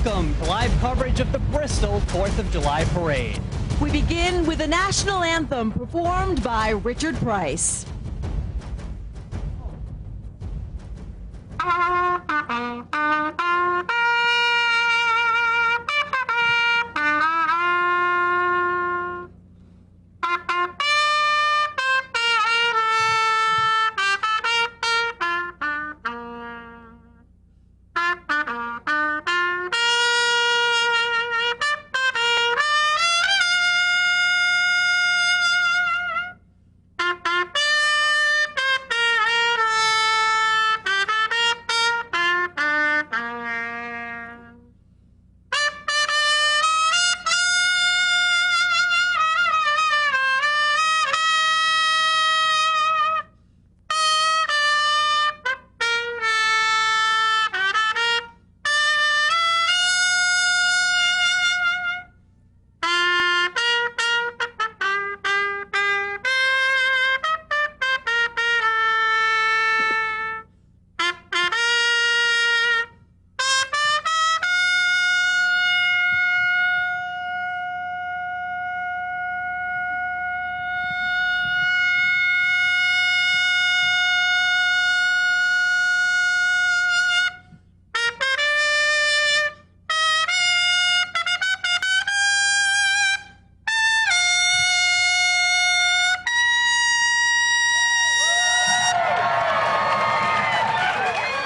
Welcome to live coverage of the Bristol 4th of July Parade. We begin with the national anthem performed by Richard Price.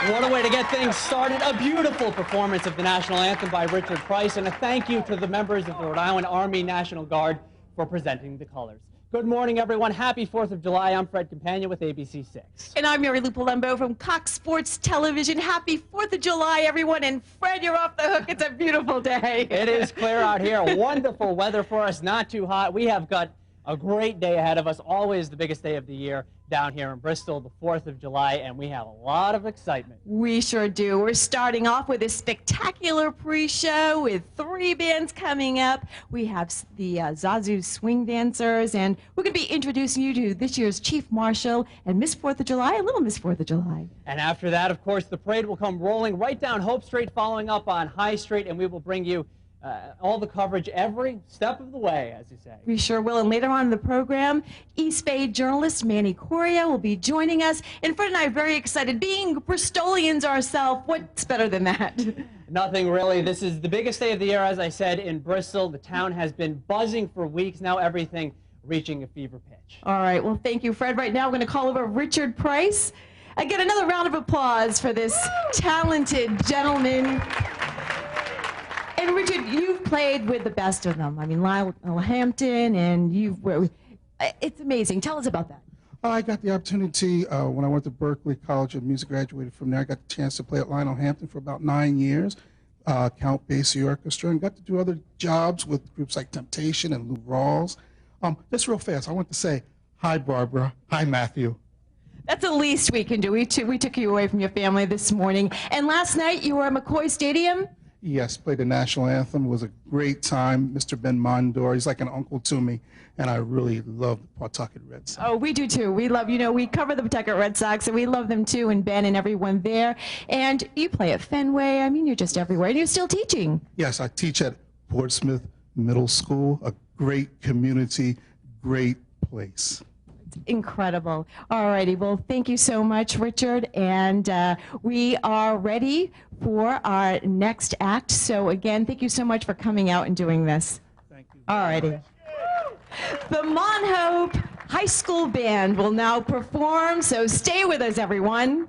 What a way to get things started. A beautiful performance of the national anthem by Richard Price, and a thank you to the members of the Rhode Island Army National Guard for presenting the colors. Good morning, everyone. Happy 4th of July. I'm Fred Companion with ABC 6. And I'm Mary Lou Palumbo from Cox Sports Television. Happy 4th of July, everyone. And Fred, you're off the hook. It's a beautiful day. It is clear out here. Wonderful weather for us. Not too hot. We have got a great day ahead of us. Always the biggest day of the year down here in Bristol, the 4th of July, and we have a lot of excitement. We sure do. We're starting off with a spectacular pre-show with 3 bands coming up. We have the Zazu Swing Dancers, and we're going to be introducing you to this year's Chief Marshal and Miss 4th of July, and Little Miss 4th of July. And after that, of course, the parade will come rolling right down Hope Street, following up on High Street, and we will bring you all the coverage every step of the way, as you say. We sure will. And later on in the program, East Bay journalist Manny Coria will be joining us. And Fred and I are very excited. Being Bristolians ourselves, what's better than that? Nothing really. This is the biggest day of the year, as I said, in Bristol. The town has been buzzing for weeks. Now everything reaching a fever pitch. All right. Well, thank you, Fred. Right now, we're going to call over Richard Price. Again, another round of applause for this talented gentleman. And Richard, you've played with the best of them. I mean, Lyle Hampton, and it's amazing. Tell us about that. I got the opportunity when I went to Berklee College of Music, graduated from there. I got the chance to play at Lionel Hampton for about 9 years, Count Basie Orchestra, and got to do other jobs with groups like Temptation and Lou Rawls. Just real fast, I want to say hi, Barbara. Hi, Matthew. That's the least we can do. We took you away from your family this morning. And last night, you were at McCoy Stadium. Yes, played the national anthem. It was a great time. Mr. Ben Mondor, he's like an uncle to me, and I really love the Pawtucket Red Sox. Oh, we do too. We love, we cover the Pawtucket Red Sox, and we love them too, and Ben and everyone there. And you play at Fenway. I mean, you're just everywhere, and you're still teaching. Yes, I teach at Portsmouth Middle School, a great community, great place. Incredible. All righty. Well, thank you so much, Richard. And we are ready for our next act. So again, thank you so much for coming out and doing this. Thank you. All righty. The Monhope High School Band will now perform. So stay with us, everyone.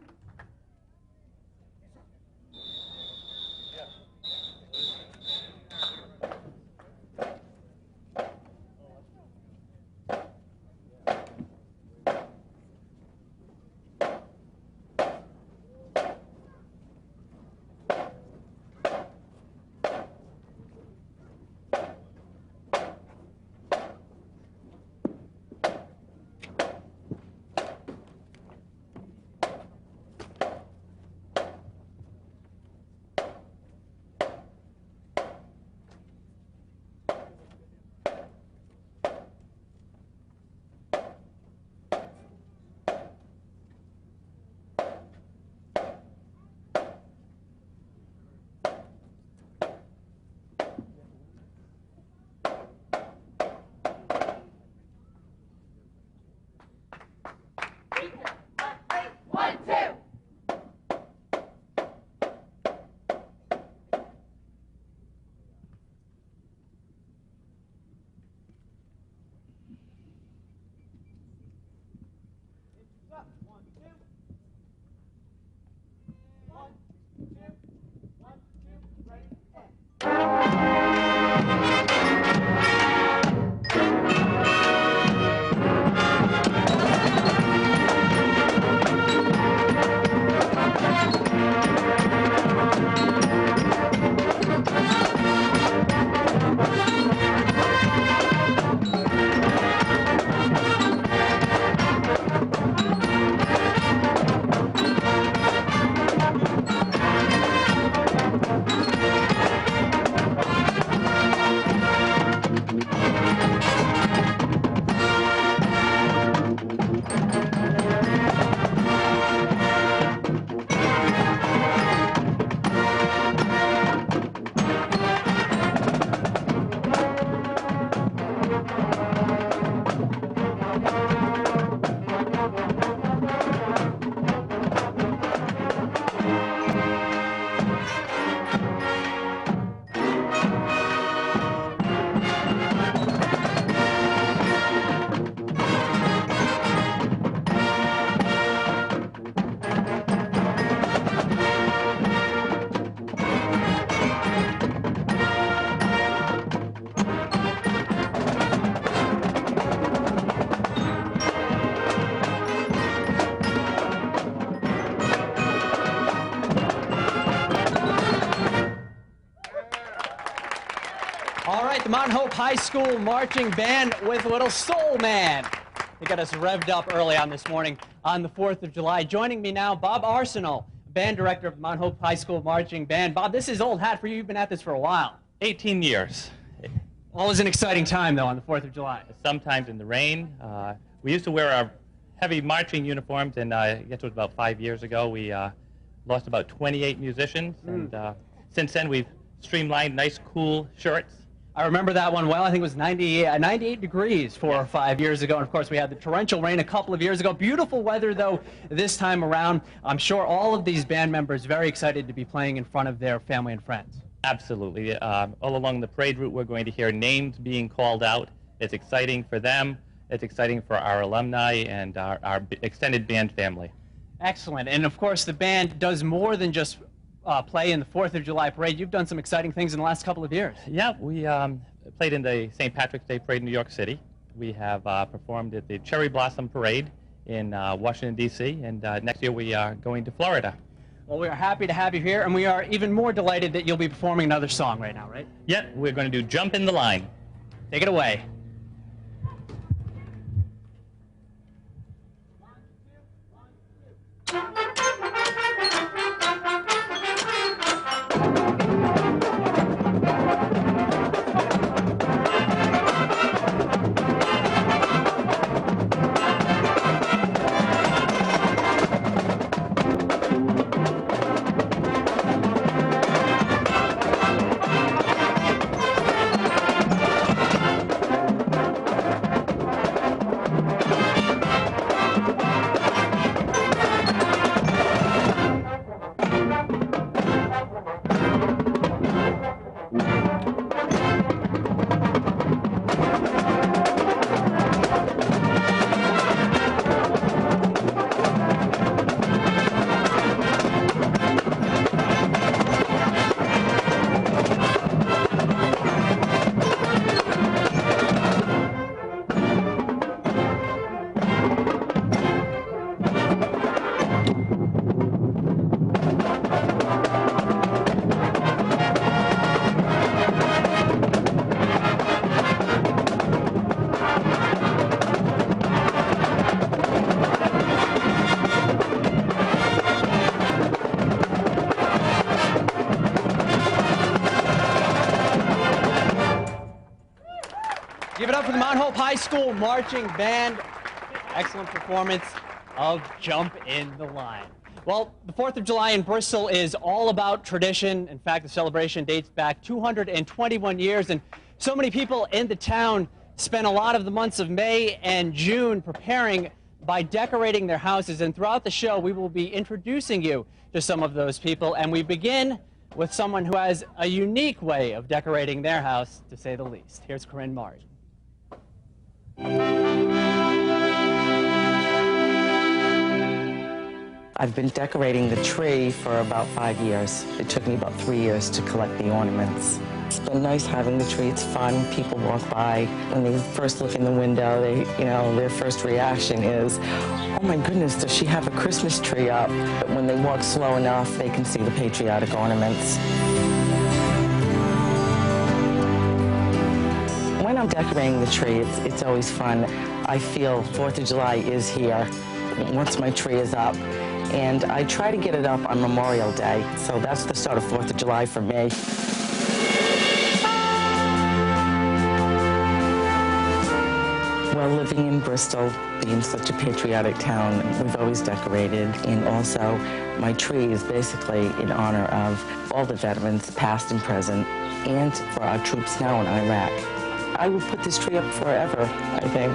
the Mount Hope High School Marching Band with a little Soul Man. They got us revved up early on this morning on the 4th of July. Joining me now, Bob Arsenal, band director of the Mount Hope High School Marching Band. Bob, this is old hat for you. You've been at this for a while. 18 years. Always an exciting time, though, on the 4th of July. Sometimes in the rain. We used to wear our heavy marching uniforms, and I guess it was about 5 years ago. We lost about 28 musicians, and since then we've streamlined nice, cool shirts. I remember that one well. I think it was 98 degrees 4 or 5 years ago. And, of course, we had the torrential rain a couple of years ago. Beautiful weather, though, this time around. I'm sure all of these band members very excited to be playing in front of their family and friends. Absolutely. All along the parade route, we're going to hear names being called out. It's exciting for them. It's exciting for our alumni and our extended band family. Excellent. And, of course, the band does more than just play in the 4th of July parade. You've done some exciting things in the last couple of years. Yeah, we played in the St. Patrick's Day Parade in New York City. We have performed at the Cherry Blossom Parade in Washington, D.C., and next year we are going to Florida. Well, we are happy to have you here, and we are even more delighted that you'll be performing another song right now, right? Yeah, we're going to do Jump in the Line. Take it away. Give it up for the Mount Hope High School Marching Band. Excellent performance of Jump in the Line. Well, the 4th of July in Bristol is all about tradition. In fact, the celebration dates back 221 years, and so many people in the town spent a lot of the months of May and June preparing by decorating their houses. And throughout the show, we will be introducing you to some of those people, and we begin with someone who has a unique way of decorating their house, to say the least. Here's Corinne Martin. I've been decorating the tree for about 5 years. It took me about 3 years to collect the ornaments. It's been nice having the tree. It's fun. People walk by. When they first look in the window, their first reaction is, oh my goodness, does she have a Christmas tree up? But when they walk slow enough, they can see the patriotic ornaments. When I'm decorating the tree, it's always fun. I feel 4th of July is here once my tree is up. And I try to get it up on Memorial Day, so that's the start of 4th of July for me. Well, living in Bristol, being such a patriotic town, we've always decorated, and also my tree is basically in honor of all the veterans, past and present, and for our troops now in Iraq. I would put this tree up forever, I think.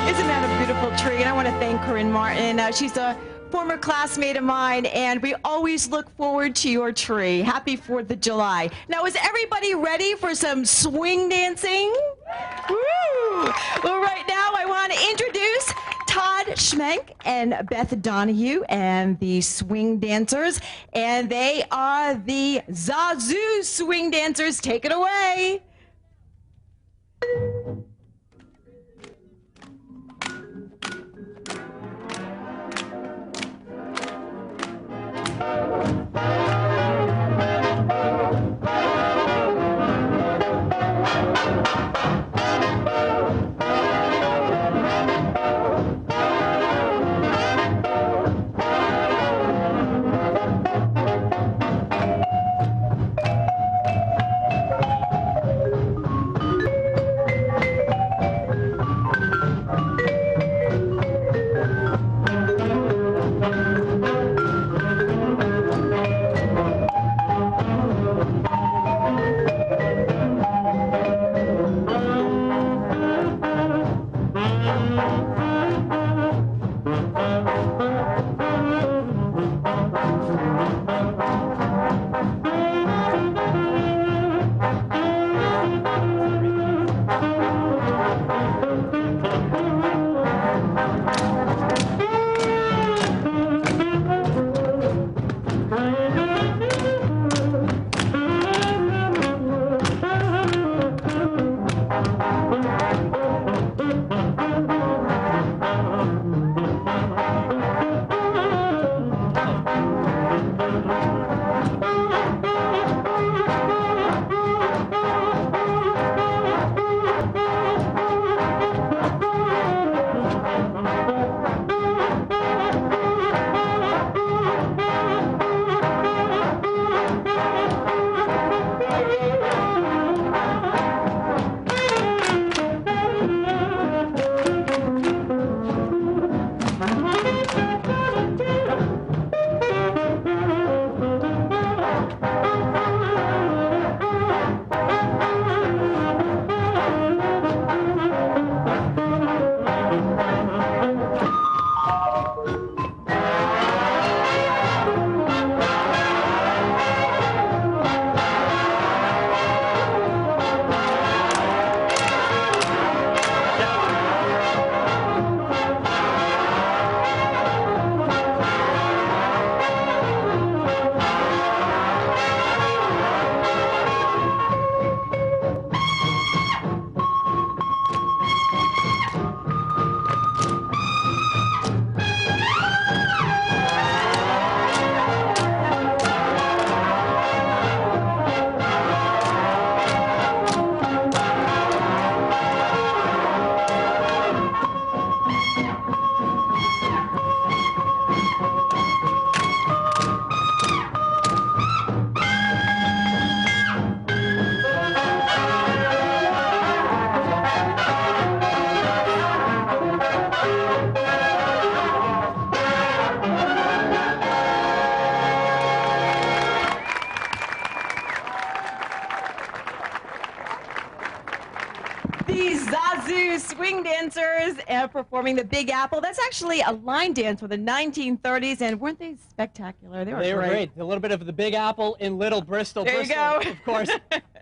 Isn't that a beautiful tree? And I want to thank Corinne Martin. She's a former classmate of mine, and we always look forward to your tree. Happy 4th of July. Now, is everybody ready for some swing dancing? Woo! Well, right now I want to introduce Todd Schmenk and Beth Donahue and the Swing Dancers, and they are the Zazu Swing Dancers. Take it away. dancers performing the Big Apple. That's actually a line dance from the 1930s, and weren't they spectacular? They were great. A little bit of the Big Apple in Little Bristol. There you go. Of course,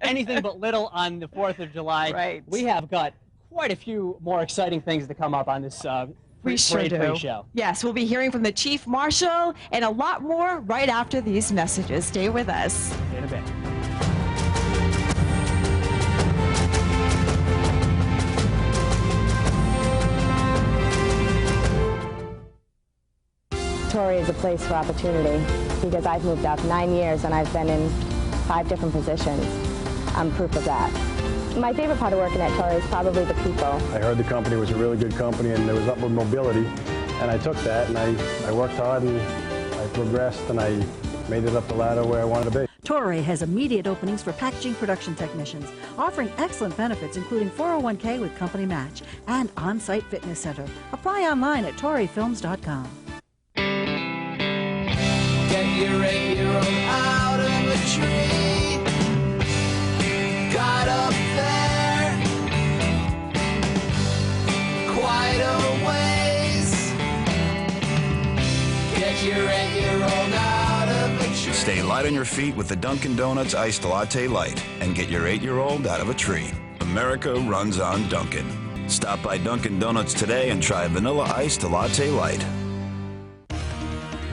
anything but little on the 4th of July. Right. We have got quite a few more exciting things to come up on this we sure do. pre-show. Yes, we'll be hearing from the Chief Marshal and a lot more right after these messages. Stay with us. See you in a bit. Torrey is a place for opportunity because I've moved up 9 years and I've been in 5 different positions. I'm proof of that. My favorite part of working at Torrey is probably the people. I heard the company was a really good company and there was upward mobility, and I took that and I worked hard and I progressed and I made it up the ladder where I wanted to be. Torrey has immediate openings for packaging production technicians, offering excellent benefits including 401k with company match and on-site fitness center. Apply online at torreyfilms.com. Get your 8-year-old out of a tree. Got up there quite a ways. Get your 8-year-old out of a tree. Stay light on your feet with the Dunkin' Donuts Iced Latte Light and get your 8-year-old out of a tree. America runs on Dunkin'. Stop by Dunkin' Donuts today and try Vanilla Iced Latte Light.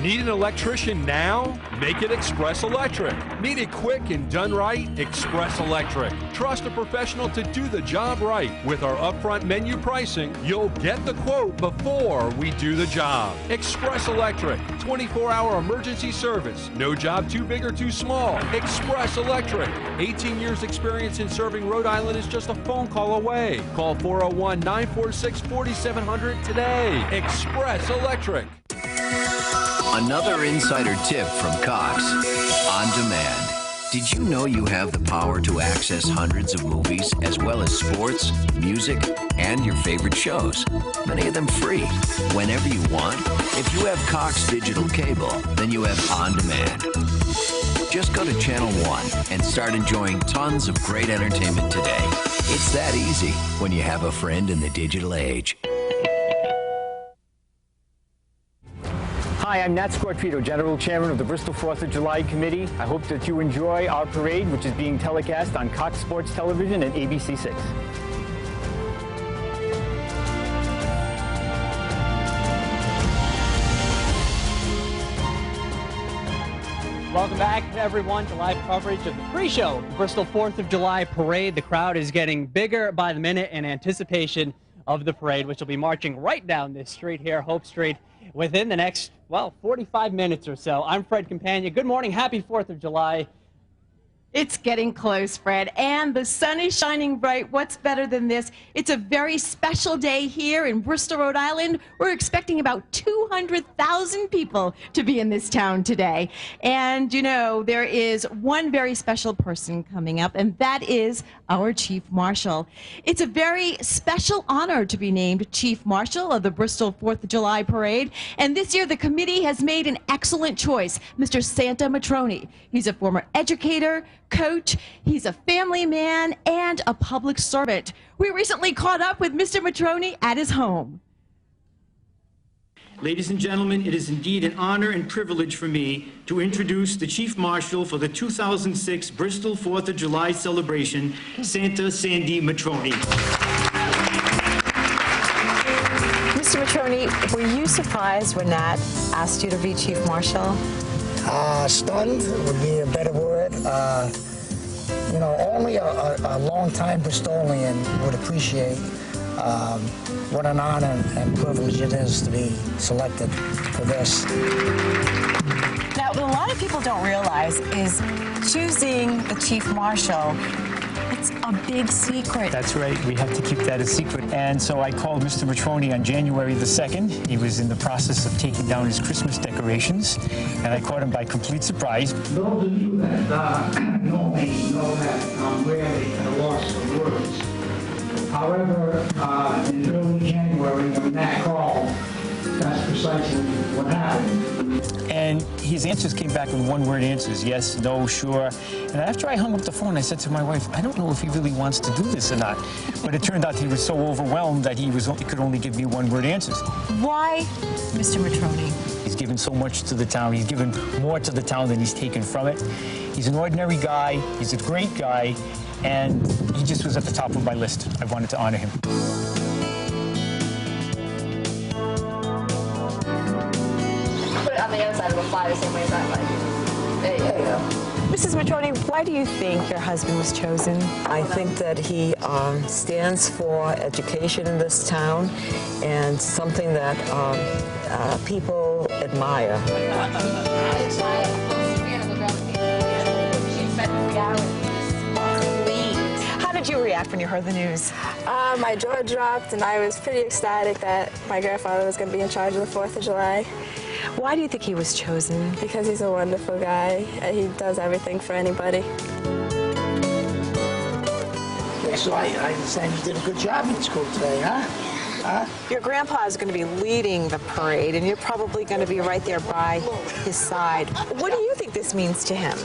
Need an electrician now? Make it Express Electric. Need it quick and done right? Express Electric. Trust a professional to do the job right. With our upfront menu pricing, you'll get the quote before we do the job. Express Electric. 24-hour emergency service. No job too big or too small. Express Electric. 18 years experience in serving Rhode Island is just a phone call away. Call 401-946-4700 today. Express Electric. Another insider tip from Cox. On demand. Did you know you have the power to access hundreds of movies as well as sports, music, and your favorite shows? Many of them free, whenever you want. If you have Cox Digital Cable, then you have On Demand. Just go to Channel 1 and start enjoying tons of great entertainment today. It's that easy when you have a friend in the digital age. Hi, I'm Nat Scortrito, General Chairman of the Bristol 4th of July Committee. I hope that you enjoy our parade, which is being telecast on Cox Sports Television and ABC6. Welcome back, everyone, to live coverage of the pre-show of the Bristol 4th of July Parade. The crowd is getting bigger by the minute in anticipation of the parade, which will be marching right down this street here, Hope Street, within the next, well, 45 minutes or so. I'm Fred Campagna. Good morning. Happy 4th of July. It's getting close, Fred, and the sun is shining bright. What's better than this? It's a very special day here in Bristol, Rhode Island. We're expecting about 200,000 people to be in this town today. And, you know, there is one very special person coming up, and that is our Chief Marshal. It's a very special honor to be named Chief Marshal of the Bristol 4th of July Parade. And this year, the committee has made an excellent choice, Mr. Santa Matroni. He's a former educator, coach, he's a family man, and a public servant. We recently caught up with Mr. Matroni at his home. Ladies and gentlemen, it is indeed an honor and privilege for me to introduce the Chief Marshal for the 2006 Bristol 4th of July celebration, Santa Sandy Matroni. Mr. Matroni, were you surprised when Nat asked you to be Chief Marshal? Stunned would be a better word. You know, only a long-time Bristolian would appreciate what an honor and privilege it is to be selected for this. Now, what a lot of people don't realize is choosing the Chief Marshal, it's a big secret. That's right. We have to keep that a secret. And so I called Mr. Matroni on January the 2nd. He was in the process of taking down his Christmas decorations, and I caught him by complete surprise. Those of you that know me know that I'm really at a loss for words. However, in early January, when Nat called, that's precisely what happened. And his answers came back with one-word answers, yes, no, sure. And after I hung up the phone, I said to my wife, I don't know if he really wants to do this or not. But it turned out he was so overwhelmed that he could only give me one-word answers. Why Mr. Matroni? He's given so much to the town. He's given more to the town than he's taken from it. He's an ordinary guy. He's a great guy. And he just was at the top of my list. I wanted to honor him. Put it on the other side, it'll fly the same way as that way. There you go. Mrs. Matroni, why do you think your husband was chosen? I think that he stands for education in this town and something that people admire. How did you react when you heard the news? My jaw dropped, and I was pretty ecstatic that my grandfather was going to be in charge of the 4th of July. Why do you think he was chosen? Because he's a wonderful guy, and he does everything for anybody. So I understand you did a good job in school today, huh? Your grandpa is going to be leading the parade, and you're probably going to be right there by his side. What do you think this means to him?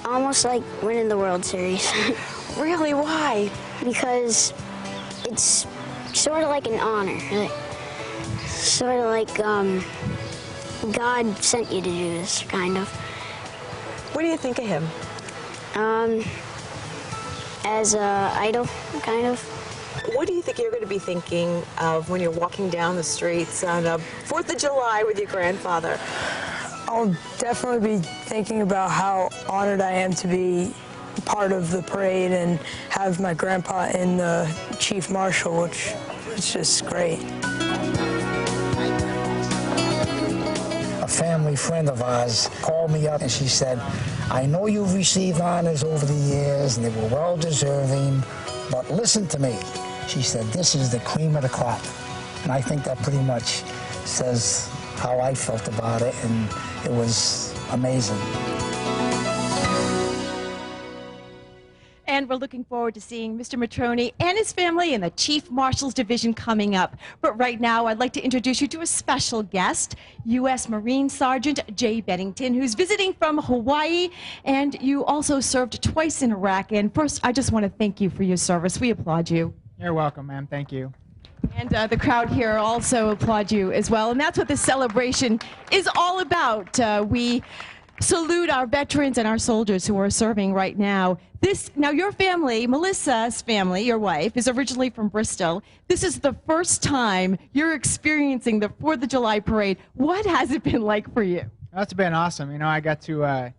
Almost like winning the World Series. Really? Why? Because it's sort of like an honor. Sort of like God sent you to do this, kind of. What do you think of him? As an idol, kind of. What do you think you're going to be thinking of when you're walking down the streets on 4th of July with your grandfather? I'll definitely be thinking about how honored I am to be part of the parade and have my grandpa in the Chief Marshal, which is just great. A family friend of ours called me up and she said, I know you've received honors over the years and they were well deserving, but listen to me. She said, this is the cream of the crop. And I think that pretty much says how I felt about it, and it was amazing. And we're looking forward to seeing Mr. Matroni and his family in the Chief Marshal's Division coming up. But right now, I'd like to introduce you to a special guest, U.S. Marine Sergeant Jay Bennington, who's visiting from Hawaii. And you also served twice in Iraq. And first, I just want to thank you for your service. We applaud you. You're welcome, ma'am. Thank you. And the crowd here also applaud you as well. And that's what this celebration is all about. We salute our veterans and our soldiers who are serving right now. Now your family, Melissa's family, your wife, is originally from Bristol. This is the first time you're experiencing the 4th of July parade. What has it been like for you? That's been awesome. You know, I got to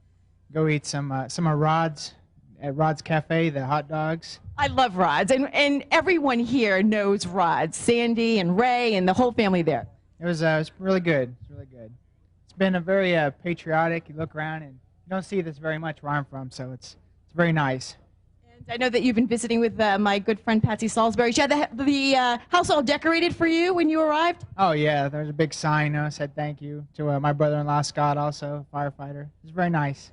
go eat some of Rod's at Rod's Cafe, the hot dogs. I love Rod's, and everyone here knows Rod's. Sandy and Ray and the whole family there. It was really good. It's really good. It's been a very patriotic. You look around and you don't see this very much where I'm from, so it's very nice. And I know that you've been visiting with my good friend Patsy Salisbury. She had the house all decorated for you when you arrived? Oh, yeah. There's a big sign said thank you to my brother-in-law, Scott, also a firefighter. It was very nice.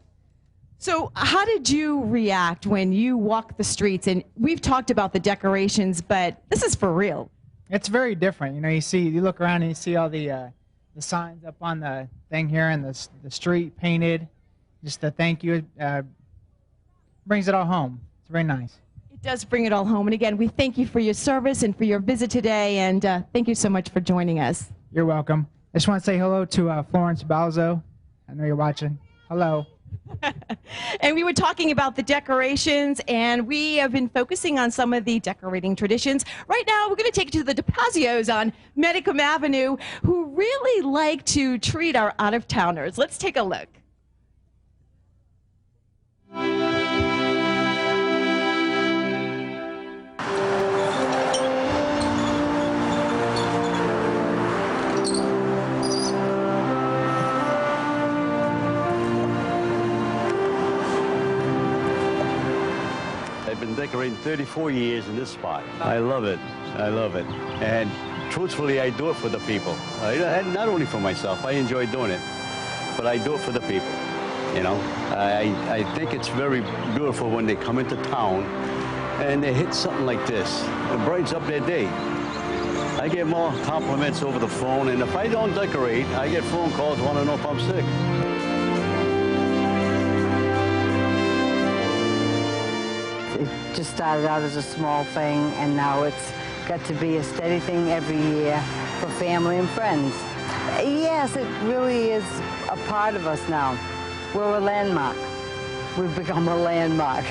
So how did you react when you walked the streets? And we've talked about the decorations, but this is for real. It's very different. You know, you look around and you see all the signs up on the thing here and the street painted. Just the thank you brings it all home. It's very nice. It does bring it all home. And again, we thank you for your service and for your visit today. And thank you so much for joining us. You're welcome. I just want to say hello to Florence Balzo. I know you're watching. Hello. And we were talking about the decorations, and we have been focusing on some of the decorating traditions. Right now, we're going to take you to the DePazios on Medicum Avenue, who really like to treat our out-of-towners. Let's take a look. I've been decorating 34 years in this spot. I love it. I love it. And truthfully, I do it for the people. And not only for myself. I enjoy doing it. But I do it for the people. You know, I think it's very beautiful when they come into town and they hit something like this. It brightens up their day. I get more compliments over the phone, and if I don't decorate, I get phone calls wanting to know if I'm sick. It just started out as a small thing, and now it's got to be a steady thing every year for family and friends. Yes, it really is a part of us now. We're a landmark. We've become a landmark.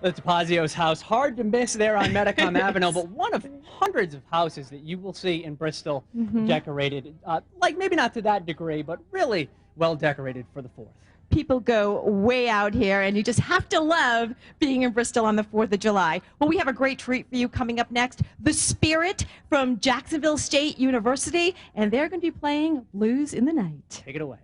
The Tapazio's house, hard to miss there on Metacom Avenue, but one of hundreds of houses that you will see in Bristol decorated, like maybe not to that degree, but really well decorated for the 4th. People go way out here, and you just have to love being in Bristol on the 4th of July. Well, we have a great treat for you coming up next. The Spirit from Jacksonville State University, and they're going to be playing Blues in the Night. Take it away.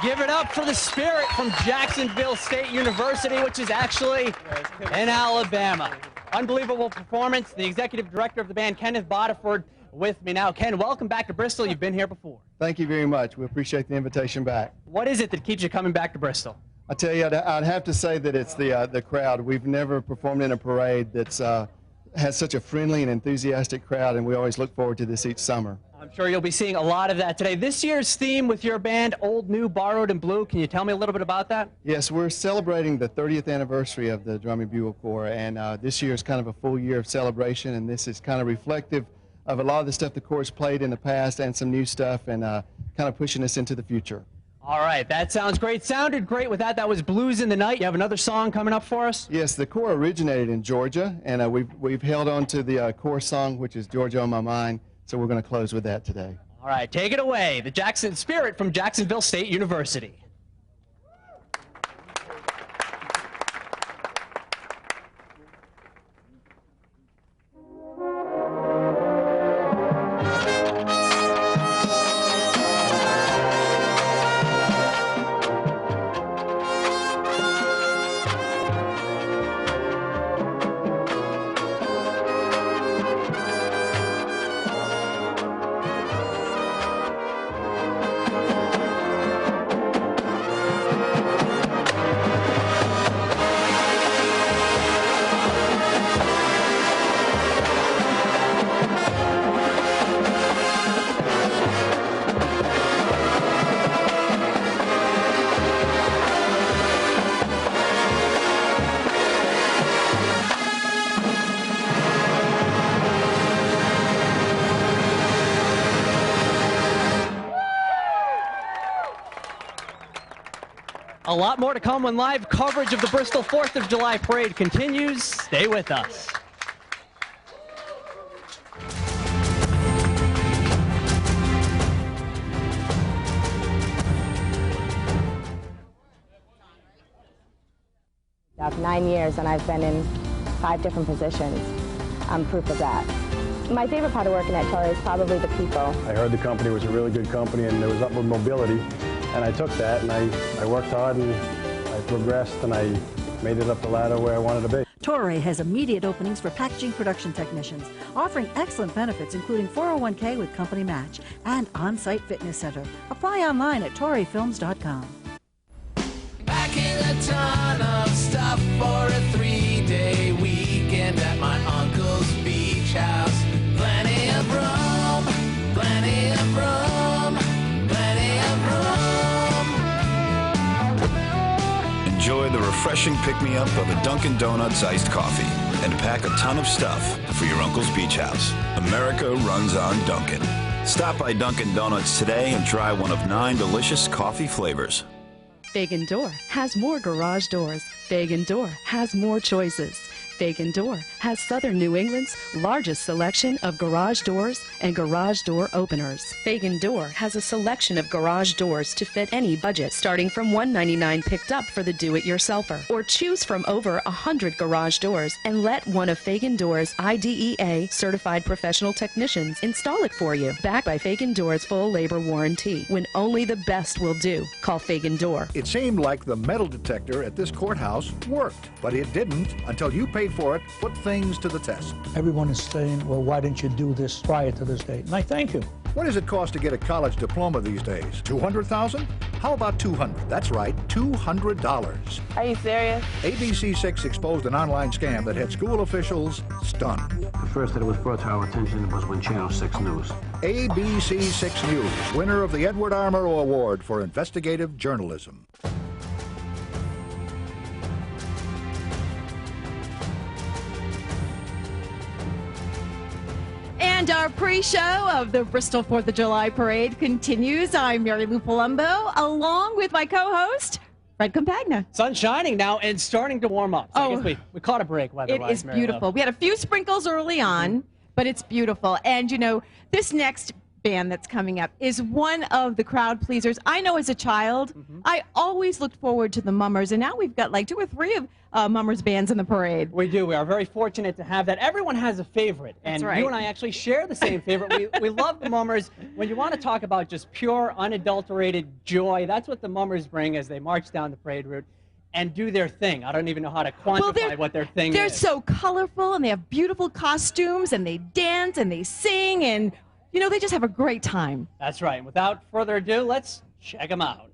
Give it up for the Spirit from Jacksonville State University, which is actually in Alabama. Unbelievable performance. The executive director of the band, Kenneth Bodiford, with me now. Ken, welcome back to Bristol. You've been here before. Thank you very much. We appreciate the invitation back. What is it that keeps you coming back to Bristol? I tell you, I'd have to say that it's the crowd. We've never performed in a parade that's has such a friendly and enthusiastic crowd, and we always look forward to this each summer. I'm sure you'll be seeing a lot of that today. This year's theme with your band, Old, New, Borrowed, and Blue. Can you tell me a little bit about that? Yes, we're celebrating the 30th anniversary of the Drum and Bugle Corps, and this year is kind of a full year of celebration, and this is kind of reflective of a lot of the stuff the Corps played in the past and some new stuff, and kind of pushing us into the future. All right, that sounds great. Sounded great with that. That was Blues in the Night. You have another song coming up for us? Yes, the Corps originated in Georgia, and we've held on to the Corps song, which is Georgia on My Mind, so we're going to close with that today. All right, take it away. The Jackson Spirit from Jacksonville State University. A lot more to come when live coverage of the Bristol 4th of July Parade continues. Stay with us. I've 9 years and I've been in 5 different positions. I'm proof of that. My favorite part of working at Torrey is probably the people. I heard the company was a really good company and there was upward mobility, and I took that and I worked hard and I progressed and I made it up the ladder where I wanted to be. Torrey has immediate openings for packaging production technicians, offering excellent benefits including 401k with company match and on-site fitness center. Apply online at torreyfilms.com. Packing a ton of stuff for a 3-day weekend at my uncle's beach house. Plenty of room, plenty of room, plenty of room. Enjoy the refreshing pick-me-up of a Dunkin' Donuts iced coffee and pack a ton of stuff for your uncle's beach house. America runs on Dunkin'. Stop by Dunkin' Donuts today and try one of 9 delicious coffee flavors. Fagan Door has more garage doors. Fagan Door has more choices. Fagan Door has Southern New England's largest selection of garage doors and garage door openers. Fagan Door has a selection of garage doors to fit any budget, starting from $199 picked up for the do-it-yourselfer. Or choose from over 100 garage doors and let one of Fagan Door's IDEA certified professional technicians install it for you. Backed by Fagan Door's full labor warranty. When only the best will do, call Fagan Door. It seemed like the metal detector at this courthouse worked, but it didn't until you paid for it, put things to the test. Everyone is saying, well, why didn't you do this prior to this date? And I thank you. What does it cost to get a college diploma these days? $200,000? How about $200? That's right, $200. Are you serious? ABC6 exposed an online scam that had school officials stunned. The first that it was brought to our attention was when Channel 6 News. ABC6 News, winner of the Edward R. Murrow Award for Investigative Journalism. And our pre-show of the Bristol 4th of July Parade continues. I'm Mary Lou Palumbo, along with my co-host, Fred Compagna. Sun's shining now and starting to warm up. So I guess we caught a break weather-wise. It is beautiful. We had a few sprinkles early on, but it's beautiful. And, you know, this next band that's coming up is one of the crowd pleasers. I know as a child, I always looked forward to the Mummers, and now we've got like 2 or 3 of Mummers bands in the parade. We do. We are very fortunate to have that. Everyone has a favorite, and right. you and I actually share the same favorite. We love the Mummers. When you want to talk about just pure, unadulterated joy, that's what the Mummers bring as they march down the parade route and do their thing. I don't even know how to quantify what their thing is. They're so colorful, and they have beautiful costumes, and they dance, and they sing, and you know, they just have a great time. That's right. And without further ado, let's check them out.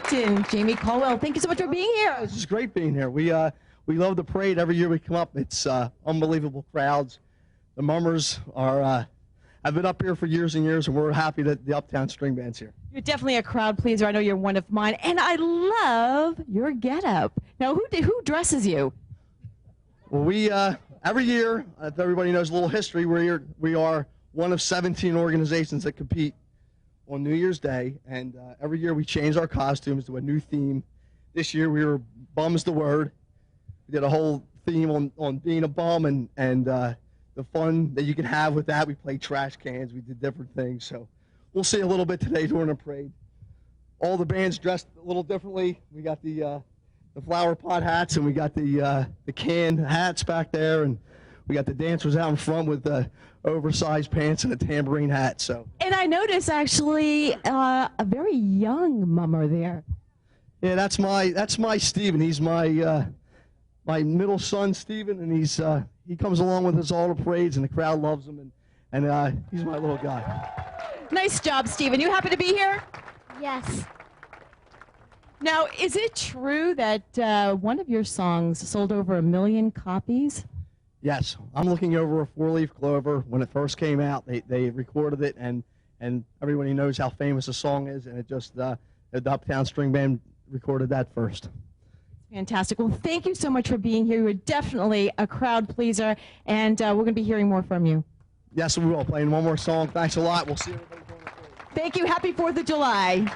Captain Jamie Caldwell, thank you so much for being here. This is great being here. We love the parade. Every year we come up, it's unbelievable crowds. The Mummers are have been up here for years and years, and we're happy that the Uptown String Band's here. You're definitely a crowd pleaser. I know you're one of mine, and I love your getup. Now, who dresses you? Well, we every year, if everybody knows a little history, we are one of 17 organizations that compete on New Year's Day, and every year we change our costumes to a new theme. This year we were Bum's the Word. We did a whole theme on being a bum and the fun that you can have with that. We played trash cans. We did different things. So we'll see a little bit today during the parade. All the bands dressed a little differently. We got the flower pot hats, and we got the can hats back there, and we got the dancers out in front with the oversized pants and a tambourine hat. So. And I noticed actually a very young mummer there. Yeah, that's my Stephen. He's my middle son, Stephen, and he comes along with us all the parades, and the crowd loves him, and he's my little guy. Nice job, Stephen. You happy to be here? Yes. Now, is it true that one of your songs sold over 1 million copies? Yes. I'm looking over a four-leaf clover. When it first came out, they recorded it, and everybody knows how famous the song is, and it just the Uptown String Band recorded that first. Fantastic. Well, thank you so much for being here. You were definitely a crowd pleaser, and we're going to be hearing more from you. Yes, we will. Playing one more song. Thanks a lot. We'll see everybody during the parade. Thank you. Happy 4th of July.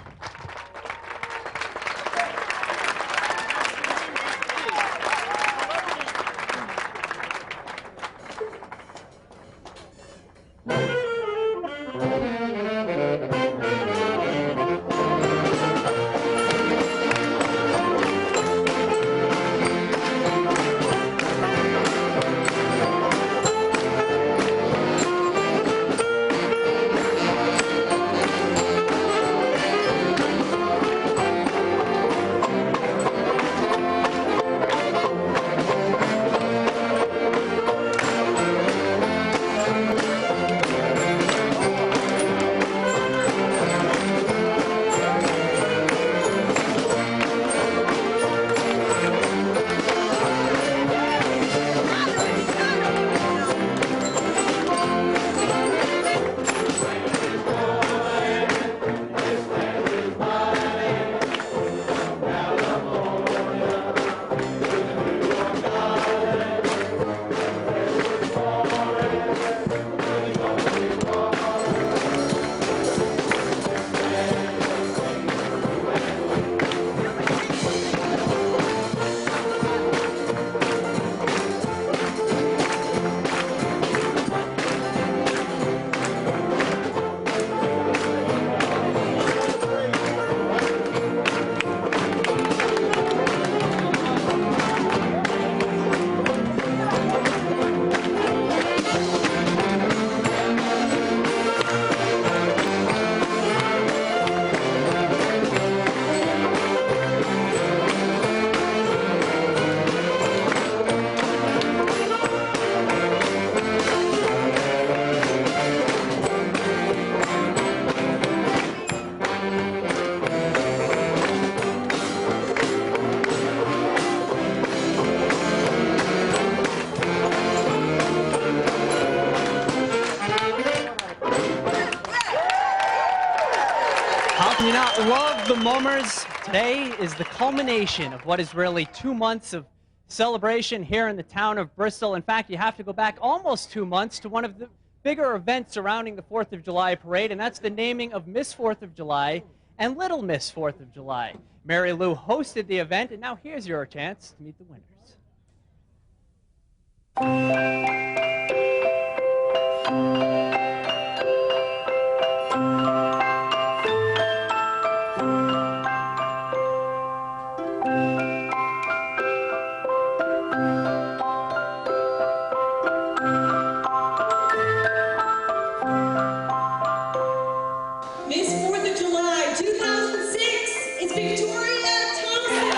You not love the Mummers? Today is the culmination of what is really 2 months of celebration here in the town of Bristol. In fact, you have to go back almost 2 months to one of the bigger events surrounding the 4th of July parade, and that's the naming of Miss 4th of July and Little Miss 4th of July. Mary Lou hosted the event, and now here's your chance to meet the winners. Miss 4th of July 2006 is Victoria Thompson.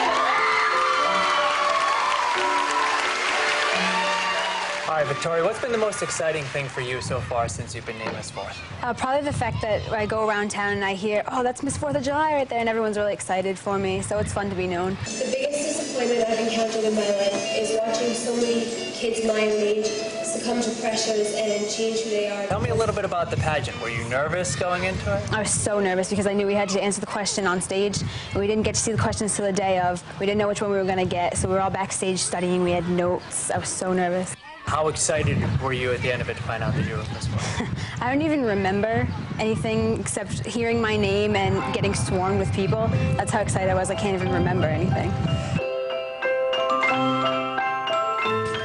All right, Victoria, what's been the most exciting thing for you so far since you've been named Miss Fourth? Probably the fact that I go around town and I hear, oh, that's Miss 4th of July right there, and everyone's really excited for me, so it's fun to be known. The biggest disappointment I've encountered in my life is watching so many kids my own age succumb to pressures and change who they are. Tell me a little bit about the pageant. Were you nervous going into it? I was so nervous because I knew we had to answer the question on stage, and we didn't get to see the questions till the day of. We didn't know which one we were going to get, so we were all backstage studying. We had notes. I was so nervous. How excited were you at the end of it to find out that you were Miss Fourth? I don't even remember anything except hearing my name and getting swarmed with people. That's how excited I was. I can't even remember anything.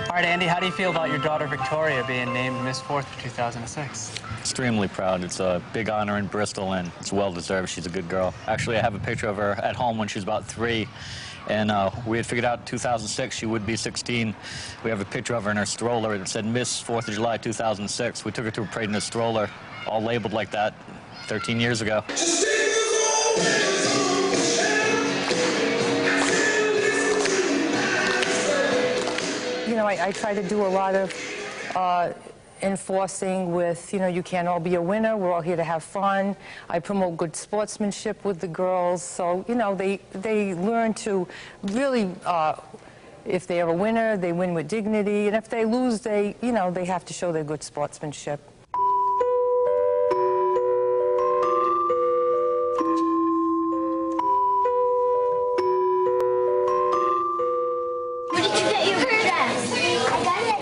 All right, Andy, how do you feel about your daughter Victoria being named Miss Fourth for 2006? Extremely proud. It's a big honor in Bristol, and it's well-deserved. She's a good girl. Actually, I have a picture of her at home when she was about 3. And we had figured out 2006 she would be 16. We have a picture of her in her stroller. It said Miss 4th of July 2006. We took her to a parade in a stroller, all labeled like that 13 years ago. You know, I try to do a lot of enforcing with, you know, you can't all be a winner. We're all here to have fun. I promote good sportsmanship with the girls. So, you know, they learn to really, if they are a winner, they win with dignity. And if they lose, they have to show their good sportsmanship. Where did you get your dress? I got it at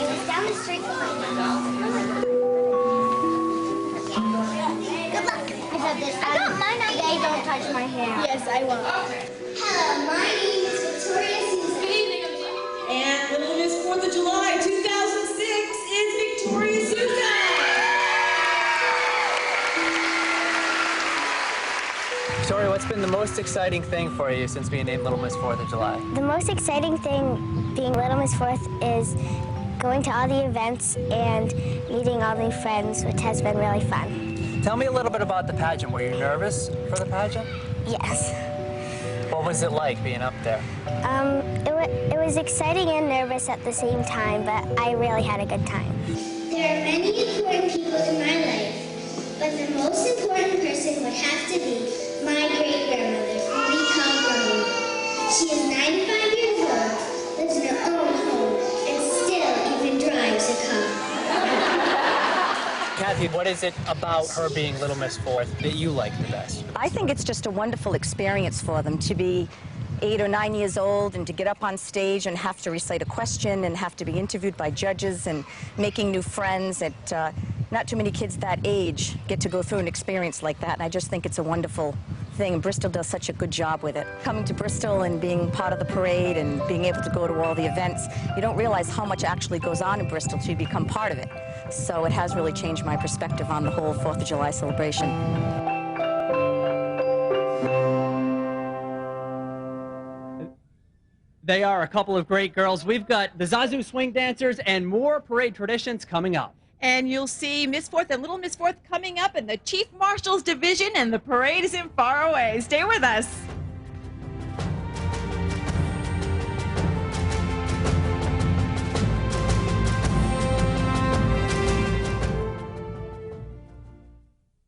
Just down the street from my mom. Good luck. I got this. I got mine. They don't touch my hair. Yes, I will. Hello, my name is Victoria Susan. Good evening, And Little Miss 4th of July 2006 is Victoria Susan. Victoria, what's been the most exciting thing for you since being named Little Miss 4th of July? The most exciting thing being Little Miss 4th is going to all the events and meeting all new friends, which has been really fun. Tell me a little bit about the pageant. Were you nervous for the pageant? Yes. What was it like being up there? It was exciting and nervous at the same time, but I really had a good time. There are many important people in my life, but the most important person would have to be my great-grandmother, who we call Grandma. She is 95 years old, lives in her own home, and still even drives a car. Kathy, what is it about her being Little Miss 4th that you like the best? I think it's just a wonderful experience for them to be 8 or 9 years old and to get up on stage and have to recite a question and have to be interviewed by judges and making new friends. Not too many kids that age get to go through an experience like that, and I just think it's a wonderful thing. Bristol does such a good job with it. Coming to Bristol and being part of the parade and being able to go to all the events, you don't realize how much actually goes on in Bristol till you become part of it. So it has really changed my perspective on the whole 4th of July celebration. They are a couple of great girls. We've got the Zazu swing dancers and more parade traditions coming up. And you'll see Miss 4th and Little Miss 4th coming up in the Chief Marshal's Division, and the parade isn't far away. Stay with us.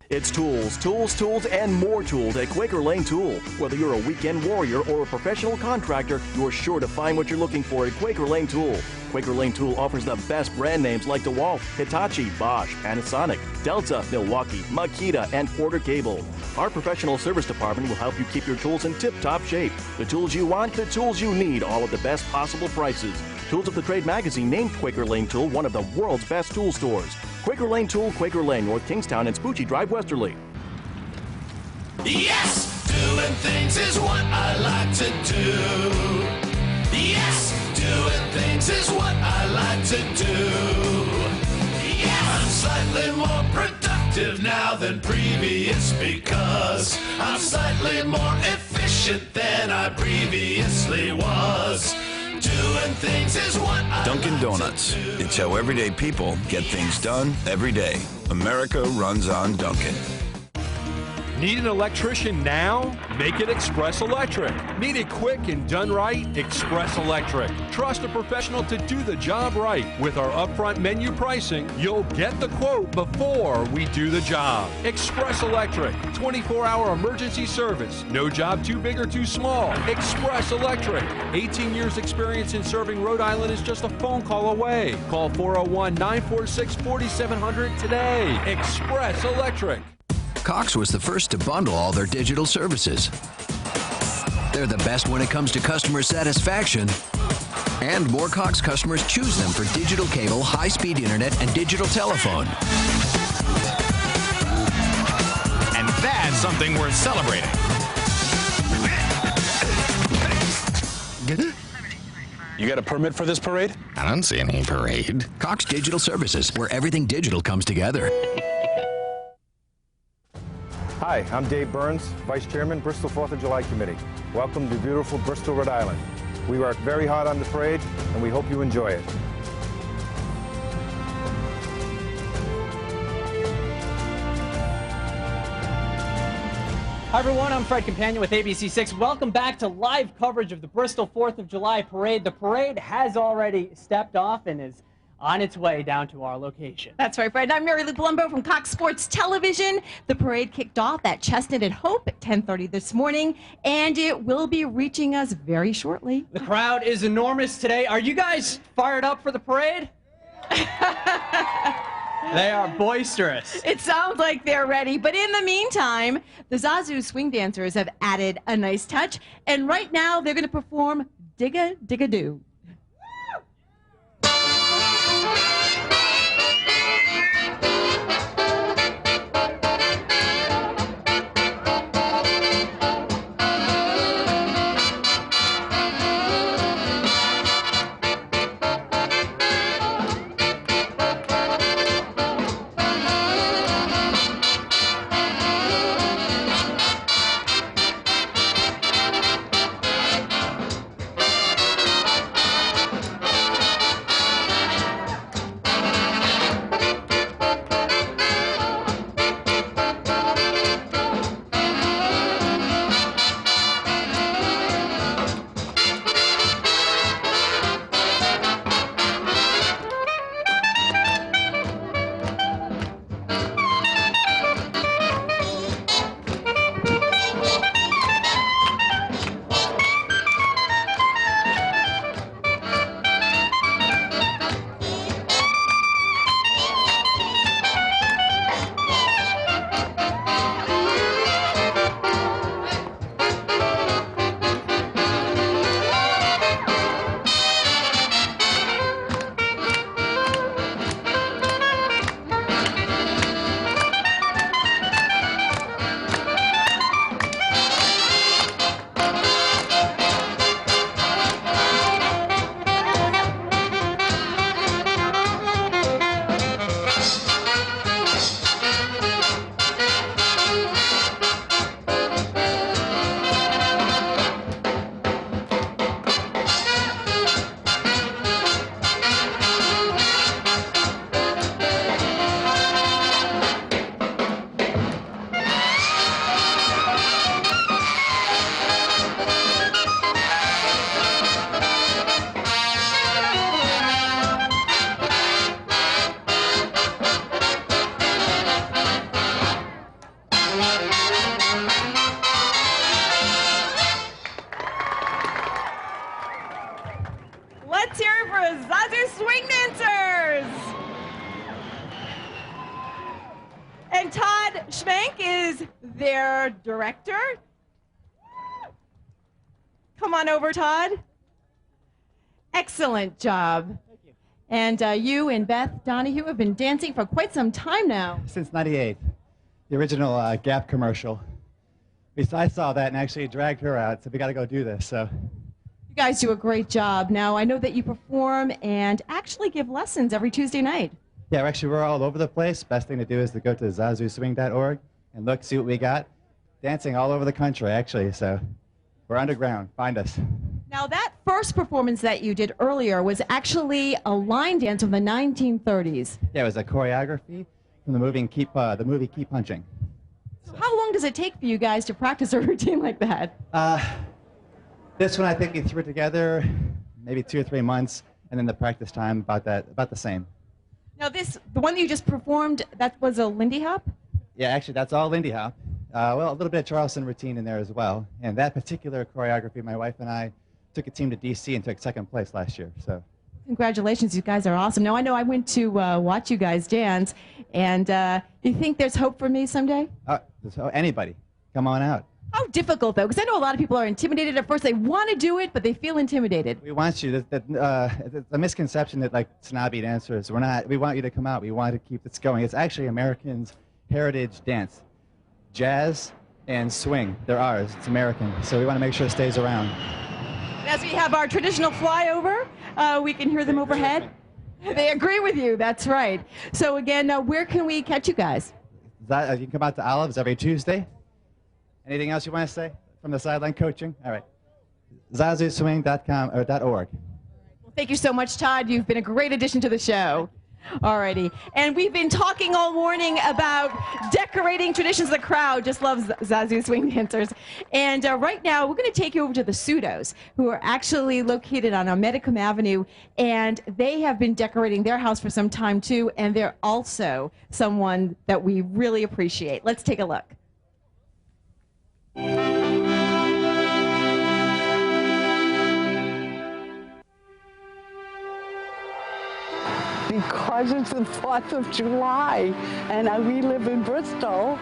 It's tools, tools, tools, and more tools at Quaker Lane Tool. Whether you're a weekend warrior or a professional contractor, you're sure to find what you're looking for at Quaker Lane Tool. Quaker Lane Tool offers the best brand names like DeWalt, Hitachi, Bosch, Panasonic, Delta, Milwaukee, Makita, and Porter Cable. Our professional service department will help you keep your tools in tip-top shape. The tools you want, the tools you need, all at the best possible prices. Tools of the Trade magazine named Quaker Lane Tool one of the world's best tool stores. Quaker Lane Tool, Quaker Lane, North Kingstown, and Spoochie Drive, Westerly. Yes, doing things is what I like to do. Yes, doing things is what I like to do. Yeah, I'm slightly more productive now than previous because I'm slightly more efficient than I previously was. Doing things is what I Dunkin' like Donuts. to do. It's how everyday people get things done every day. America runs on Dunkin'. Need an electrician now? Make it Express Electric. Need it quick and done right? Express Electric. Trust a professional to do the job right. With our upfront menu pricing, you'll get the quote before we do the job. Express Electric. 24-hour emergency service. No job too big or too small. Express Electric. 18 years experience in serving Rhode Island is just a phone call away. Call 401-946-4700 today. Express Electric. Cox was the first to bundle all their digital services. They're the best when it comes to customer satisfaction. And more Cox customers choose them for digital cable, high-speed internet, and digital telephone. And that's something worth celebrating. You got a permit for this parade? I don't see any parade. Cox Digital Services, where everything digital comes together. Hi, I'm Dave Burns, Vice Chairman, Bristol 4th of July Committee. Welcome to beautiful Bristol, Rhode Island. We work very hard on the parade, and we hope you enjoy it. Hi everyone, I'm Fred Companion with ABC6. Welcome back to live coverage of the Bristol 4th of July Parade. The parade has already stepped off and is on its way down to our location. That's right, Fred. I'm Mary Lou Palumbo from Cox Sports Television. The parade kicked off at Chestnut and Hope at 10:30 this morning, and it will be reaching us very shortly. The crowd is enormous today. Are you guys fired up for the parade? They are boisterous. It sounds like they're ready, but in the meantime, the Zazu swing dancers have added a nice touch, and right now they're going to perform Digga Digga Doo. Let's hear it for Zazu Swing Dancers! And Todd Schmank is their director. Come on over, Todd. Excellent job. Thank you. And you and Beth Donahue have been dancing for quite some time now. Since '98, the original Gap commercial. I saw that and actually dragged her out, so we got to go do this. So. You guys do a great job. Now, I know that you perform and actually give lessons every Tuesday night. Yeah, we're all over the place. Best thing to do is to go to zazuswing.org and look, see what we got. Dancing all over the country, actually. So we're underground. Find us. Now, that first performance that you did earlier was actually a line dance from the 1930s. Yeah, it was a choreography from the movie Keep Punching. So how long does it take for you guys to practice a routine like that? This one I think we threw together maybe 2 or 3 months, and then the practice time about the same. Now the one that you just performed, that was a Lindy Hop? Yeah, actually that's all Lindy Hop. Well, a little bit of Charleston routine in there as well. And that particular choreography, my wife and I took a team to DC and took 2nd place last year. So. Congratulations, you guys are awesome. Now I know I went to watch you guys dance, and do you think there's hope for me someday? Anybody, come on out. How difficult though? Because I know a lot of people are intimidated at first. They want to do it, but they feel intimidated. We want you. The misconception that like snobby dancers, we're not. We want you to come out. We want to keep this going. It's actually Americans' heritage dance, jazz and swing. They're ours. It's American. So we want to make sure it stays around. As we have our traditional flyover, we can hear them overhead. They agree with you. That's right. So again, where can we catch you guys? You can come out to Olives every Tuesday. Anything else you want to say from the sideline coaching? All right. ZazuSwing.com or .org. Well, thank you so much, Todd. You've been a great addition to the show. Alrighty. And we've been talking all morning about decorating traditions. The crowd just loves Zazu swing dancers. And right now, we're going to take you over to the Pseudos, who are actually located on Medicum Avenue. And they have been decorating their house for some time, too. And they're also someone that we really appreciate. Let's take a look. Because it's the 4th of July and we live in Bristol.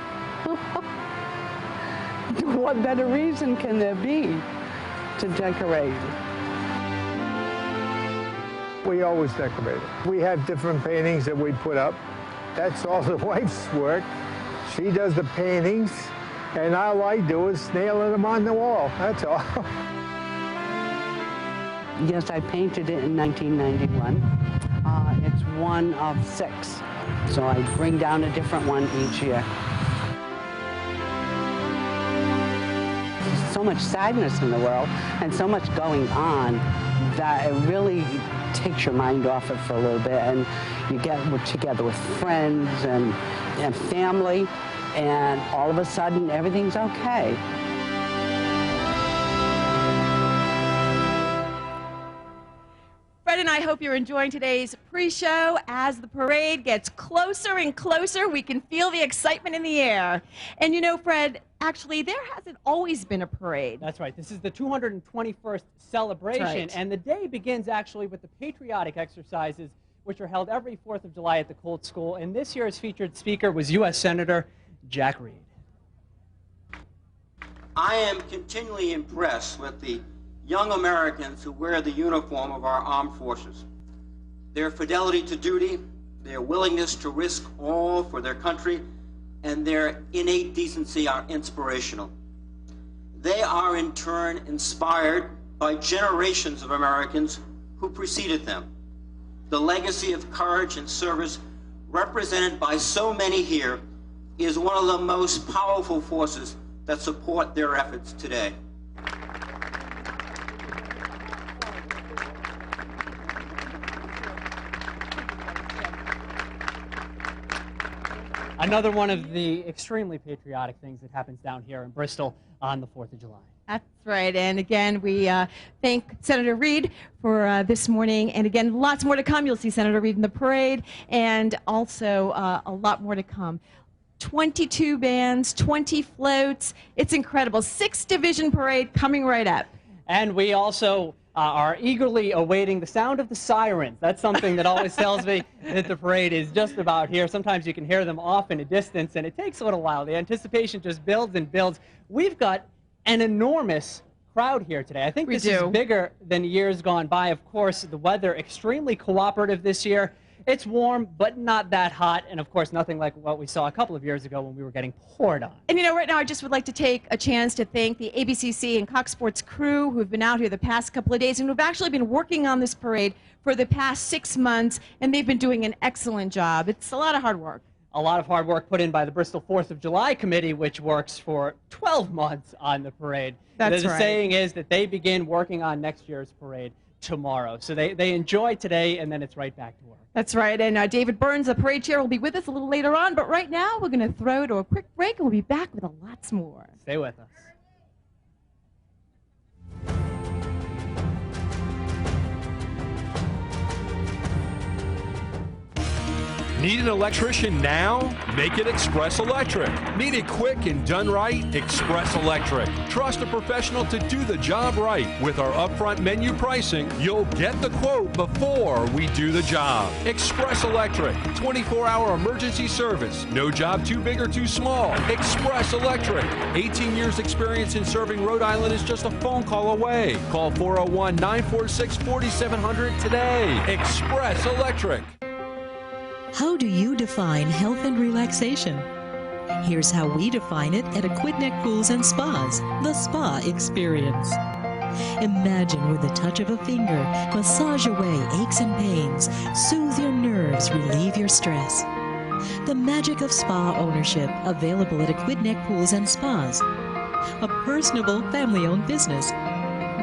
What better reason can there be to decorate? We always decorate it. We have different paintings that we put up. That's all the wife's work. She does the paintings, and all I do is nailing them on the wall. That's all. Yes, I painted it in 1991. It's one of 6, so I bring down a different one each year. There's so much sadness in the world and so much going on that it really takes your mind off it for a little bit, and you get together with friends and family, and all of a sudden everything's okay. Fred and I hope you're enjoying today's pre-show. As the parade gets closer and closer, we can feel the excitement in the air. And you know, Fred, actually, there hasn't always been a parade. That's right. This is the 221st celebration, right. And the day begins actually with the patriotic exercises, which are held every 4th of July at the Colt School. And this year's featured speaker was U.S. Senator Jack Reed. I am continually impressed with the young Americans who wear the uniform of our armed forces. Their fidelity to duty, their willingness to risk all for their country, and their innate decency are inspirational. They are in turn inspired by generations of Americans who preceded them. The legacy of courage and service represented by so many here is one of the most powerful forces that support their efforts today. Another one of the extremely patriotic things that happens down here in Bristol on the 4th of July. That's right. And again, we thank Senator Reed for this morning. And again, lots more to come. You'll see Senator Reed in the parade, and also a lot more to come. 22 bands, 20 floats. It's incredible. 6-division parade coming right up. And we also are eagerly awaiting the sound of the sirens. That's something that always tells me that the parade is just about here. Sometimes you can hear them off in a distance, and it takes a little while. The anticipation just builds and builds. We've got an enormous crowd here today. I think this is bigger than years gone by. Of course, the weather extremely cooperative this year. It's warm, but not that hot, and of course, nothing like what we saw a couple of years ago when we were getting poured on. And you know, right now, I just would like to take a chance to thank the ABCC and Cox Sports crew who have been out here the past couple of days and who've actually been working on this parade for the past 6 months, and they've been doing an excellent job. It's a lot of hard work. A lot of hard work put in by the Bristol 4th of July Committee, which works for 12 months on the parade. That's the right. saying is that they begin working on next year's parade tomorrow. So they enjoy today, and then it's right back to work. That's right. And David Burns, the parade chair, will be with us a little later on. But right now, we're going to throw to a quick break, and we'll be back with lots more. Stay with us. Need an electrician now? Make it Express Electric. Need it quick and done right? Express Electric. Trust a professional to do the job right. With our upfront menu pricing, you'll get the quote before we do the job. Express Electric. 24-hour emergency service. No job too big or too small. Express Electric. 18 years experience in serving Rhode Island is just a phone call away. Call 401-946-4700 today. Express Electric. How do you define health and relaxation? Here's how we define it at Aquidneck Pools and Spas, the spa experience. Imagine with the touch of a finger, massage away aches and pains, soothe your nerves, relieve your stress. The magic of spa ownership, available at Aquidneck Pools and Spas. A personable, family-owned business,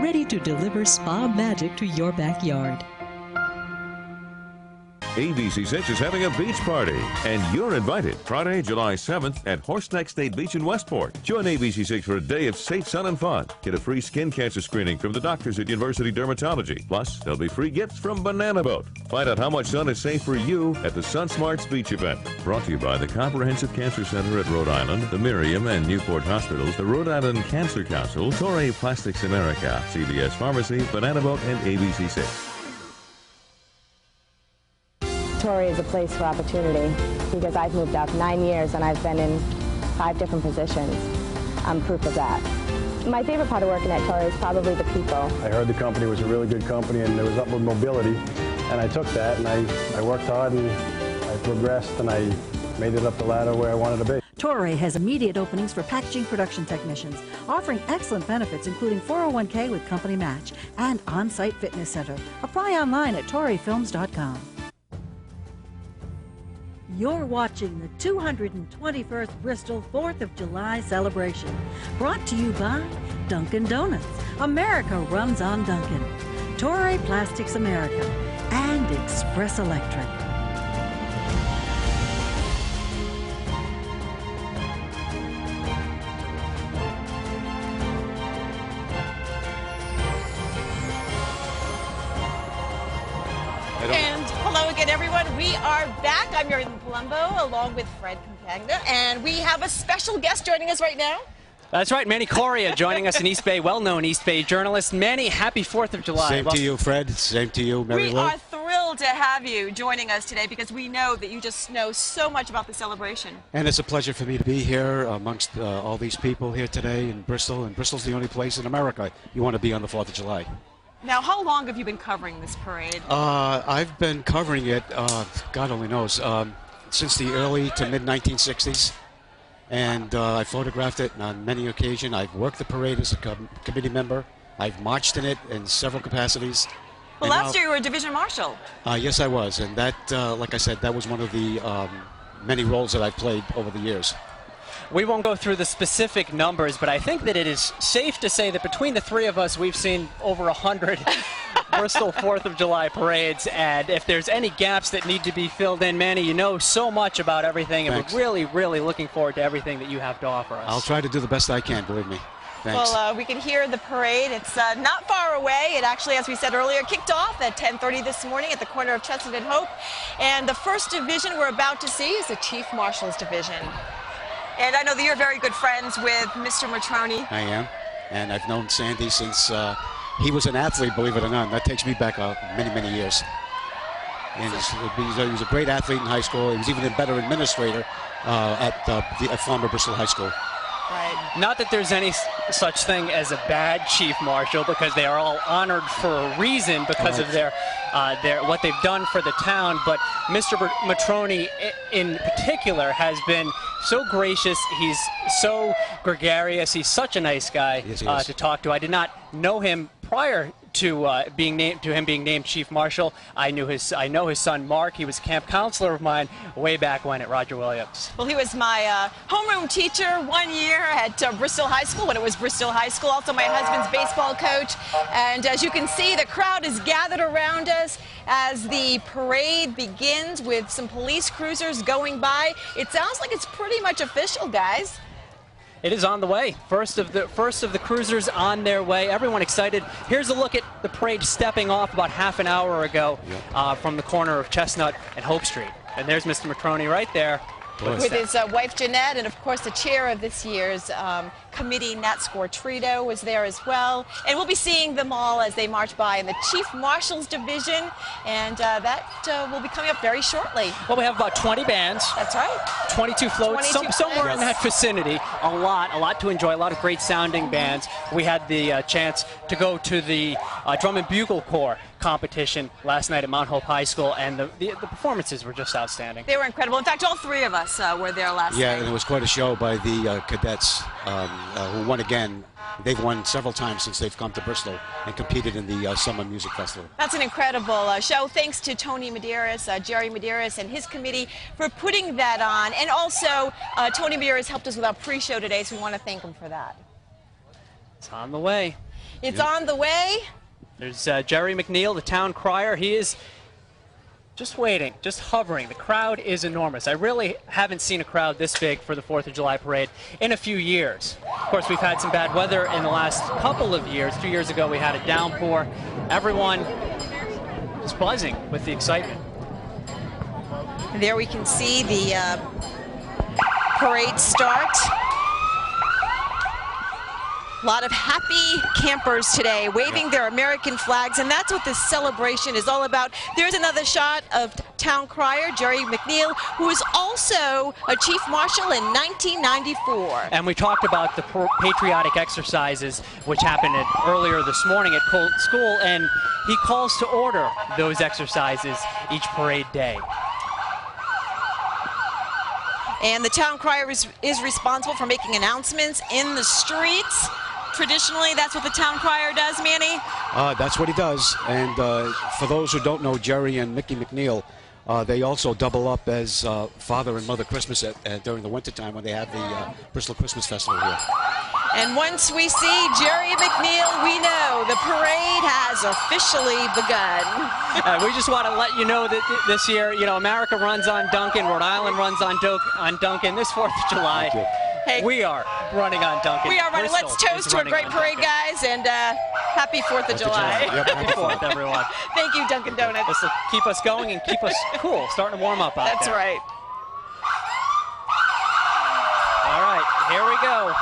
ready to deliver spa magic to your backyard. ABC6 is having a beach party, and you're invited Friday, July 7th at Horseneck State Beach in Westport. Join ABC6 for a day of safe sun and fun. Get a free skin cancer screening from the doctors at University Dermatology. Plus, there'll be free gifts from Banana Boat. Find out how much sun is safe for you at the Sun Smarts Beach event. Brought to you by the Comprehensive Cancer Center at Rhode Island, the Miriam and Newport Hospitals, the Rhode Island Cancer Council, Torrey Plastics America, CVS Pharmacy, Banana Boat, and ABC6. Torrey is a place for opportunity because I've moved up 9 years and I've been in 5 different positions. I'm proof of that. My favorite part of working at Torrey is probably the people. I heard the company was a really good company and there was upward mobility, and I took that and I worked hard and I progressed and I made it up the ladder where I wanted to be. Torrey has immediate openings for packaging production technicians, offering excellent benefits including 401k with company match and on-site fitness center. Apply online at torreyfilms.com. You're watching the 221st Bristol 4th of July celebration. Brought to you by Dunkin' Donuts. America runs on Dunkin'. Torrey Plastics America and Express Electric. And hello again, everyone. We are back. I'm Mary Palumbo, along with Fred Campagna, and we have a special guest joining us right now. That's right, Manny Coria joining us in East Bay, well-known East Bay journalist. Manny, happy 4th of July. Same to you, Fred. Same to you, Mary Lou. We are thrilled to have you joining us today because we know that you just know so much about the celebration. And it's a pleasure for me to be here amongst all these people here today in Bristol. And Bristol's the only place in America you want to be on the 4th of July. Now, how long have you been covering this parade? I've been covering it, God only knows, since the early to mid-1960s. And I photographed it on many occasions. I've worked the parade as a committee member. I've marched in it in several capacities. Well, last year you were a division marshal. Yes, I was. And that, like I said, that was one of the many roles that I've played over the years. We won't go through the specific numbers, but I think that it is safe to say that between the three of us, we've seen over 100 Bristol 4th of July parades. And if there's any gaps that need to be filled in, Manny, you know so much about everything, and Thanks. we're really, really looking forward to everything that you have to offer us. I'll try to do the best I can, believe me. Thanks. Well, we can hear the parade. It's not far away. It actually, as we said earlier, kicked off at 10:30 this morning at the corner of Chestnut and Hope. And the first division we're about to see is the Chief Marshal's Division. And I know that you're very good friends with Mr. Matroni. I am, and I've known Sandy since he was an athlete, believe it or not. That takes me back many, many years. And he was a great athlete in high school. He was even a better administrator at former Bristol High School. Right. Not that there's any such thing as a bad chief marshal, because they are all honored for a reason because of their what they've done for the town. But Mr. Matroni in particular has been so gracious. He's so gregarious. He's such a nice guy to talk to. I did not know him prior to him being named Chief Marshal. I know his son Mark. He was camp counselor of mine way back when at Roger Williams. Well, he was my homeroom teacher 1 year at Bristol High School when it was Bristol High School. Also my husband's baseball coach. And as you can see, the crowd is gathered around us as the parade begins with some police cruisers going by. It sounds like it's pretty much official, guys. It is on the way. First of the cruisers on their way. Everyone excited. Here's a look at the parade stepping off about half an hour ago from the corner of Chestnut and Hope Street. And there's Mr. Macroney right there. With his wife Jeanette, and of course the chair of this year's committee, Nat Scortrito, was there as well. And we'll be seeing them all as they march by in the Chief Marshal's Division, and that will be coming up very shortly. Well, we have about 20 bands. That's right. 22 floats, 22 somewhere in that vicinity. A lot to enjoy, a lot of great sounding bands. We had the chance to go to the Drum and Bugle Corps competition last night at Mount Hope High School, and the performances were just outstanding. They were incredible. In fact, all three of us were there last night. Yeah, and it was quite a show by the cadets who won again. They've won several times since they've come to Bristol and competed in the Summer Music Festival. That's an incredible show. Thanks to Tony Medeiros, Jerry Medeiros, and his committee for putting that on. And also, Tony Medeiros helped us with our pre-show today, so we want to thank him for that. It's on the way. It's on the way. There's Jerry McNeil, the town crier. He is just waiting, just hovering. The crowd is enormous. I really haven't seen a crowd this big for the 4th of July parade in a few years. Of course, we've had some bad weather in the last couple of years. 2 years ago, we had a downpour. Everyone is buzzing with the excitement. There we can see the parade start. A lot of happy campers today waving their American flags, and that's what this celebration is all about. There's another shot of town crier Jerry McNeil, who is also a chief marshal in 1994. And we talked about the patriotic exercises which happened earlier this morning at Colt School, and he calls to order those exercises each parade day. And the town crier is responsible for making announcements in the streets. Traditionally, that's what the town crier does, Manny? That's what he does. And for those who don't know Jerry and Mickey McNeil, they also double up as Father and Mother Christmas during the wintertime when they have the Bristol Christmas Festival here. And once we see Jerry McNeil, we know the parade has officially begun. We just want to let you know that this year, America runs on Duncan, Rhode Island runs on Duncan. This 4th of July, hey, we are running on Duncan. We are running. Let's toast to a great parade, guys, and happy 4th of July. Yep, happy 4th, everyone. Thank you, Dunkin' Donuts. This will keep us going and keep us cool, starting to warm up out That's there. right. All right, here we go.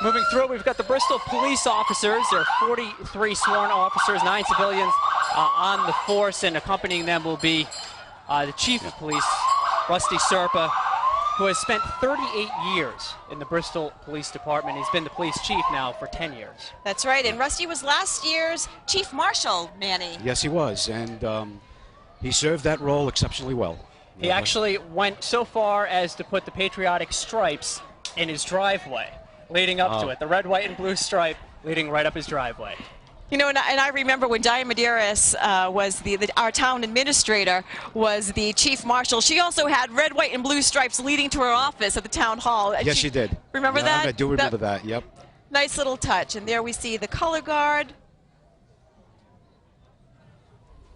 Moving through, we've got the Bristol police officers. There are 43 sworn officers, 9 civilians on the force, and accompanying them will be the chief of police, Rusty Serpa, who has spent 38 years in the Bristol Police Department. He's been the police chief now for 10 years. That's right, and Rusty was last year's chief marshal, Manny. Yes, he was, and he served that role exceptionally well. He actually went so far as to put the patriotic stripes in his driveway, leading up to it. The red, white, and blue stripe leading right up his driveway. You know, and I remember when Diane Medeiros was our town administrator, was the chief marshal. She also had red, white, and blue stripes leading to her office at the town hall. Yes, she did. Remember that? I do remember that, yep. Nice little touch. And there we see the color guard.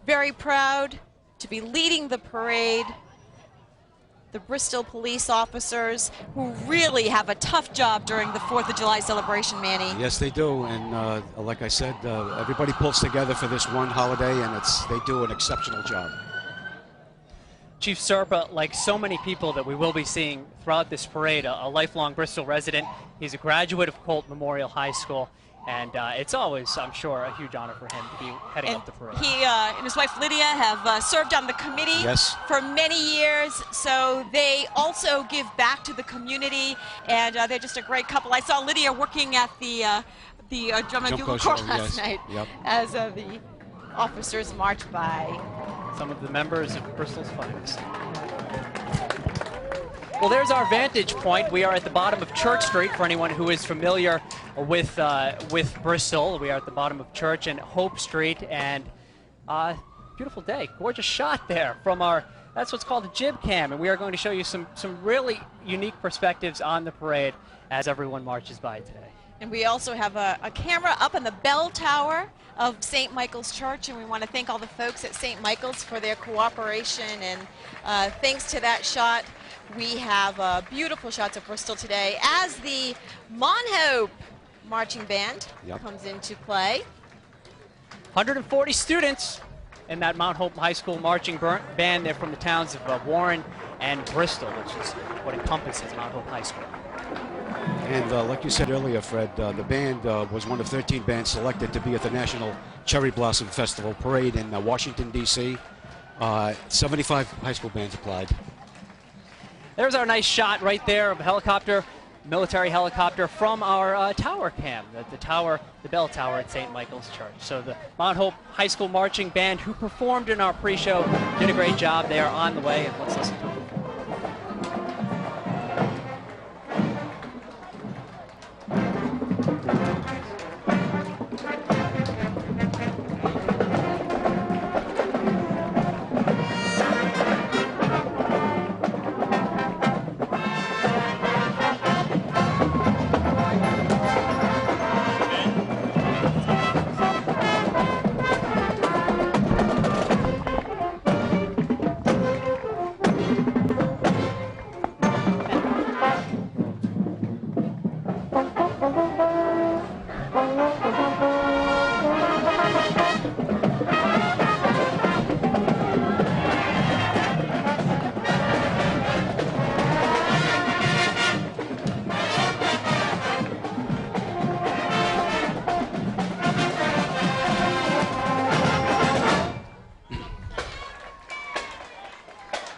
Very proud to be leading the parade. The Bristol police officers, who really have a tough job during the 4th of July celebration, Manny. Yes, they do, and like I said, everybody pulls together for this one holiday, and they do an exceptional job. Chief Serpa, like so many people that we will be seeing throughout this parade, a lifelong Bristol resident. He's a graduate of Colt Memorial High School, and it's always, I'm sure, a huge honor for him to be heading up the parade. He and his wife Lydia have served on the committee for many years, so they also give back to the community, and they're just a great couple. I saw Lydia working at the Drum and Bugle Corps last night as the officers marched by. Some of the members of Bristol's finest. Well, there's our vantage point. We are at the bottom of Church Street. For anyone who is familiar with Bristol, we are at the bottom of Church and Hope Street, and beautiful day, gorgeous shot there from our. That's what's called a jib cam, and we are going to show you some really unique perspectives on the parade as everyone marches by today. And we also have a camera up in the bell tower of St. Michael's Church, and we want to thank all the folks at St. Michael's for their cooperation, and thanks to that shot, we have beautiful shots of Bristol today as the Monhope Marching Band comes into play. 140 students in that Mount Hope High School marching band. They're from the towns of Warren and Bristol, which is what encompasses Mount Hope High School. And like you said earlier, Fred, the band was one of 13 bands selected to be at the National Cherry Blossom Festival Parade in Washington, D.C. 75 high school bands applied. There's our nice shot right there of a helicopter, military helicopter from our tower cam, the bell tower at St. Michael's Church. So the Mount Hope High School Marching Band, who performed in our pre-show, did a great job. They are on the way, and let's listen to them.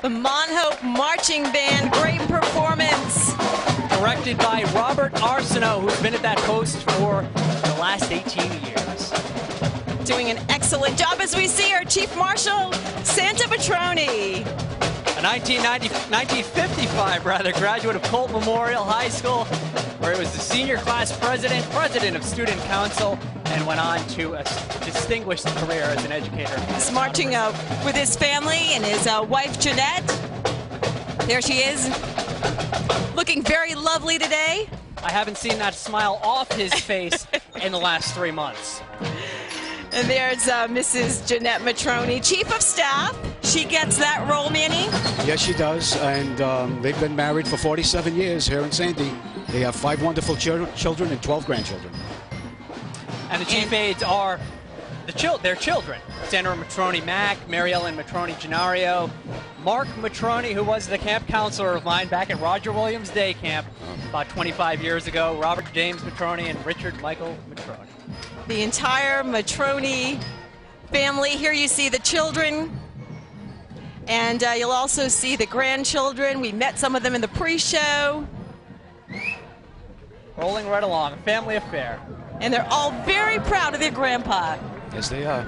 The Monhope Marching Band, great performance. Directed by Robert Arsenault, who's been at that post for the last 18 years. Doing an excellent job as we see our Chief Marshal, Santa Petroni. A 1955 graduate of Colt Memorial High School, where he was the senior class president of student council, and went on to a distinguished career as an educator. He's marching with his family and his wife, Jeanette. There she is, looking very lovely today. I haven't seen that smile off his face in the last 3 months. And there's Mrs. Jeanette Matroni, Chief of Staff. She gets that role, Manny? Yes, she does, and they've been married for 47 years here in Sandy. They have 5 wonderful children and 12 grandchildren. And the chief aides are their children. Sandra Matroni Mack, Mary Ellen Matroni Gennario, Mark Matroni, who was the camp counselor of mine back at Roger Williams Day Camp about 25 years ago, Robert James Matroni, and Richard Michael Matroni. The entire Matroni family. Here you see the children, and you'll also see the grandchildren. We met some of them in the pre-show. Rolling right along, a family affair. And they're all very proud of their grandpa. Yes, they are.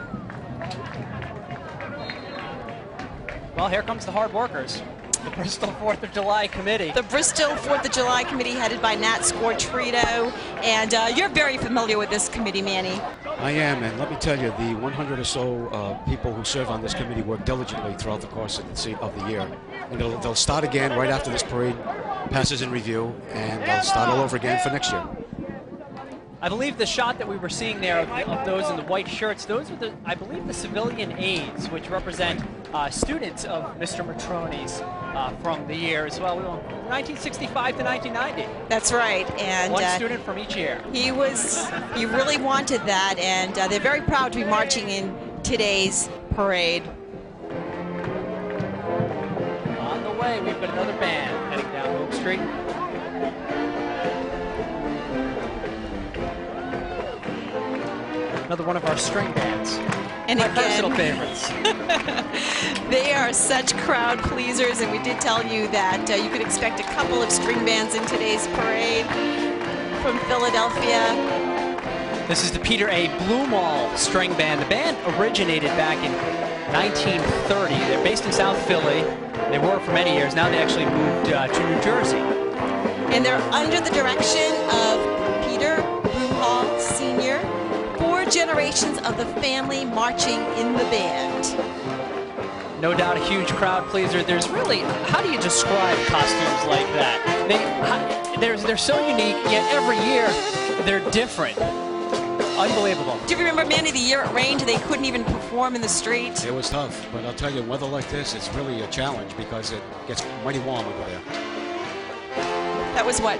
Well, here comes the hard workers. The Bristol 4th of July Committee. The Bristol 4th of July Committee headed by Nat Scortrito. And you're very familiar with this committee, Manny. I am, and let me tell you, the 100 or so people who serve on this committee work diligently throughout the course of the year. And they'll start again right after this parade passes in review, and they'll start all over again for next year. I believe the shot that we were seeing there of those in the white shirts, those are I believe the civilian aides, which represent students of Mr. Matroni's from the year as well, 1965 to 1990. That's right, and one student from each year. He really wanted that, and they're very proud to be marching in today's parade. On the way, we've got another band heading down Oak Street. Another one of our string bands. And my again, personal favorites. They are such crowd pleasers, and we did tell you that you could expect a couple of string bands in today's parade from Philadelphia. This is the Peter A. Blumall String Band. The band originated back in 1930. They're based in South Philly. They were for many years. Now they actually moved to New Jersey. And they're under the direction of Peter Broomhall Sr. 4 generations of the family marching in the band. No doubt a huge crowd pleaser. There's really, how do you describe costumes like that? They're so unique, yet every year they're different. Unbelievable. Do you remember, Manny, the year it rained, they couldn't even perform in the street? It was tough, but I'll tell you, weather like this, it's really a challenge because it gets mighty warm over there. That was what,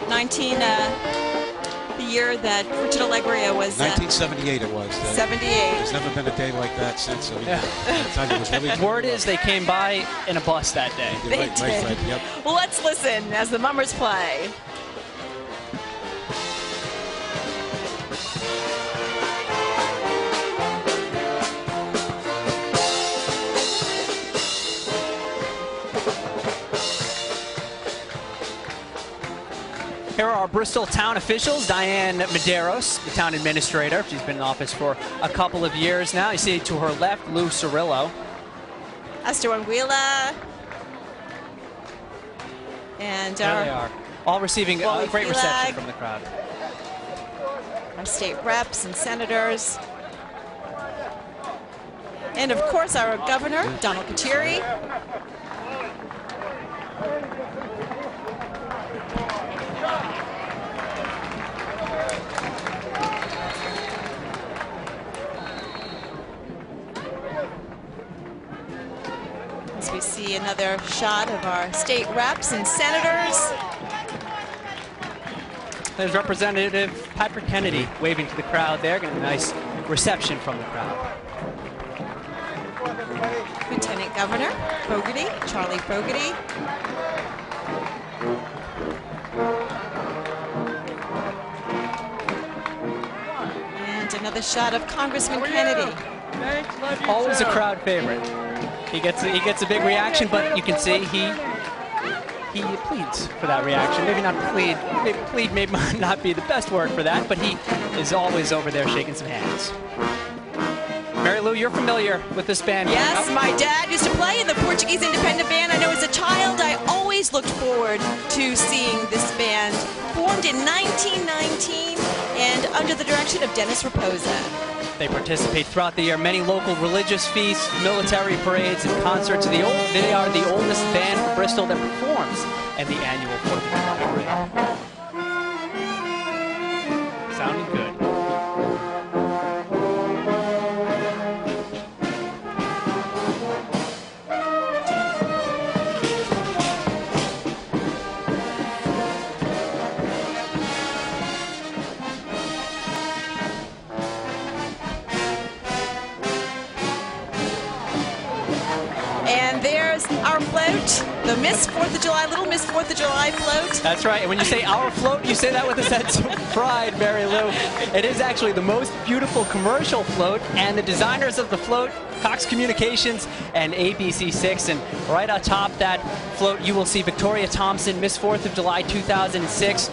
the year that Richard Allegria was... 1978 it was. 78. There's never been a day like that since. I mean, I'll tell you, it was really Word is they came by in a bus that day. They right, did. Fred, yep. Well, let's listen as the Mummers play. Here are our Bristol town officials. Diane Medeiros, the town administrator. She's been in office for a couple of years now. You see to her left, Lou Cirillo. Esther Anguilla. And there they are. All receiving a great reception from the crowd. Our state reps and senators. And of course our governor, Donald Kateri. As we see another shot of our state reps and senators. There's Representative Patrick Kennedy waving to the crowd there, getting a nice reception from the crowd. Lieutenant Governor Fogarty, Charlie Fogarty. And another shot of Congressman Kennedy. Always a crowd favorite. He gets a big reaction, but you can see he pleads for that reaction. Maybe not plead. Maybe plead may not be the best word for that, but he is always over there shaking some hands. Mary Lou, you're familiar with this band? Yes, my dad used to play in the Portuguese Independent Band. I know as a child I always looked forward to seeing this band. Formed in 1919 and under the direction of Dennis Raposa. They participate throughout the year. Many local religious feasts, military parades, and concerts. They are the oldest band from Bristol that performs at the annual 4th of July parade. Sounding good. Our float, the Miss 4th of July, Little Miss 4th of July float. That's right, and when you say our float, you say that with a sense of pride, Mary Lou. It is actually the most beautiful commercial float, and the designers of the float, Cox Communications and ABC6, and right atop that float you will see Victoria Thompson, Miss 4th of July 2006.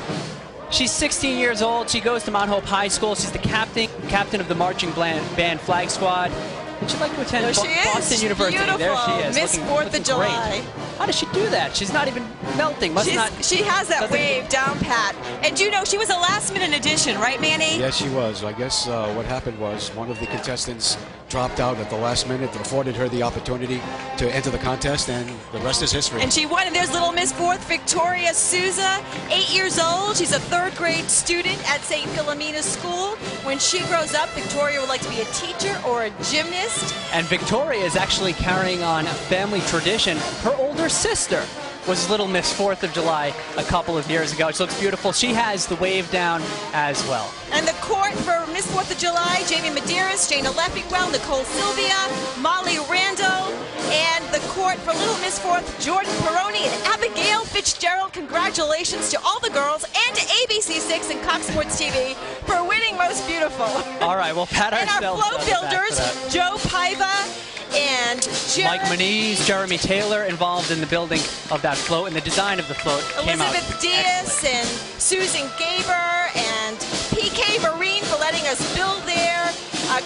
She's 16 years old. She goes to Mount Hope High School. She's the captain of the marching band flag squad. Would you like to attend Boston University? Beautiful. There she is. Miss 4th of July. Great. How does she do that? She's not even melting. She has that wave down pat. And you know, she was a last-minute addition, right, Manny? Yes, she was. I guess what happened was one of the contestants dropped out at the last minute that afforded her the opportunity to enter the contest, and the rest is history. And she won. And there's Little Miss 4th, Victoria Souza, 8 years old. She's a 3rd grade student at St. Philomena's School. When she grows up, Victoria would like to be a teacher or a gymnast. And Victoria is actually carrying on a family tradition. Her older sister was Little Miss 4th of July a couple of years ago. She looks beautiful. She has the wave down as well. And the court for Miss 4th of July, Jamie Medeiros, Jana Leffingwell, Nicole Sylvia, Molly Randall, and the court for Little Miss 4th, Jordan Peroni and Abigail Fitzgerald. Congratulations to all the girls and to ABC6 and Cox Sports TV for winning Most Beautiful. All right, we'll pat ourselves. And our float builders, Joe Paiva and Mike Moniz, Jeremy Taylor involved in the building of that float, and the design of the float came out Elizabeth Diaz and Susan Gaber and PK Marine for letting us build there.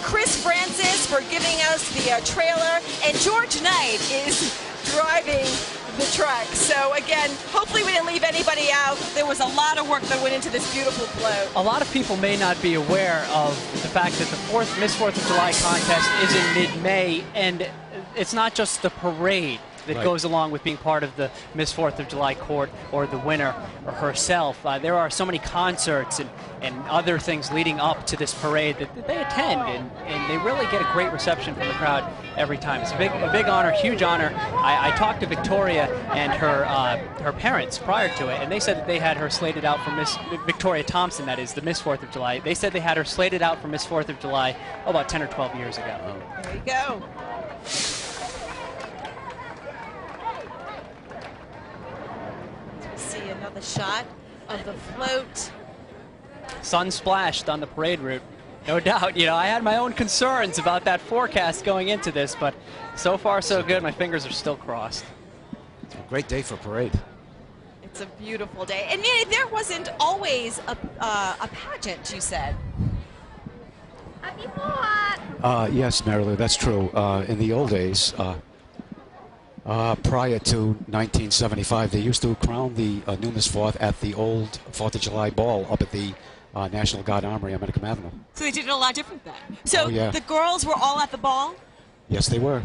Chris Francis for giving us the trailer. And George Knight is driving the trek. So again, hopefully we didn't leave anybody out. There was a lot of work that went into this beautiful float. A lot of people may not be aware of the fact that the Miss 4th of July contest is in mid-May, and it's not just the parade that goes along with being part of the Miss 4th of July court or the winner or herself. There are so many concerts and other things leading up to this parade that they attend, and they really get a great reception from the crowd every time. It's a big honor, huge honor. I talked to Victoria and her parents prior to it, and they said that they had her slated out for Miss Victoria Thompson, that is, the Miss 4th of July. They said they had her slated out for Miss 4th of July about 10 or 12 years ago. There you go. See another shot of the float. Sun splashed on the parade route, no doubt. You know, I had my own concerns about that forecast going into this, but so far so good. My fingers are still crossed. It's a great day for parade. It's a beautiful day, and there wasn't always a pageant, you said. Yes, Mary Lou, that's true. In the old days, prior to 1975, they used to crown the new Miss 4th at the old 4th of July ball up at the National Guard Armory on Medicum Avenue. So they did it a lot different then. So yeah. The girls were all at the ball? Yes, they were.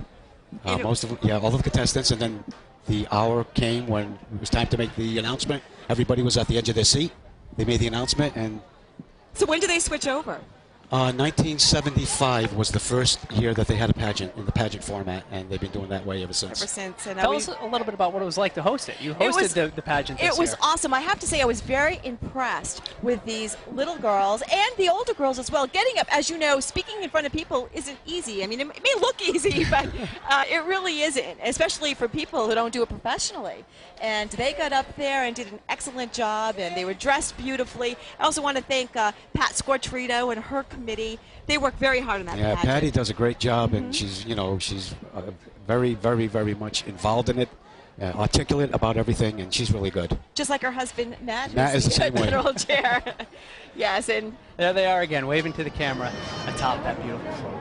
Most of them, yeah, all of the contestants, and then the hour came when it was time to make the announcement. Everybody was at the edge of their seat. They made the announcement, and So when did they switch over? 1975 was the first year that they had a pageant in the pageant format, and they've been doing that way ever since. Ever since. And Tell us a little bit about what it was like to host it. You hosted the pageant this year. It was awesome. I have to say I was very impressed with these little girls and the older girls as well. Getting up, as you know, speaking in front of people isn't easy. I mean, it may look easy, but it really isn't, especially for people who don't do it professionally. And they got up there and did an excellent job, and they were dressed beautifully. I also want to thank Pat Scortrito and her committee. They work very hard on that pageant. Patty does a great job, and she's very, very, very much involved in it, articulate about everything, and she's really good. Just like her husband, Matt. Matt is the same way. General chair. Yes, and there they are again, waving to the camera atop that beautiful float.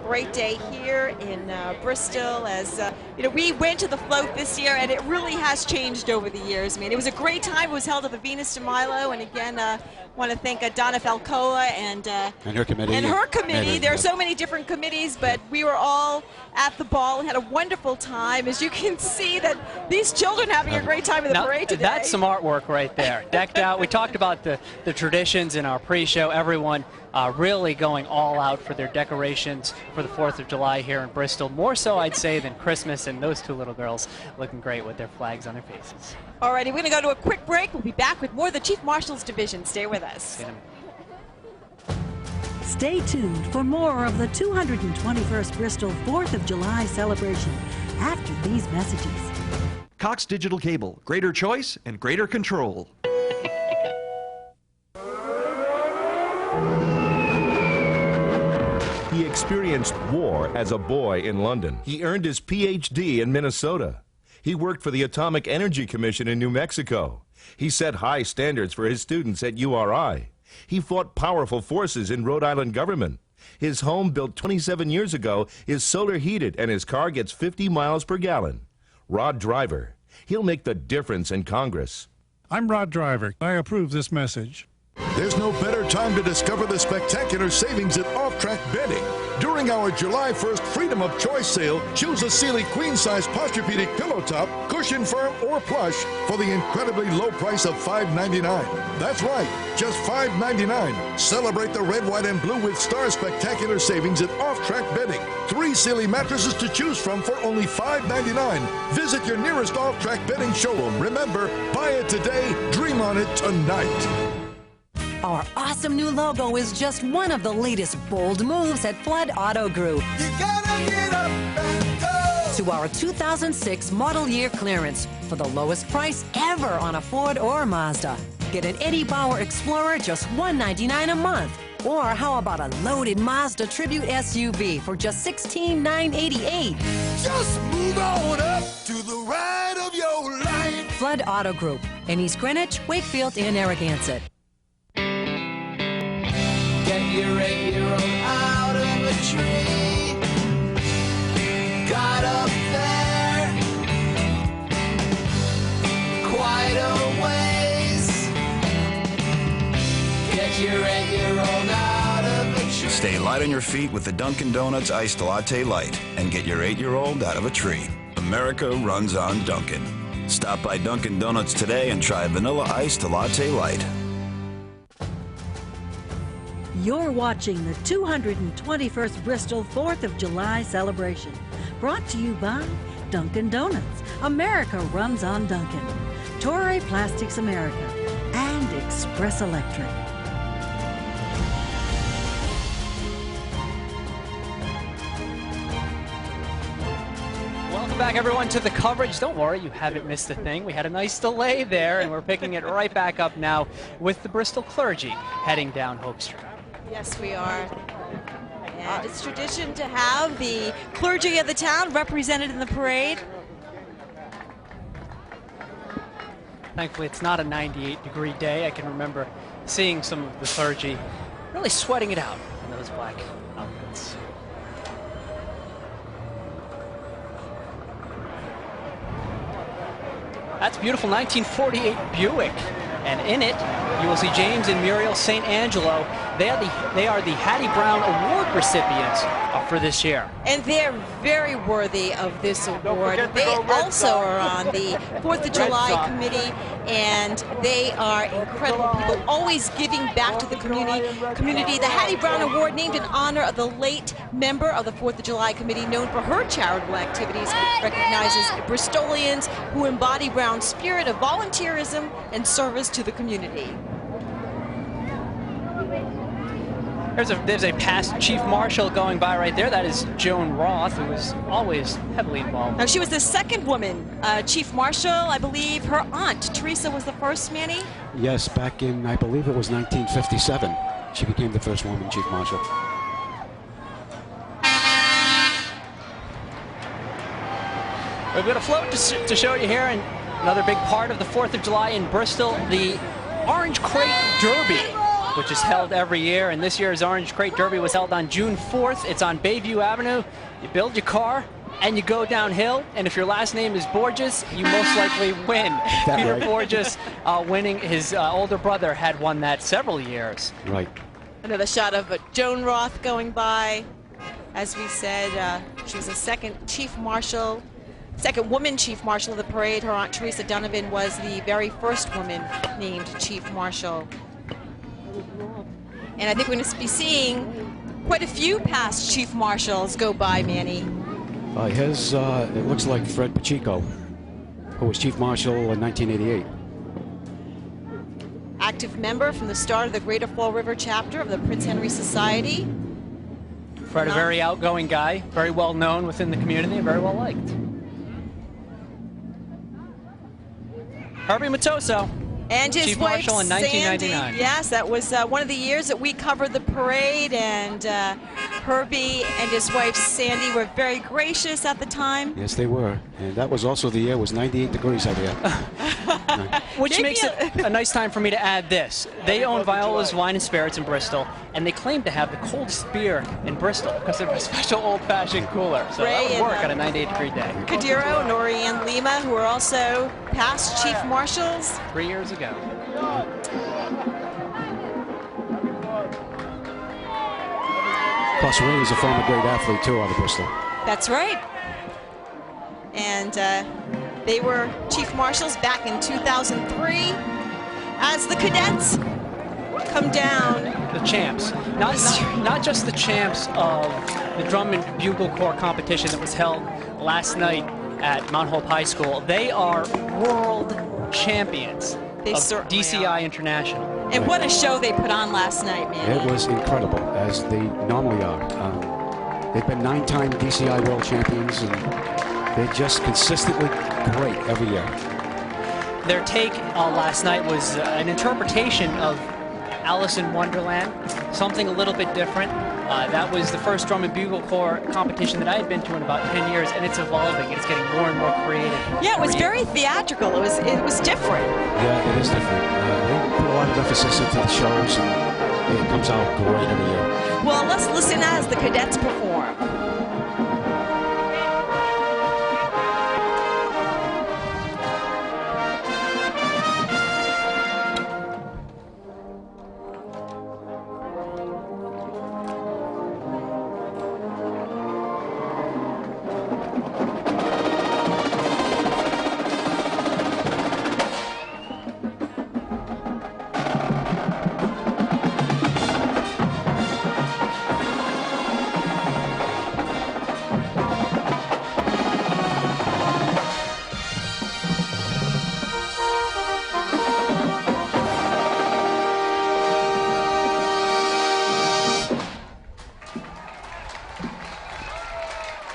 Great day here in Bristol. As we went to the float this year, and it really has changed over the years. I mean, it was a great time. It was held at the Venus de Milo, and again, want to thank Donna Falcoa and her committee. And her committee. There are so many different committees, but we were all at the ball and had a wonderful time. As you can see, that these children having a great time in the parade today. That's some artwork right there, decked out. We talked about the traditions in our pre-show. Everyone really going all out for their decorations for the 4th of July here in Bristol. More so, I'd say, than Christmas, and those two little girls looking great with their flags on their faces. Alrighty, we're going to go to a quick break. We'll be back with more of the Chief Marshal's Division. Stay with us. Stay tuned for more of the 221st Bristol 4th of July celebration after these messages. Cox Digital Cable, greater choice and greater control. He experienced war as a boy in London. He earned his Ph.D. in Minnesota. He worked for the Atomic Energy Commission in New Mexico. He set high standards for his students at URI. He fought powerful forces in Rhode Island government. His home, built 27 years ago, is solar heated, and his car gets 50 miles per gallon. Rod Driver. He'll make the difference in Congress. I'm Rod Driver. I approve this message. There's no better time to discover the spectacular savings at Off-Track Bedding. During our July 1st Freedom of Choice sale, choose a Sealy queen-size Posturepedic pillow top, cushion firm or plush for the incredibly low price of $5.99. That's right, just $5.99. Celebrate the red, white, and blue with Star Spectacular savings at Off-Track Bedding. 3 Sealy mattresses to choose from for only $5.99. Visit your nearest Off-Track Bedding showroom. Remember, buy it today, dream on it tonight. Our awesome new logo is just one of the latest bold moves at Flood Auto Group. You gotta get up and go. To our 2006 model year clearance for the lowest price ever on a Ford or Mazda. Get an Eddie Bauer Explorer just $199 a month. Or how about a loaded Mazda Tribute SUV for just $16,988? Just move on up to the right of your life. Flood Auto Group in East Greenwich, Wakefield, and Narragansett. Get your 8-year-old out of the tree. Got up there Light on your feet with the Dunkin' Donuts Iced Latte Light and get your 8-year-old out of a tree. America runs on Dunkin'. Stop by Dunkin' Donuts today and try Vanilla Iced Latte Light. You're watching the 221st Bristol 4th of July celebration. Brought to you by Dunkin' Donuts. America runs on Dunkin'. Torrey Plastics America. And Express Electric. Welcome back, everyone, to the coverage. Don't worry, you haven't missed a thing. We had a nice delay there, and we're picking it right back up now with the Bristol clergy heading down Hope Street. Yes, we are. And it's tradition to have the clergy of the town represented in the parade. Thankfully, it's not a 98-degree day. I can remember seeing some of the clergy really sweating it out in those black outfits. That's beautiful 1948 Buick. And in it, you will see James and Muriel St. Angelo. They are the Hattie Brown Award recipients for this year. And they're very worthy of this award. They also are on the 4th of July committee, and they are incredible people, always giving back to the community. The Hattie Brown Award, named in honor of the late member of the 4th of July committee, known for her charitable activities, recognizes Bristolians who embody Brown's spirit of volunteerism and service to the community. There's a past chief marshal going by right there. That is Joan Roth, who was always heavily involved. Now, she was the second woman chief marshal. I believe her aunt, Teresa, was the first, Manny? Yes, back in, I believe it was 1957, she became the first woman chief marshal. We've got a float to show you here, and another big part of the 4th of July in Bristol, the Orange Crate Derby, which is held every year, and this year's Orange Crate Derby was held on June 4th. It's on Bayview Avenue. You build your car, and you go downhill, and if your last name is Borges, you most likely win. Peter right? Borges winning. His older brother had won that several years. Right. Another shot of Joan Roth going by. As we said, she was the second woman chief marshal of the parade. Her aunt Teresa Donovan was the very first woman named chief marshal. And I think we're going to be seeing quite a few past chief marshals go by, Manny. It looks like Fred Pacheco, who was chief marshal in 1988. Active member from the start of the Greater Fall River chapter of the Prince Henry Society. Fred, a very outgoing guy, very well known within the community, and very well liked. Herbie Matoso, and his chief wife, marshal in 1999. Sandy. Yes, that was one of the years that we covered the parade, and Herbie and his wife Sandy were very gracious at the time. Yes, they were. And that was also the year it was 98 degrees out here. Which makes it a nice time for me to add this. They own Viola's Wine and Spirits in Bristol, and they claim to have the coldest beer in Bristol because of a special old-fashioned cooler. So that would work on a 98-degree day. Kadiro and Orianne Lima, who are also past chief marshals. 3 years ago. Plus, Ray is a former great athlete, too, out of Bristol. That's right. And they were chief marshals back in 2003 as the cadets come down. The champs. Not just the champs of the Drum and Bugle Corps competition that was held last night at Mount Hope High School. They are world champions of DCI International. And what a show they put on last night, man. It was incredible, as they normally are. They've been 9-time DCI world champions, and they're just consistently great every year. Their take last night was an interpretation of Alice in Wonderland, something a little bit different. That was the first Drum and Bugle Corps competition that I had been to in about 10 years, and it's evolving. It's getting more and more creative. Yeah, it was very theatrical. It was different. Yeah, it is different. They put a lot of emphasis into the shows, and it comes out great every year. Well, let's listen as the cadets perform.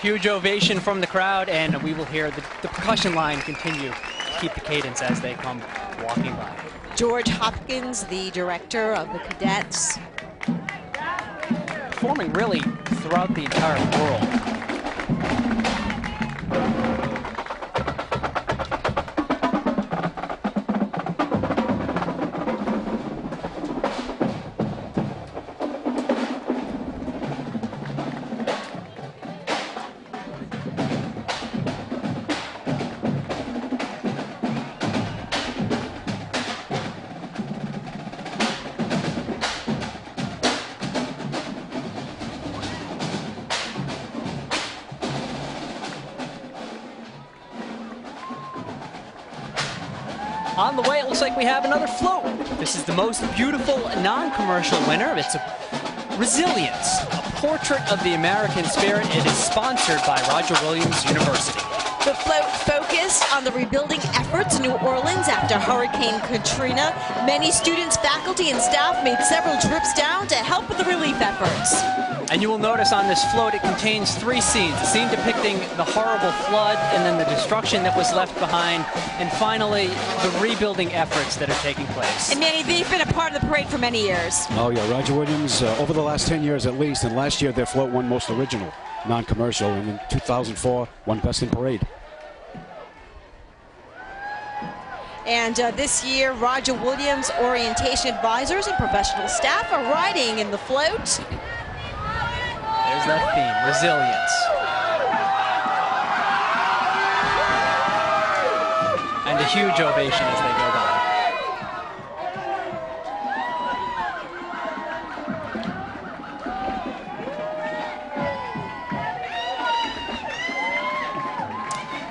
Huge ovation from the crowd, and we will hear the percussion line continue to keep the cadence as they come walking by. George Hopkins, the director of the cadets. Performing really throughout the entire world. On the way, it looks like we have another float. This is the most beautiful non-commercial winner. It's a Resilience, a portrait of the American spirit. It is sponsored by Roger Williams University. The float focused on the rebuilding efforts in New Orleans after Hurricane Katrina. Many students, faculty, and staff made several trips down to help with the relief efforts. And you will notice on this float it contains 3 scenes. A scene depicting the horrible flood, and then the destruction that was left behind, and finally the rebuilding efforts that are taking place. And Manny, they've been a part of the parade for many years. Oh yeah, Roger Williams, over the last 10 years at least, and last year their float won Most Original, non-commercial, and in 2004 won Best in Parade. And this year, Roger Williams orientation advisors and professional staff are riding in the float. There's that theme, resilience. And a huge ovation as they go by.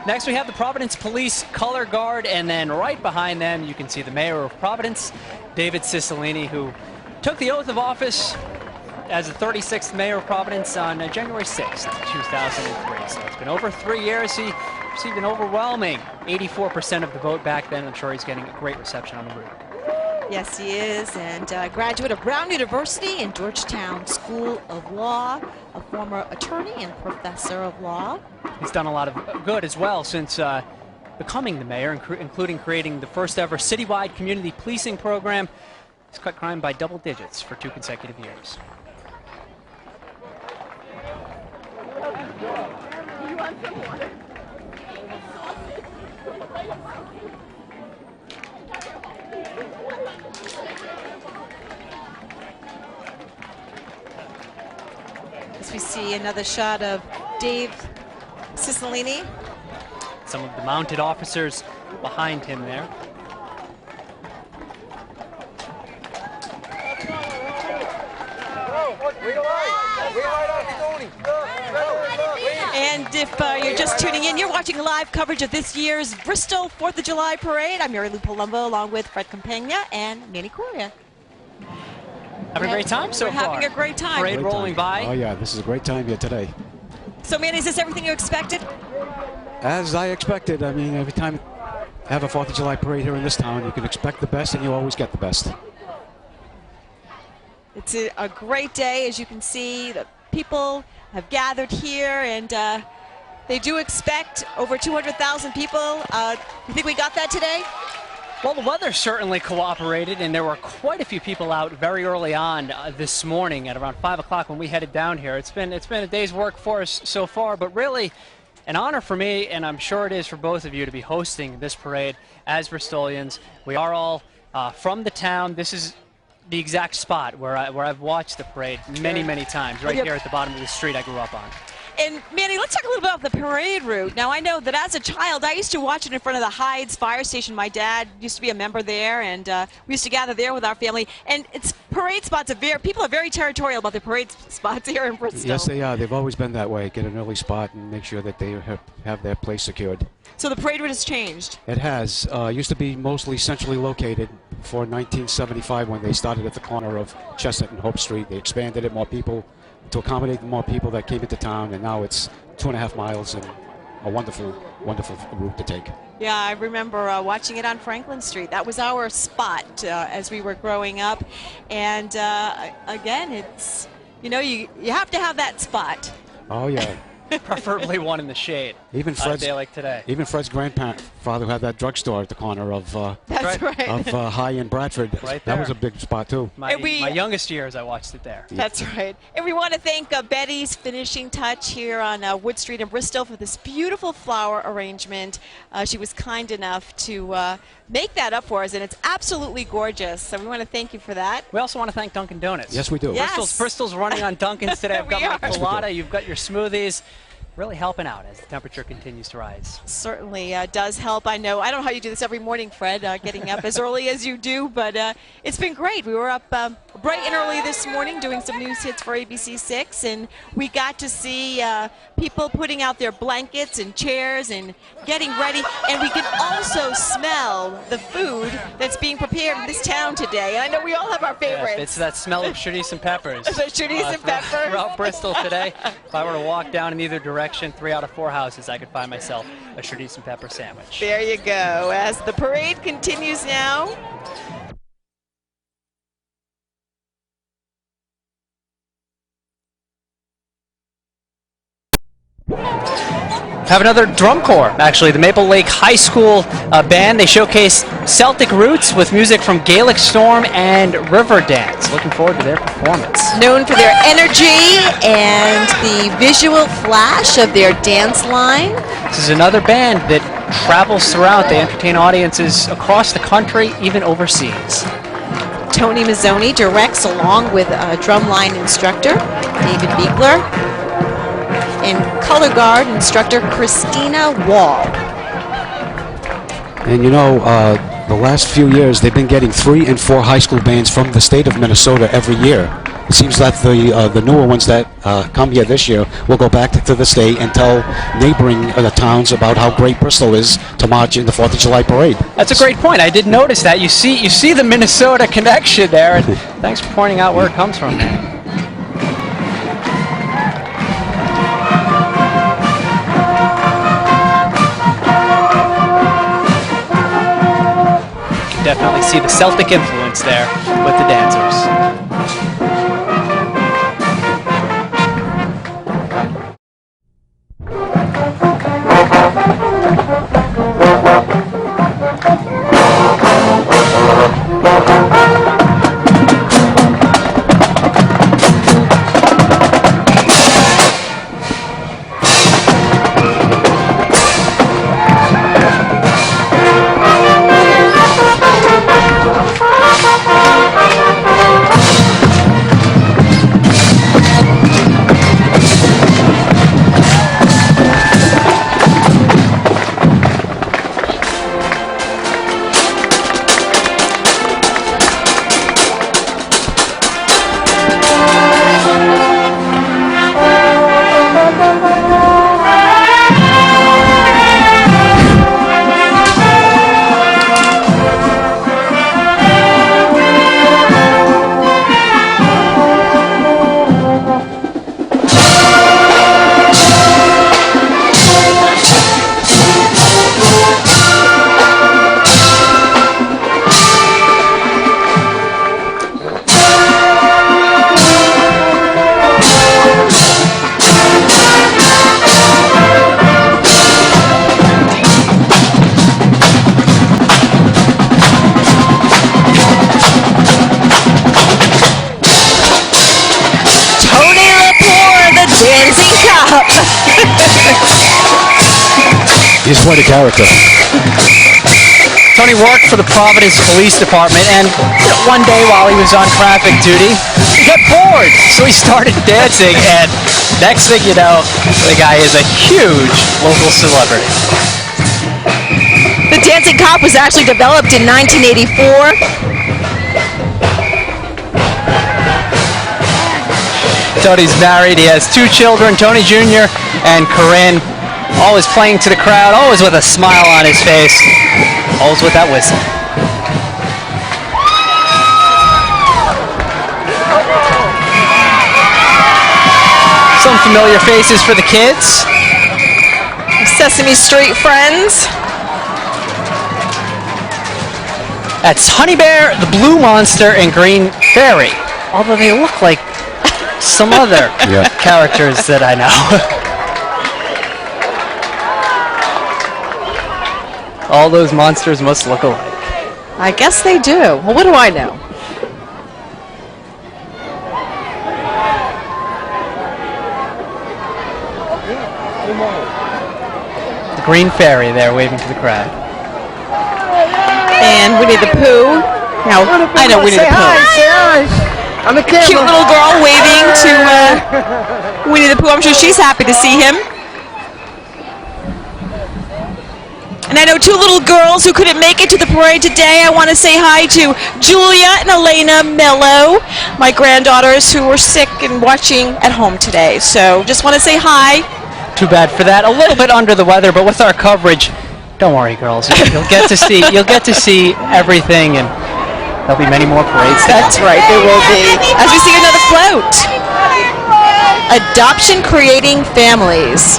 Next, we have the Providence Police Color Guard, and then right behind them, you can see the Mayor of Providence, David Cicilline, who took the oath of office as the 36th Mayor of Providence on January 6th, 2003. So it's been over 3 years. He received an overwhelming 84% of the vote back then. I'm sure he's getting a great reception on the route. Yes, he is, and graduate of Brown University and Georgetown School of Law, a former attorney and professor of law. He's done a lot of good as well since becoming the mayor, including creating the first ever citywide community policing program. He's cut crime by double digits for 2 consecutive years. As we see another shot of Dave Cicilline. Some of the mounted officers behind him there. And if you're just tuning in, you're watching live coverage of this year's Bristol 4th of July Parade. I'm Mary Lou Palumbo, along with Fred Campagna and Manny Correa. Having a great time so far. We're having a great time. Parade rolling by. Oh yeah, this is a great time here today. So Manny, is this everything you expected? As I expected. I mean, every time you have a 4th of July parade here in this town, you can expect the best and you always get the best. It's a great day, as you can see. The people have gathered here, and they do expect over 200,000 people. You think we got that today? Well, the weather certainly cooperated, and there were quite a few people out very early on this morning at around 5 o'clock when we headed down here. It's been a day's work for us so far, but really an honor for me, and I'm sure it is for both of you, to be hosting this parade as Bristolians. We are all from the town. This is the exact spot where I've watched the parade many, many times, right here at the bottom of the street I grew up on. And Manny, let's talk a little bit about the parade route. Now, I know that as a child, I used to watch it in front of the Hides Fire Station. My dad used to be a member there, and we used to gather there with our family. And it's parade spots people are very territorial about the parade spots here in Bristol. Yes, they are. They've always been that way. Get an early spot and make sure that they have their place secured. So the parade route has changed. It has. Used to be mostly centrally located before 1975 when they started at the corner of Chestnut and Hope Street. They expanded it, more people, to accommodate more people that came into town, and now it's 2.5 miles and a wonderful, wonderful route to take. Yeah, I remember watching it on Franklin Street. That was our spot as we were growing up. And again, it's, you know, you have to have that spot. Oh, yeah. Preferably one in the shade. Even on a Fred's day like today. Even Fred's grandfather had that drugstore at the corner of That's right. of High and Bradford. Right That was there. a big spot too. My youngest years, I watched it there. That's right. And we want to thank Betty's Finishing Touch here on Wood Street in Bristol for this beautiful flower arrangement. She was kind enough to make that up for us, and it's absolutely gorgeous. So we want to thank you for that. We also want to thank Dunkin' Donuts. Yes, we do. Yes. Bristol's running on Dunkin's today. I've got We my are. colada. You've got your smoothies. Really helping out as the temperature continues to rise. Certainly does help. I know. I don't know how you do this every morning, Fred, getting up as early as you do, but it's been great. We were up bright and early this morning doing some news hits for ABC6, and we got to see people putting out their blankets and chairs and getting ready, and we can also smell the food that's being prepared in this town today. And I know we all have our favorites. Yeah, it's that smell of chorizo and peppers. The chorizo and peppers. Throughout Bristol today. If I were to walk down in either direction, 3 out of 4 houses, I could find myself a chorizo and pepper sandwich. There you go. As the parade continues now. Have another drum corps, actually. The Maple Lake High School band. They showcase Celtic roots with music from Gaelic Storm and River Dance. Looking forward to their performance. Known for their energy and the visual flash of their dance line. This is another band that travels throughout. They entertain audiences across the country, even overseas. Tony Mazzoni directs along with drumline instructor David Beekler and color guard instructor Christina Wall. And you know, the last few years they've been getting 3 and 4 high school bands from the state of Minnesota every year. It seems that the newer ones that come here this year will go back to the state and tell neighboring towns about how great Bristol is to march in the 4th of July parade. That's a great point. I did notice that. You see the Minnesota connection there, and thanks for pointing out where it comes from. Definitely see the Celtic influence there with the dancers. He's quite a character. Tony worked for the Providence Police Department, and one day while he was on traffic duty, he got bored, so he started dancing, and next thing you know, the guy is a huge local celebrity. The Dancing Cop was actually developed in 1984. Tony's married. He has 2 children, Tony Jr. and Corinne. Always playing to the crowd, always with a smile on his face, always with that whistle. Some familiar faces for the kids. Sesame Street friends. That's Honey Bear, the Blue Monster, and Green Fairy. Although they look like some other characters that I know. all those monsters must look alike. I guess they do. Well, what do I know? The green fairy there waving to the crowd. And Winnie the Pooh. Now, I know Winnie the Pooh. I'm a Cute little girl waving to Winnie the Pooh. I'm sure she's happy to see him. And I know two little girls who couldn't make it to the parade today. I want to say hi to Julia and Elena Mello, my granddaughters who were sick and watching at home today. So just want to say hi. Too bad for that. A little bit under the weather, but with our coverage, don't worry, girls. You'll get to see everything, and there'll be many more parades. That's right, there will be. As we see another float. Adoption Creating Families.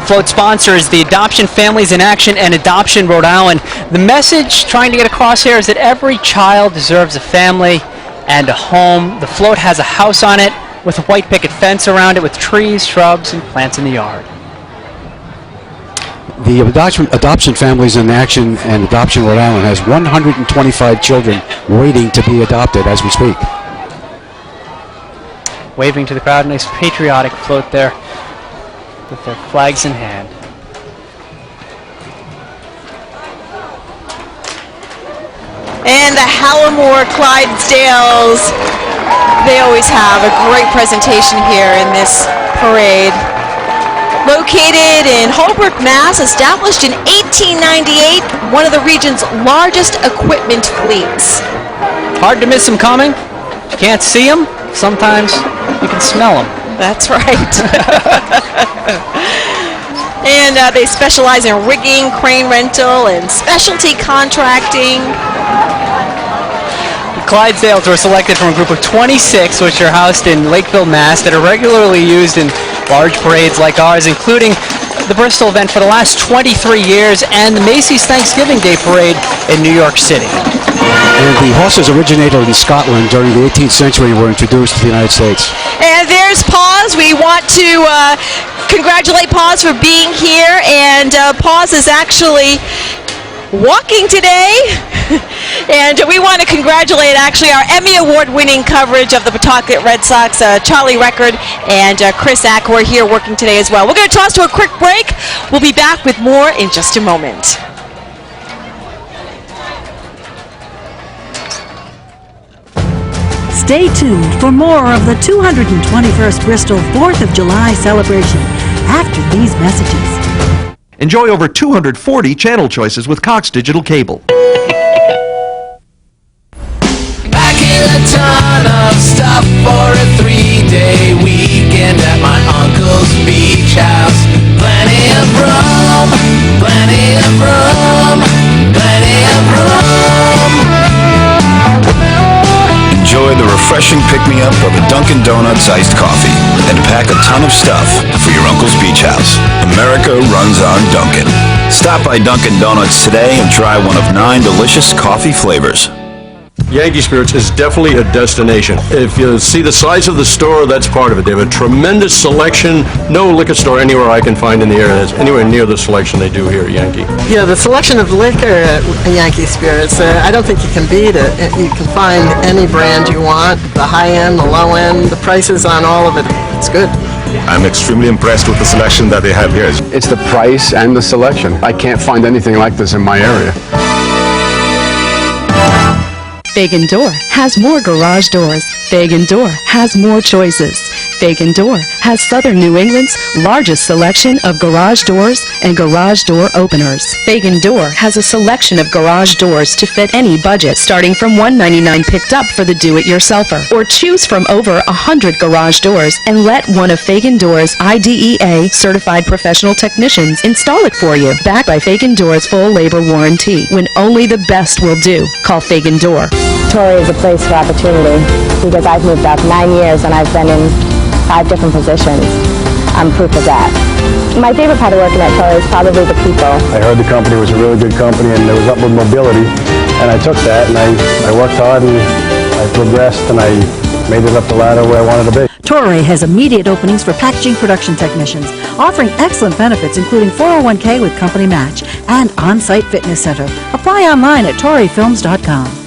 Float sponsor is the Adoption Families in Action and Adoption Rhode Island. The message trying to get across here is that every child deserves a family and a home. The float has a house on it with a white picket fence around it with trees, shrubs, and plants in the yard. The Adoption Families in Action and Adoption Rhode Island has 125 children waiting to be adopted as we speak. Waving to the crowd, nice patriotic float there with their flags in hand. And the Hallamore Clydesdales, they always have a great presentation here in this parade. Located in Holbrook, Mass., established in 1898, one of the region's largest equipment fleets. Hard to miss them coming. If you can't see them, sometimes you can smell them. That's right. And they specialize in rigging, crane rental, and specialty contracting. The Clydesdales were selected from a group of 26, which are housed in Lakeville, Mass., that are regularly used in large parades like ours, including the Bristol event for the last 23 years and the Macy's Thanksgiving Day Parade in New York City. And the horses originated in Scotland during the 18th century and were introduced to the United States. And there's Paws. We want to congratulate Paws for being here. And Paws is actually walking today. And we want to congratulate actually our Emmy Award-winning coverage of the Pawtucket Red Sox, Charlie Record and Chris Ack, who are here working today as well. We're going to toss to a quick break. We'll be back with more in just a moment. Stay tuned for more of the 221st Bristol 4th of July celebration after these messages. Enjoy over 240 channel choices with Cox Digital Cable. Packing a ton of stuff for a 3-day weekend at my uncle's beach house. Plenty of room, plenty of room, plenty of room. Enjoy the refreshing pick-me-up of a Dunkin' Donuts iced coffee and pack a ton of stuff for your uncle's beach house. America runs on Dunkin'. Stop by Dunkin' Donuts today and try one of 9 delicious coffee flavors. Yankee Spirits is definitely a destination. If you see the size of the store, that's part of it. They have a tremendous selection. No liquor store anywhere I can find in the area that's anywhere near the selection they do here at Yankee. Yeah, the selection of liquor at Yankee Spirits, I don't think you can beat it. You can find any brand you want, the high end, the low end, the prices on all of it. It's good. I'm extremely impressed with the selection that they have here. It's the price and the selection. I can't find anything like this in my area. Fagan Door has more garage doors. Fagan Door has more choices. Fagan Door has Southern New England's largest selection of garage doors and garage door openers. Fagan Door has a selection of garage doors to fit any budget, starting from $199 picked up for the do-it-yourselfer. Or choose from over 100 garage doors and let one of Fagan Door's IDEA certified professional technicians install it for you. Backed by Fagan Door's full labor warranty, when only the best will do. Call Fagan Door. Torrey is a place for opportunity because I've moved up 9 years and I've been in 5 different positions. I'm proof of that. My favorite part of working at Torrey is probably the people. I heard the company was a really good company and there was upward mobility, and I took that and I worked hard and I progressed and I made it up the ladder where I wanted to be. Torrey has immediate openings for packaging production technicians, offering excellent benefits including 401k with company match. and on-site fitness center. Apply online at toryfilms.com.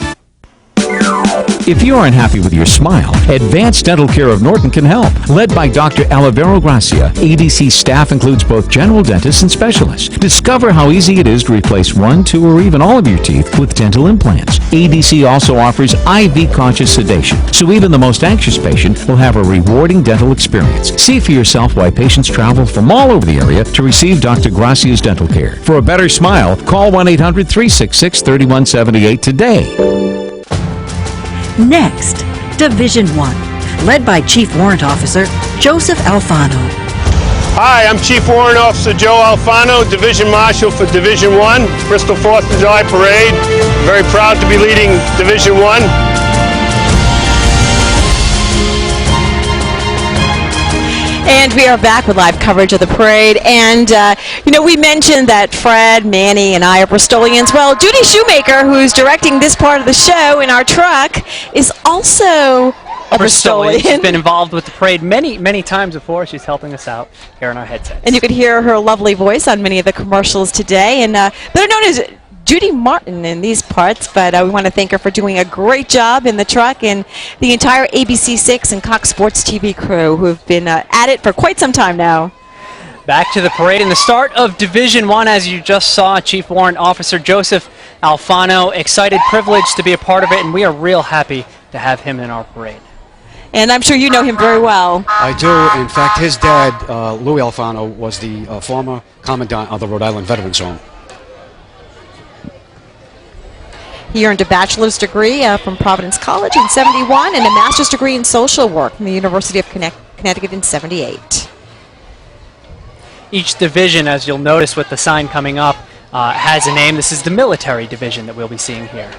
If you aren't happy with your smile, Advanced Dental Care of Norton can help. Led by Dr. Olivero Gracia, ADC staff includes both general dentists and specialists. Discover how easy it is to replace 1, 2, or even all of your teeth with dental implants. ADC also offers IV conscious sedation, so even the most anxious patient will have a rewarding dental experience. See for yourself why patients travel from all over the area to receive Dr. Gracia's dental care. For a better smile, call 1-800-366-3178 today. Next, Division 1, led by Chief Warrant Officer Joseph Alfano. Hi, I'm Chief Warrant Officer Joe Alfano, Division Marshal for Division 1, Bristol 4th of July Parade. Very proud to be leading Division 1. And we are back with live coverage of the parade. And, we mentioned that Fred, Manny, and I are Bristolians. Well, Judy Shoemaker, who's directing this part of the show in our truck, is also a Bristolian. She's been involved with the parade many, many times before. She's helping us out here in our headsets. And you could hear her lovely voice on many of the commercials today. And they're known as Judy Martin in these parts, but we want to thank her for doing a great job in the truck, and the entire ABC6 and Cox Sports TV crew who have been at it for quite some time now. Back to the parade and the start of Division 1, as you just saw. Chief Warrant Officer Joseph Alfano, excited, privileged to be a part of it, and we are real happy to have him in our parade. And I'm sure you know him very well. I do. In fact, his dad, Louis Alfano, was the former commandant of the Rhode Island Veterans Home. He earned a bachelor's degree from Providence College in '71 and a master's degree in social work from the University of Connecticut in '78. Each division, as you'll notice with the sign coming up, has a name. This is the military division that we'll be seeing here.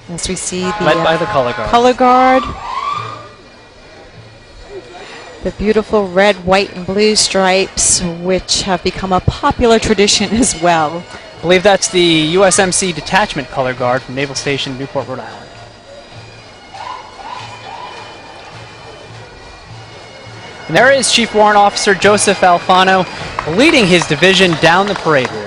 As we see the led by the color guard. Color guard. The beautiful red, white, and blue stripes, which have become a popular tradition as well. I believe that's the USMC Detachment Color Guard from Naval Station Newport, Rhode Island. And there is Chief Warrant Officer Joseph Alfano leading his division down the parade route.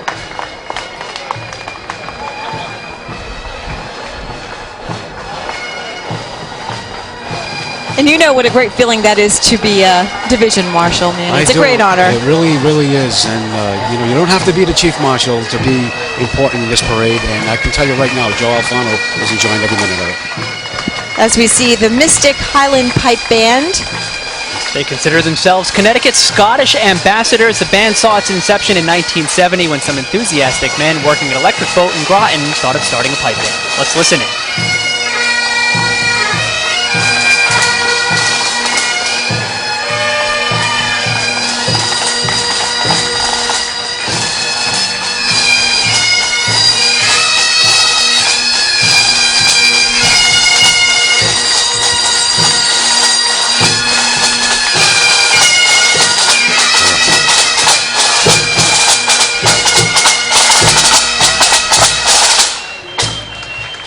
And you know what a great feeling that is to be a division marshal, man. It's a great honor. It really, really is. And, you don't have to be the chief marshal to be important in this parade. And I can tell you right now, Joe Alfano is enjoying every minute of it. As we see the Mystic Highland Pipe Band. They consider themselves Connecticut's Scottish ambassadors. The band saw its inception in 1970 when some enthusiastic men working at Electric Boat in Groton thought of starting a pipe band. Let's listen in.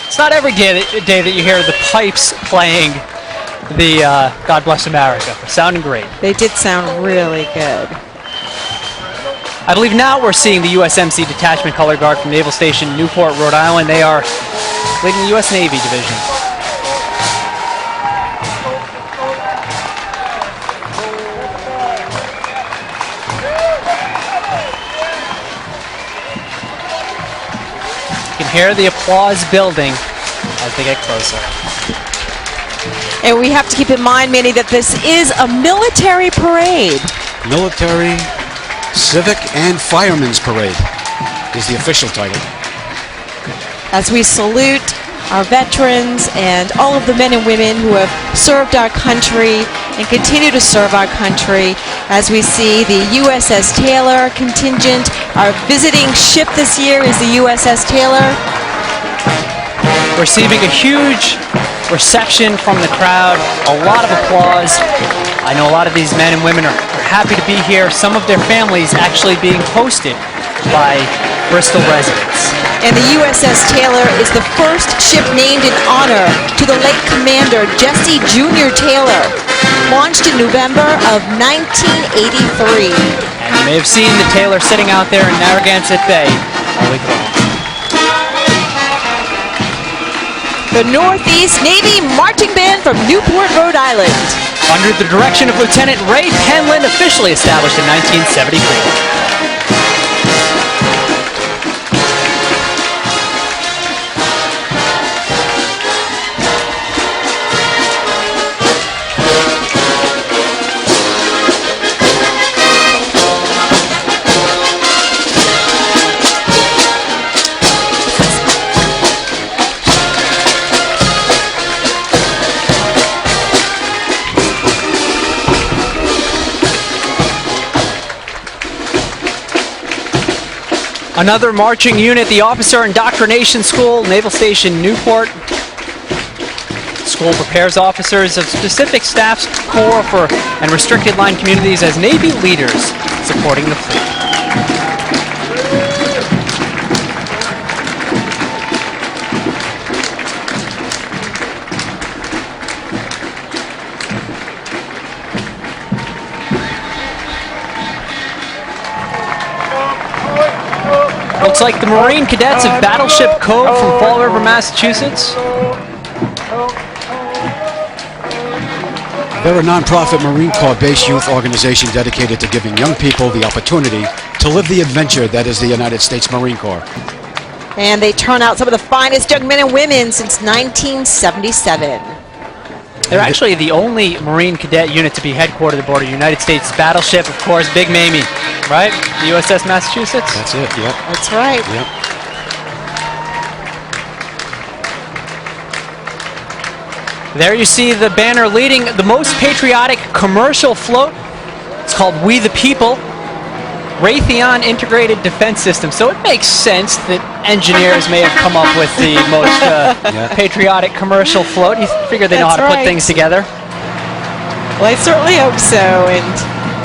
It's not every day that you hear the pipes playing the God Bless America. Sounding great. They did sound really good. I believe now we're seeing the USMC Detachment Color Guard from Naval Station Newport, Rhode Island. They are leading the U.S. Navy Division. You can hear the applause building as they get closer. And we have to keep in mind, Manny, that this is a military parade. Military, Civic, and Firemen's Parade is the official title. As we salute our veterans and all of the men and women who have served our country and continue to serve our country, as we see the USS Taylor contingent. Our visiting ship this year is the USS Taylor. Receiving a huge reception from the crowd, a lot of applause. I know a lot of these men and women are happy to be here. Some of their families actually being hosted by Bristol residents. And the USS Taylor is the first ship named in honor to the late Commander Jesse Jr. Taylor. launched in November of 1983. And you may have seen the Taylor sitting out there in Narragansett Bay all week long. The Northeast Navy Marching Band from Newport, Rhode Island. Under the direction of Lieutenant Ray Penland, officially established in 1973. Another marching unit, the Officer Indoctrination School, Naval Station Newport. The school prepares officers of specific staffs, corps for and restricted line communities as Navy leaders supporting the fleet. Looks like the Marine Cadets of Battleship Cove from Fall River, Massachusetts. They're a non-profit Marine Corps-based youth organization dedicated to giving young people the opportunity to live the adventure that is the United States Marine Corps. And they turn out some of the finest young men and women since 1977. They're actually the only Marine Cadet unit to be headquartered aboard a United States battleship, of course, Big Mamie, right? The USS Massachusetts? That's it, yep. That's right. Yep. There you see the banner leading the most patriotic commercial float. It's called We the People. Raytheon Integrated Defense System. So it makes sense that engineers may have come up with the most patriotic commercial float. You figure they know how to put things together. Well, I certainly hope so. And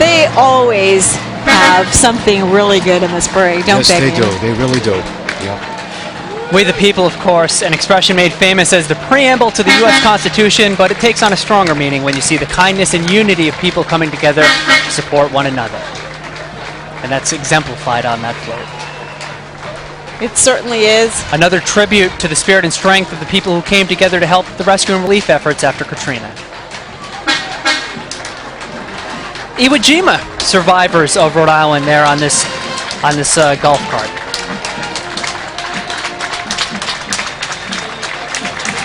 they always have something really good in the spring, don't they? Yes, they do. They really do. Yep. We the People, of course, an expression made famous as the preamble to the U.S. Constitution, but it takes on a stronger meaning when you see the kindness and unity of people coming together to support one another. And that's exemplified on that float. It certainly is. Another tribute to the spirit and strength of the people who came together to help the rescue and relief efforts after Katrina. Iwo Jima survivors of Rhode Island there on this golf cart.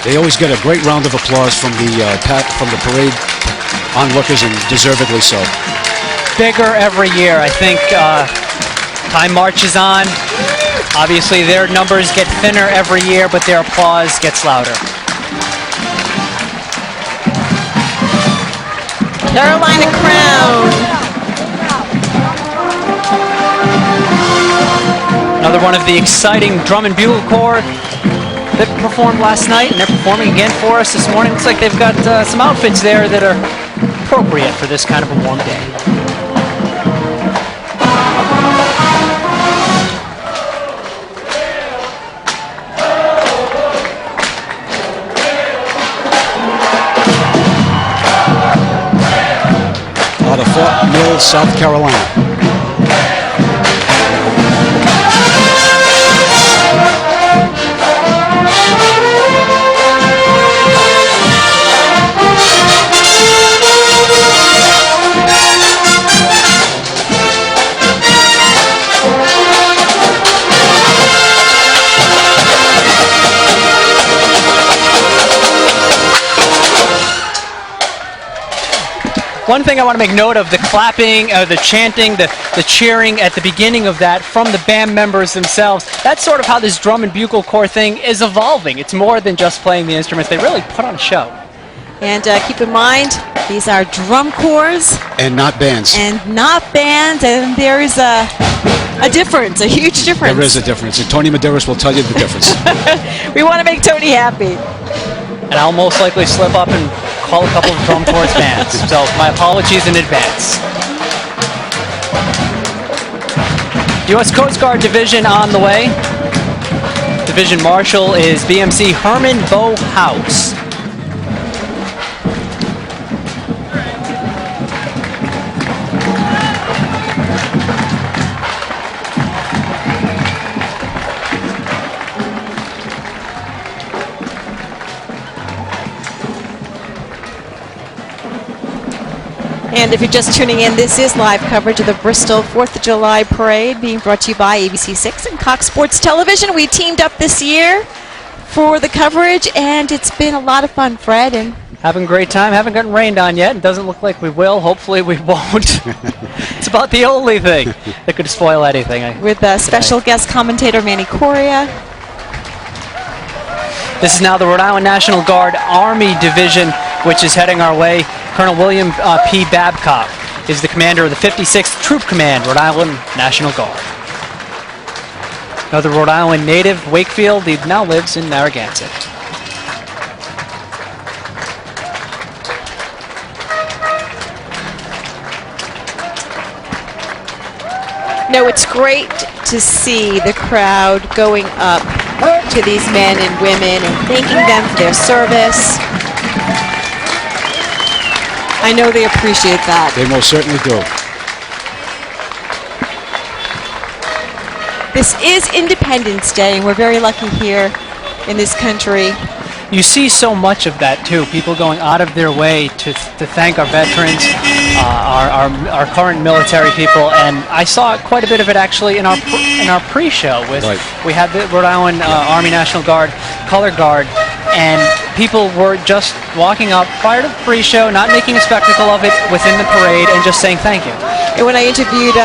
They always get a great round of applause from the parade onlookers, and deservedly so. Bigger every year. I think time marches on. Obviously, their numbers get thinner every year, but their applause gets louder. Carolina Crown. Another one of the exciting drum and bugle corps that performed last night, and they're performing again for us this morning. Looks like they've got some outfits there that are appropriate for this kind of a warm day. Out of Fort Mill, South Carolina. One thing I want to make note of, the clapping, the chanting, the cheering at the beginning of that from the band members themselves. That's sort of how this drum and bugle corps thing is evolving. It's more than just playing the instruments. They really put on a show. And keep in mind, these are drum corps. And not bands. And not bands, and there is a difference, a huge difference. There is a difference, and Tony Medeiros will tell you the difference. We want to make Tony happy. And I'll most likely slip up and call a couple of drum corps bands. So my apologies in advance. U.S. Coast Guard Division on the way. Division Marshal is BMC Herman Bo House. And if you're just tuning in, this is live coverage of the Bristol 4th of July Parade being brought to you by ABC6 and Cox Sports Television. We teamed up this year for the coverage, and it's been a lot of fun, Fred. And having a great time. Haven't gotten rained on yet. It doesn't look like we will. Hopefully we won't. It's about the only thing that could spoil anything. With special guest commentator Manny Coria. This is now the Rhode Island National Guard Army Division, which is heading our way. Colonel William P. Babcock is the commander of the 56th Troop Command, Rhode Island National Guard. Another Rhode Island native, Wakefield, he now lives in Narragansett. No, it's great to see the crowd going up to these men and women and thanking them for their service. I know they appreciate that. They most certainly do. This is Independence Day, and we're very lucky here in this country. You see so much of that too. People going out of their way to thank our veterans, our current military people, and I saw quite a bit of it actually in our pre-show. We had the Rhode Island Army National Guard Color Guard, and people were just walking up prior to the pre-show, not making a spectacle of it within the parade, and just saying thank you. And when I interviewed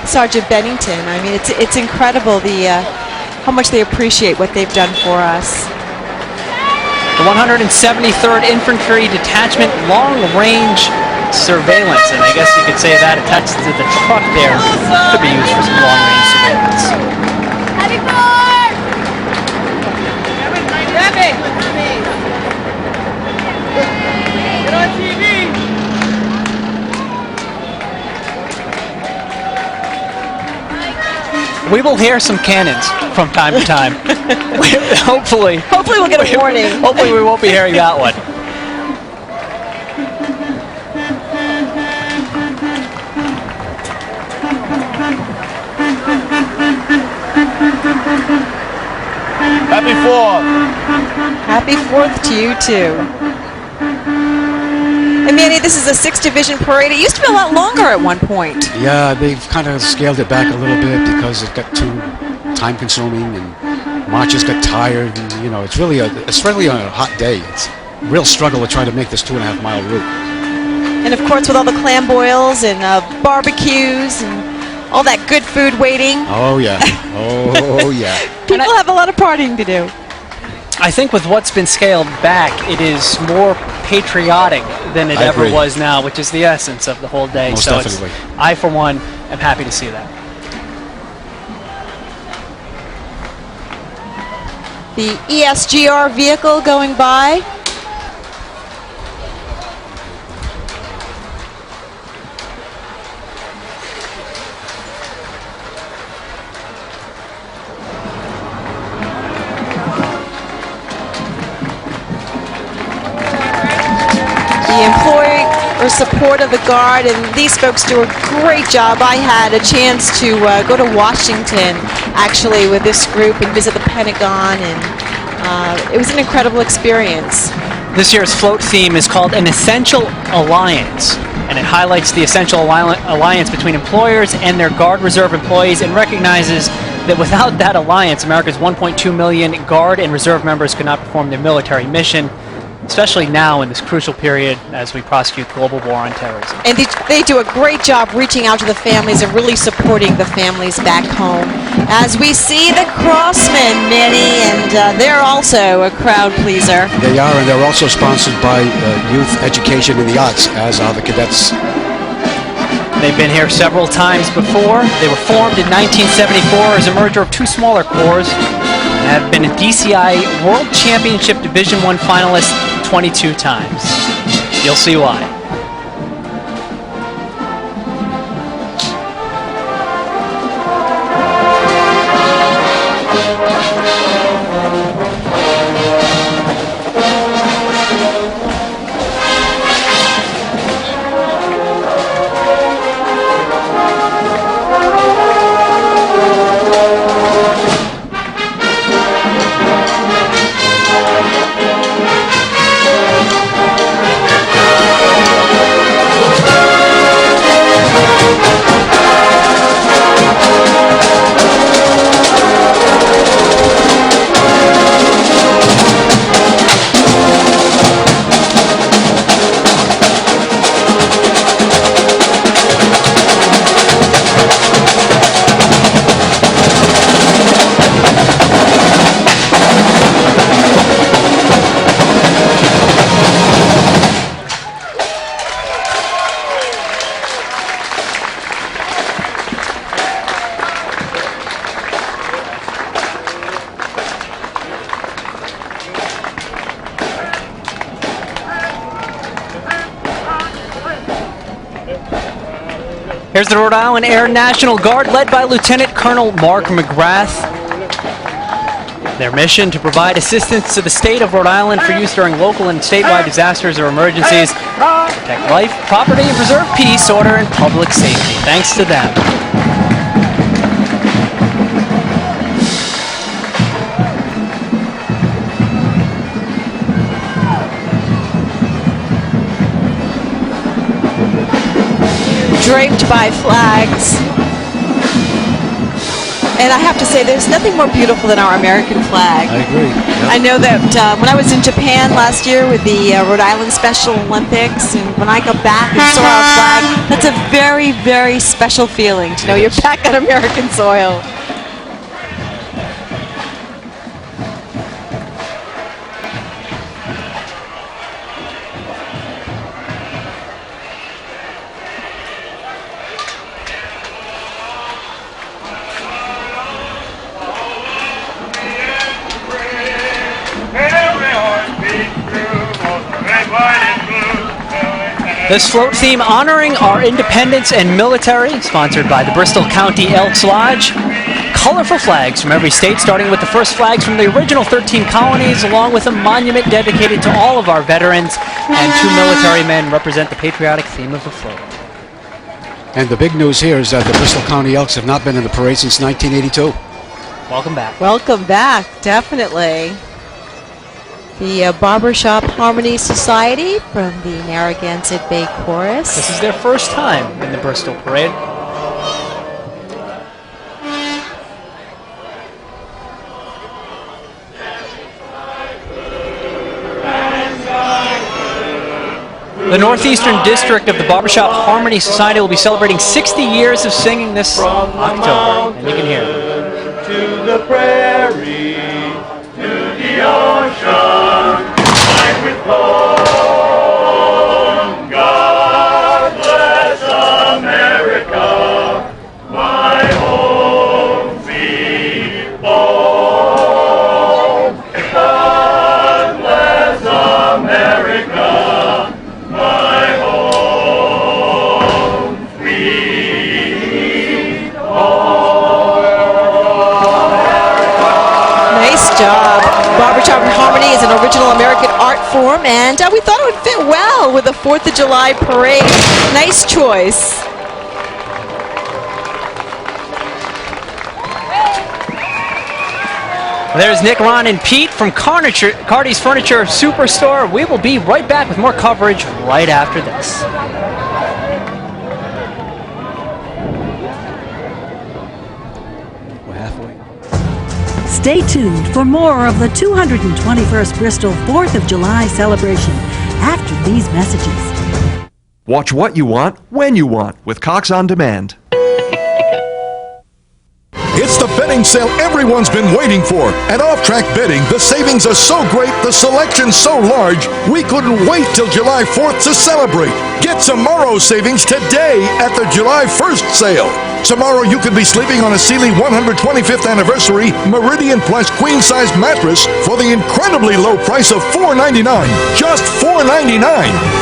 Sergeant Bennington, I mean, it's incredible how much they appreciate what they've done for us. The 173rd Infantry Detachment Long Range Surveillance, and I guess you could say that attached to the truck there could be used for some long range surveillance. Happy Fourth! Grab it! Get on TV! We will hear some cannons from time to time. Hopefully. Hopefully we'll get a warning. Hopefully we won't be hearing that one. Happy 4th! Happy 4th to you too. And Manny, this is a 6th Division parade. It used to be a lot longer at one point. Yeah, they've kind of scaled it back a little bit because it got too time-consuming and marchers got tired. And, you know, especially on a hot day, it's a real struggle to try to make this 2.5-mile route. And of course, with all the clam boils and barbecues and all that good food waiting. Oh yeah, oh yeah. People have a lot of partying to do. I think with what's been scaled back, it is more patriotic than it ever was now, which is the essence of the whole day. Most so definitely. I, for one, am happy to see that. The ESGR vehicle going by. The employee support of the Guard, and these folks do a great job. I had a chance to go to Washington, actually, with this group and visit the Pentagon, and it was an incredible experience. This year's float theme is called An Essential Alliance, and it highlights the essential alliance between employers and their Guard Reserve employees and recognizes that without that alliance, America's 1.2 million Guard and Reserve members could not perform their military mission, especially now in this crucial period as we prosecute the global war on terrorism. And they do a great job reaching out to the families and really supporting the families back home. As we see the Crossmen, Manny, and they're also a crowd pleaser. They are, and they're also sponsored by Youth Education and the Arts, as are the cadets. They've been here several times before. They were formed in 1974 as a merger of two smaller corps and have been a DCI World Championship Division I finalist 22 times. You'll see why. Here's the Rhode Island Air National Guard, led by Lieutenant Colonel Mark McGrath. Their mission to provide assistance to the state of Rhode Island for use during local and statewide disasters or emergencies, protect life, property, and preserve peace, order, and public safety. Thanks to them. Draped by flags. And I have to say, there's nothing more beautiful than our American flag. I agree. Yep. I know that when I was in Japan last year with the Rhode Island Special Olympics, and when I got back and saw our flag, that's a very, very special feeling to know you're back on American soil. This float theme honoring our independence and military, sponsored by the Bristol County Elks Lodge. Colorful flags from every state, starting with the first flags from the original 13 colonies, along with a monument dedicated to all of our veterans, and 2 military men represent the patriotic theme of the float. And the big news here is that the Bristol County Elks have not been in the parade since 1982. Welcome back. Welcome back, definitely. The Barbershop Harmony Society from the Narragansett Bay Chorus. This is their first time in the Bristol Parade. The Northeastern District of the Barbershop Harmony Society will be celebrating 60 years of singing this October, and you can hear it. To the prairie, to the ocean, lined with home. God bless America, my home sweet home. God bless America, my home sweet home. Nice job. Barbershop Harmony is an original American art form, and we thought it would fit well with the 4th of July parade. Nice choice. There's Nick, Ron, and Pete from Cardi's Furniture Superstore. We will be right back with more coverage right after this. We're halfway. Stay tuned for more of the 221st Bristol 4th of July celebration after these messages. Watch what you want, when you want, with Cox On Demand. It's the betting sale everyone's been waiting for. At Off-Track Betting, the savings are so great, the selection's so large, we couldn't wait till July 4th to celebrate. Get tomorrow's savings today at the July 1st sale. Tomorrow you could be sleeping on a Sealy 125th Anniversary Meridian Plush Queen Size Mattress for the incredibly low price of $4.99. Just $4.99.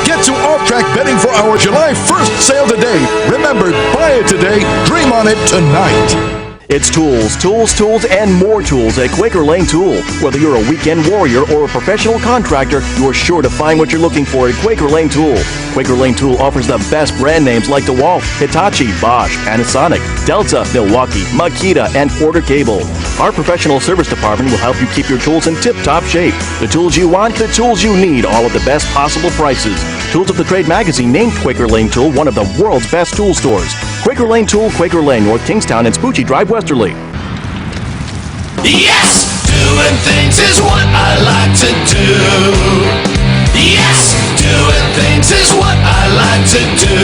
Get to Off-Track Betting for our July 1st sale today. Remember, buy it today, dream on it tonight. It's tools, tools, tools, and more tools at Quaker Lane Tool. Whether you're a weekend warrior or a professional contractor, you're sure to find what you're looking for at Quaker Lane Tool. Quaker Lane Tool offers the best brand names like DeWalt, Hitachi, Bosch, Panasonic, Delta, Milwaukee, Makita, and Porter Cable. Our professional service department will help you keep your tools in tip-top shape. The tools you want, the tools you need, all at the best possible prices. Tools of the Trade magazine named Quaker Lane Tool one of the world's best tool stores. Quaker Lane Tool, Quaker Lane, North Kingstown, and Spoochie Drive, Westerly. Yes, doing things is what I like to do. Yes, doing things is what I like to do.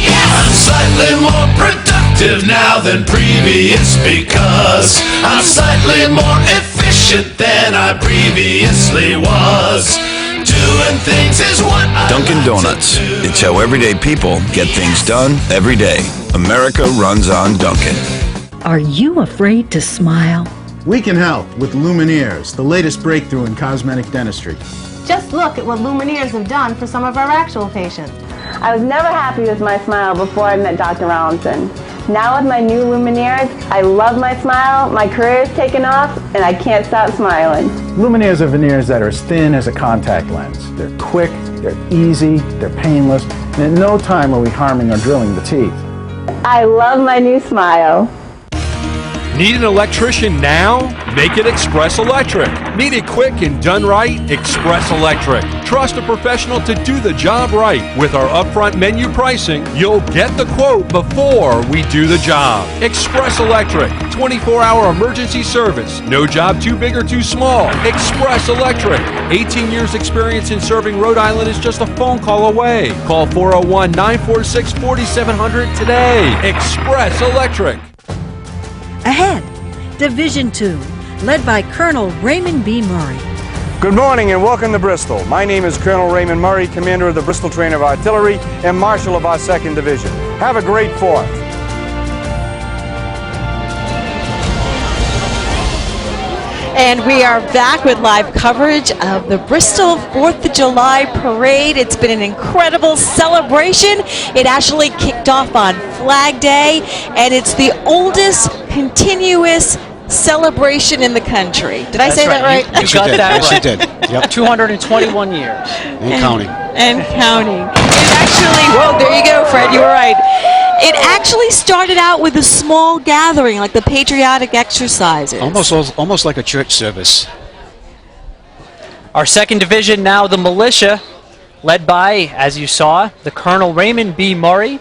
Yeah, I'm slightly more productive now than previous because I'm slightly more efficient than I previously was. Doing things is what I Dunkin' like Donuts. to do. It's how everyday people get things done every day. America runs on Dunkin'. Are you afraid to smile? We can help with Lumineers, the latest breakthrough in cosmetic dentistry. Just look at what Lumineers have done for some of our actual patients. I was never happy with my smile before I met Dr. Rollinson. Now with my new Lumineers, I love my smile, my career is taking off, and I can't stop smiling. Lumineers are veneers that are as thin as a contact lens. They're quick, they're easy, they're painless, and at no time are we harming or drilling the teeth. I love my new smile. Need an electrician now? Make it Express Electric. Need it quick and done right? Express Electric. Trust a professional to do the job right. With our upfront menu pricing, you'll get the quote before we do the job. Express Electric. 24-hour emergency service. No job too big or too small. Express Electric. 18 years experience in serving Rhode Island is just a phone call away. Call 401-946-4700 today. Express Electric. Ahead, Division 2, led by Colonel Raymond B. Murray. Good morning and welcome to Bristol. My name is Colonel Raymond Murray, Commander of the Bristol Train of Artillery and Marshal of our 2nd Division. Have a great 4th. And we are back with live coverage of the Bristol 4th of July Parade. It's been an incredible celebration. It actually kicked off on Flag Day, and it's the oldest continuous celebration in the country. Did I say that right? You got that right. Yes, you did. Yep. 221 years. And counting. And counting. It actually, whoa, there you go, Fred, you were right. It actually started out with a small gathering, like the patriotic exercises. Almost like a church service. Our 2nd Division, now the militia, led by, as you saw, the Colonel Raymond B. Murray.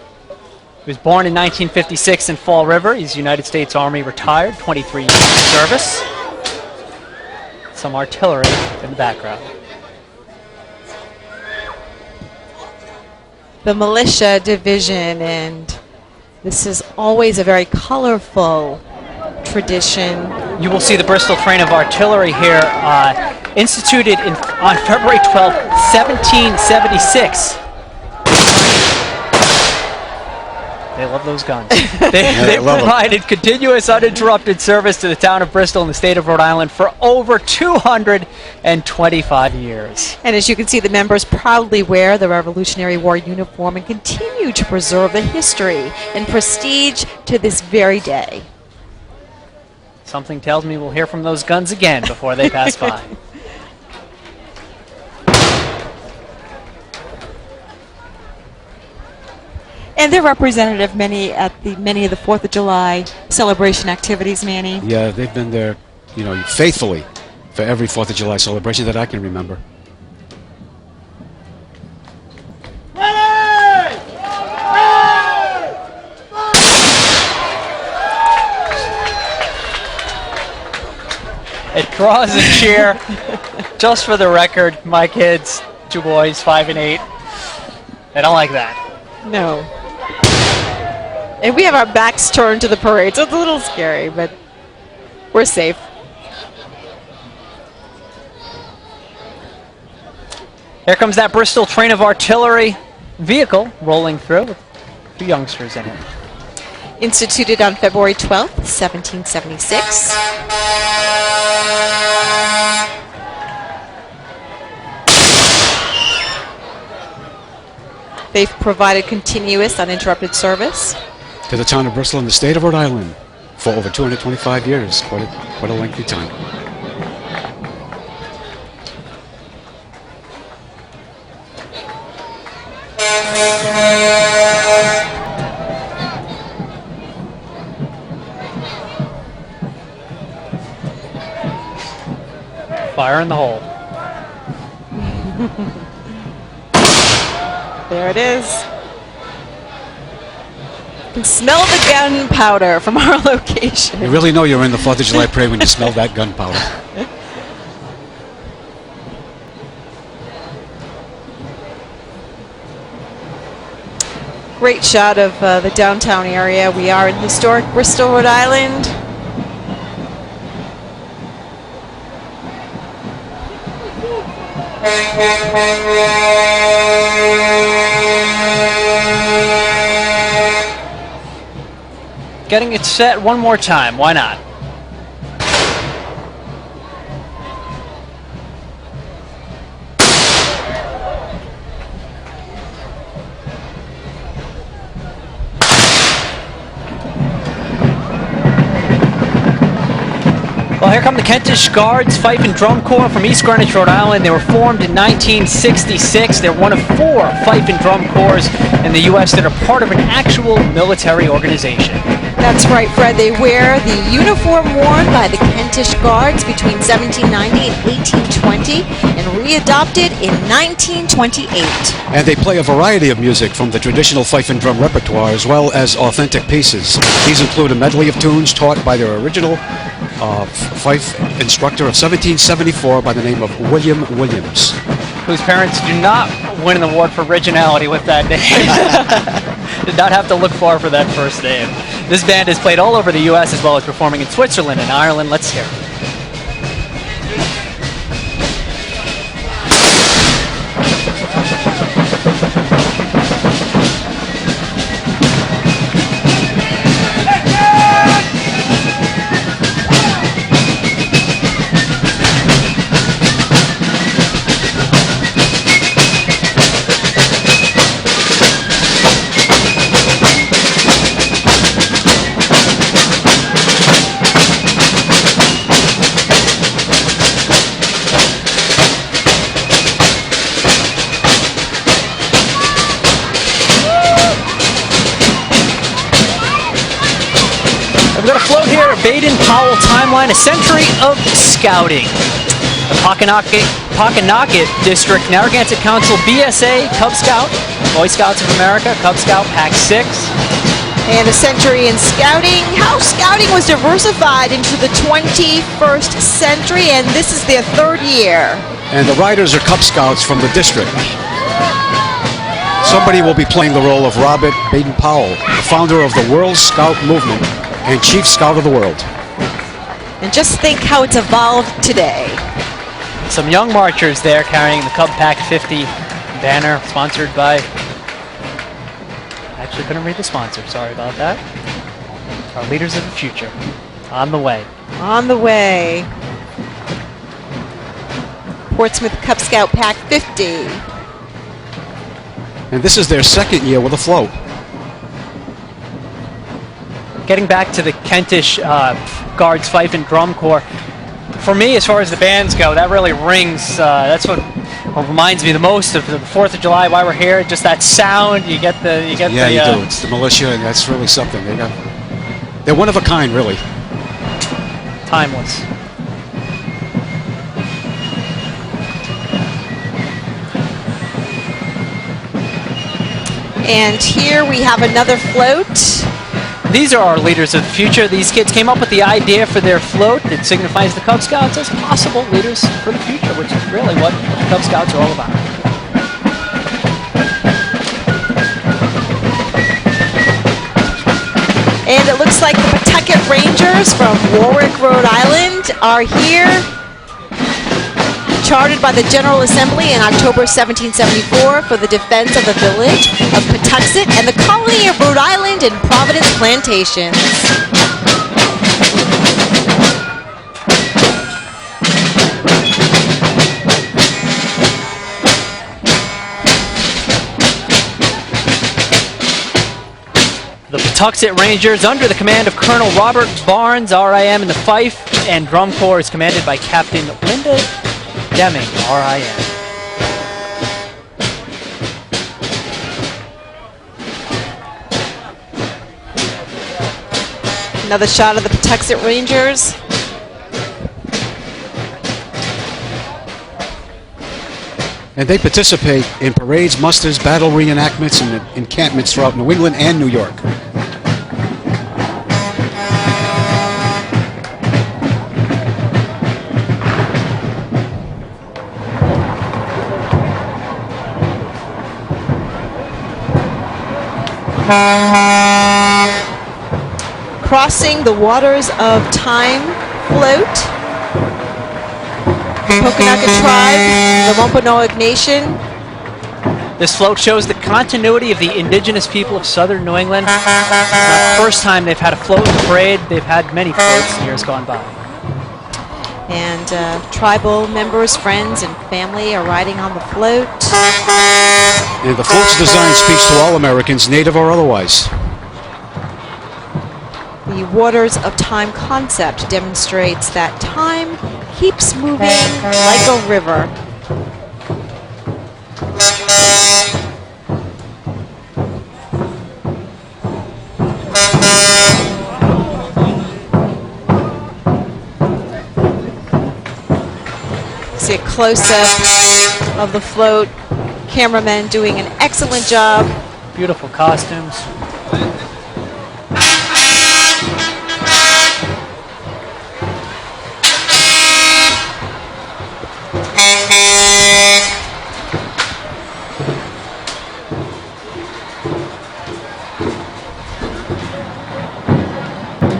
He was born in 1956 in Fall River. He's United States Army retired, 23 years of service. Some artillery in the background. The militia division, and this is always a very colorful tradition. You will see the Bristol Train of Artillery here, instituted on February 12, 1776. They love those guns. They provided continuous, uninterrupted service to the town of Bristol and the state of Rhode Island for over 225 years. And as you can see, the members proudly wear the Revolutionary War uniform and continue to preserve the history and prestige to this very day. Something tells me we'll hear from those guns again before they pass by. And they're representative many of the 4th of July celebration activities, Manny. Yeah, they've been there, faithfully for every 4th of July celebration that I can remember. It draws a cheer. Just for the record, my kids, 2 boys, 5 and 8, they don't like that. No. And we have our backs turned to the parade, so it's a little scary, but we're safe. Here comes that Bristol Train of Artillery vehicle rolling through with 2 youngsters in it. Instituted on February 12th, 1776. They've provided continuous, uninterrupted service To the town of Bristol and the state of Rhode Island for over 225 years. Quite a lengthy time. Fire in the hole. There it is. You can smell the gunpowder from our location. You really know you're in the 4th of July parade when you smell that gunpowder. Great shot of the downtown area. We are in historic Bristol, Rhode Island. Getting it set one more time, why not? here come the Kentish Guards, Fife and Drum Corps from East Greenwich, Rhode Island. They were formed in 1966. They're one of 4 Fife and Drum Corps in the U.S. that are part of an actual military organization. That's right, Fred. They wear the uniform worn by the Kentish Guards between 1790 and 1820 and readopted in 1928. And they play a variety of music from the traditional fife and drum repertoire as well as authentic pieces. These include a medley of tunes taught by their original fife instructor of 1774 by the name of William Williams. Whose parents do not win an award for originality with that name. Did not have to look far for that first name. This band has played all over the U.S. as well as performing in Switzerland and Ireland. Let's hear it. We've got a float here at Baden-Powell Timeline, a century of scouting. The Pockanacket District, Narragansett Council, BSA, Cub Scout, Boy Scouts of America, Cub Scout, Pack 6. And a century in scouting, how scouting was diversified into the 21st century, and this is their 3rd year. And the riders are Cub Scouts from the district. Somebody will be playing the role of Robert Baden-Powell, the founder of the World Scout Movement and Chief Scout of the World. And just think how it's evolved today. Some young marchers there carrying the Cub Pack 50 banner, sponsored by... Actually couldn't read the sponsor, sorry about that. Our leaders of the future, on the way. On the way. Portsmouth Cub Scout Pack 50. And this is their 2nd year with a float. Getting back to the Kentish Guards, Fife and Drum Corps, for me, as far as the bands go, that really rings. That's what reminds me the most of the 4th of July. Why we're here, just that sound. You get the. You do. It's the militia, and that's really something. They're one of a kind, really. Timeless. And here we have another float. These are our leaders of the future. These kids came up with the idea for their float that signifies the Cub Scouts as possible leaders for the future, which is really what the Cub Scouts are all about. And it looks like the Pawtucket Rangers from Warwick, Rhode Island are here. Chartered by the General Assembly in October 1774 for the defense of the village of Pawtuxet and the colony of Rhode Island and Providence Plantations. The Pawtuxet Rangers, under the command of Colonel Robert Barnes, RIM, in the Fife and Drum Corps, is commanded by Captain Linda Deming, RIM. Another shot of the Pawtuxet Rangers. And they participate in parades, musters, battle reenactments, and encampments throughout New England and New York. Crossing the Waters of Time float. Pokanoket Tribe, the Wampanoag Nation. This float shows the continuity of the indigenous people of southern New England. It's not the first time they've had a float in the parade. They've had many floats in years gone by. And tribal members, friends, and family are riding on the float. And the float's design speaks to all Americans, native or otherwise. The Waters of Time concept demonstrates that time keeps moving like a river. See a close-up of the float. Cameramen doing an excellent job. Beautiful costumes.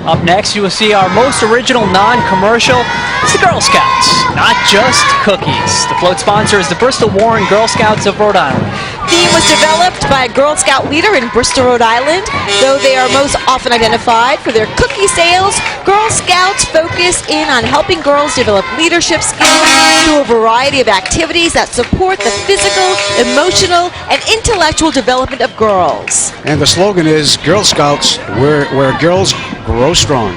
Up next, you will see our most original non-commercial. It's the Girl Scouts, not just cookies. The float sponsor is the Bristol Warren Girl Scouts of Rhode Island. Theme was developed by a Girl Scout leader in Bristol, Rhode Island. Though they are most often identified for their cookie sales, Girl Scouts focus in on helping girls develop leadership skills through a variety of activities that support the physical, emotional, and intellectual development of girls. And the slogan is Girl Scouts, where girls grow strong.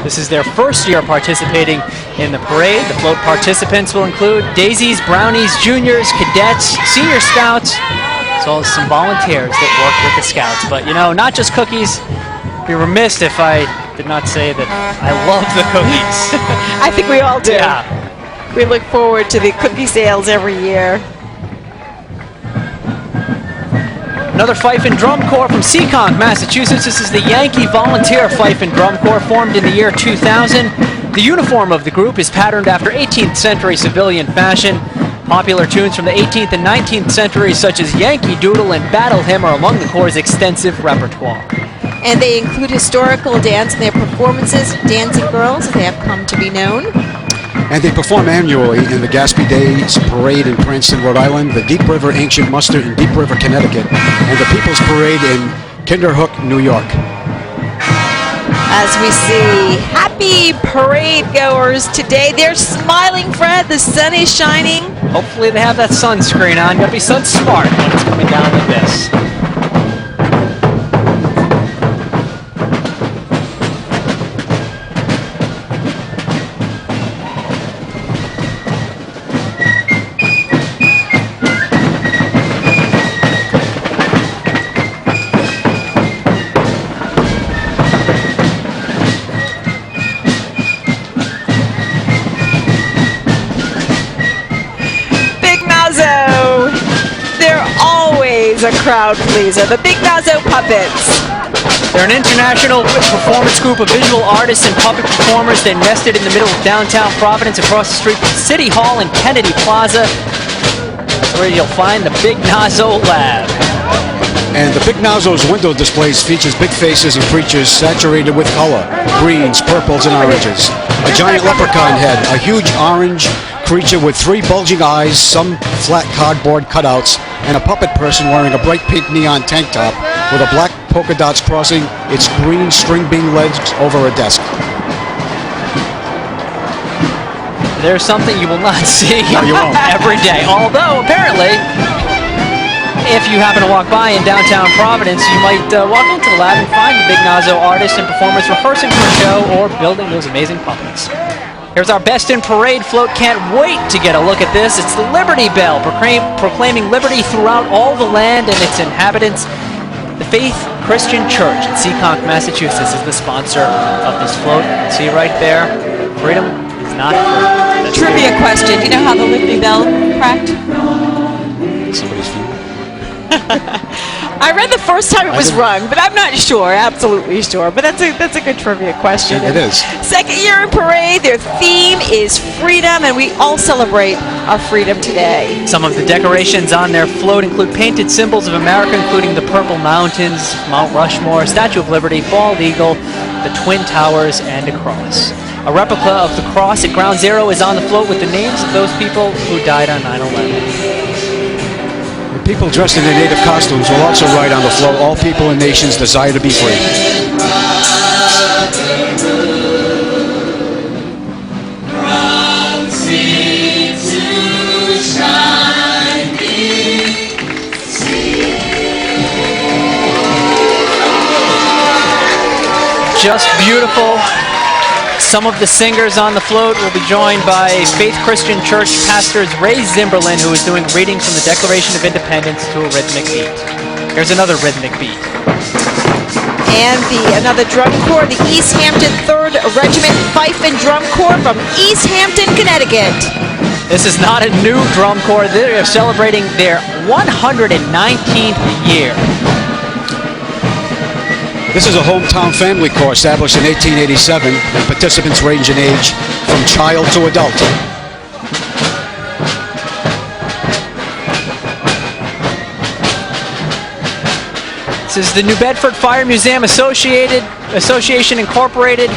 This is their first year participating in the parade. The float participants will include daisies, brownies, juniors, cadets, senior scouts, as well as some volunteers that work with the scouts. But, you know, not just cookies. I'd be remiss if I did not say that I love the cookies. I think we all do. Yeah. We look forward to the cookie sales every year. Another Fife and Drum Corps from Seekonk, Massachusetts. This is the Yankee Volunteer Fife and Drum Corps, formed in the year 2000. The uniform of the group is patterned after 18th century civilian fashion. Popular tunes from the 18th and 19th centuries, such as Yankee Doodle and Battle Hymn, are among the Corps' extensive repertoire. And they include historical dance in their performances, Dancing Girls, as they have come to be known. And they perform annually in the Gaspee Days Parade in Cranston, Rhode Island, the Deep River Ancient Muster in Deep River, Connecticut, and the People's Parade in Kinderhook, New York. As we see happy parade goers today, they're smiling, Fred. The sun is shining. Hopefully they have that sunscreen on. Gotta be sun smart when it's coming down like this. A crowd pleaser, the Big Nazo Puppets. They're an international performance group of visual artists and puppet performers. They're nested in the middle of downtown Providence, across the street from City Hall and Kennedy Plaza. That's where you'll find the Big Nazo Lab. And the Big Nazo's window displays features big faces and creatures saturated with color, greens, purples, and oranges. A giant leprechaun head, a huge orange creature with 3 bulging eyes, some flat cardboard cutouts, and a puppet person wearing a bright pink neon tank top with a black polka dots crossing its green string bean legs over a desk. There's something you will not see No, you won't. every day. Although, apparently, if you happen to walk by in downtown Providence, you might walk into the lab and find the Big Nazo artists and performers rehearsing for a show or building those amazing puppets. Here's our Best in Parade float. Can't wait to get a look at this. It's the Liberty Bell, proclaiming liberty throughout all the land and its inhabitants. The Faith Christian Church in Seekonk, Massachusetts is the sponsor of this float. See right there, freedom is not free. Trivia question, do you know how the Liberty Bell cracked? Somebody's funeral. I read the first time it was rung, but I'm not sure, absolutely sure. But that's a good trivia question. It is. Second year in parade, their theme is freedom, and we all celebrate our freedom today. Some of the decorations on their float include painted symbols of America, including the Purple Mountains, Mount Rushmore, Statue of Liberty, Bald Eagle, the Twin Towers, and a cross. A replica of the cross at Ground Zero is on the float with the names of those people who died on 9/11. People dressed in their native costumes will also ride on the float. All people and nations desire to be free. just beautiful. Some of the singers on the float will be joined by Faith Christian Church pastors Ray Zimberlin, who is doing readings from the Declaration of Independence to a rhythmic beat. Here's another rhythmic beat. And another drum corps, the East Hampton 3rd Regiment Fife and Drum Corps from East Hampton, Connecticut. This is not a new drum corps. They are celebrating their 119th year. This is a hometown family corps established in 1887, and participants range in age from child to adult. This is the New Bedford Fire Museum Association Incorporated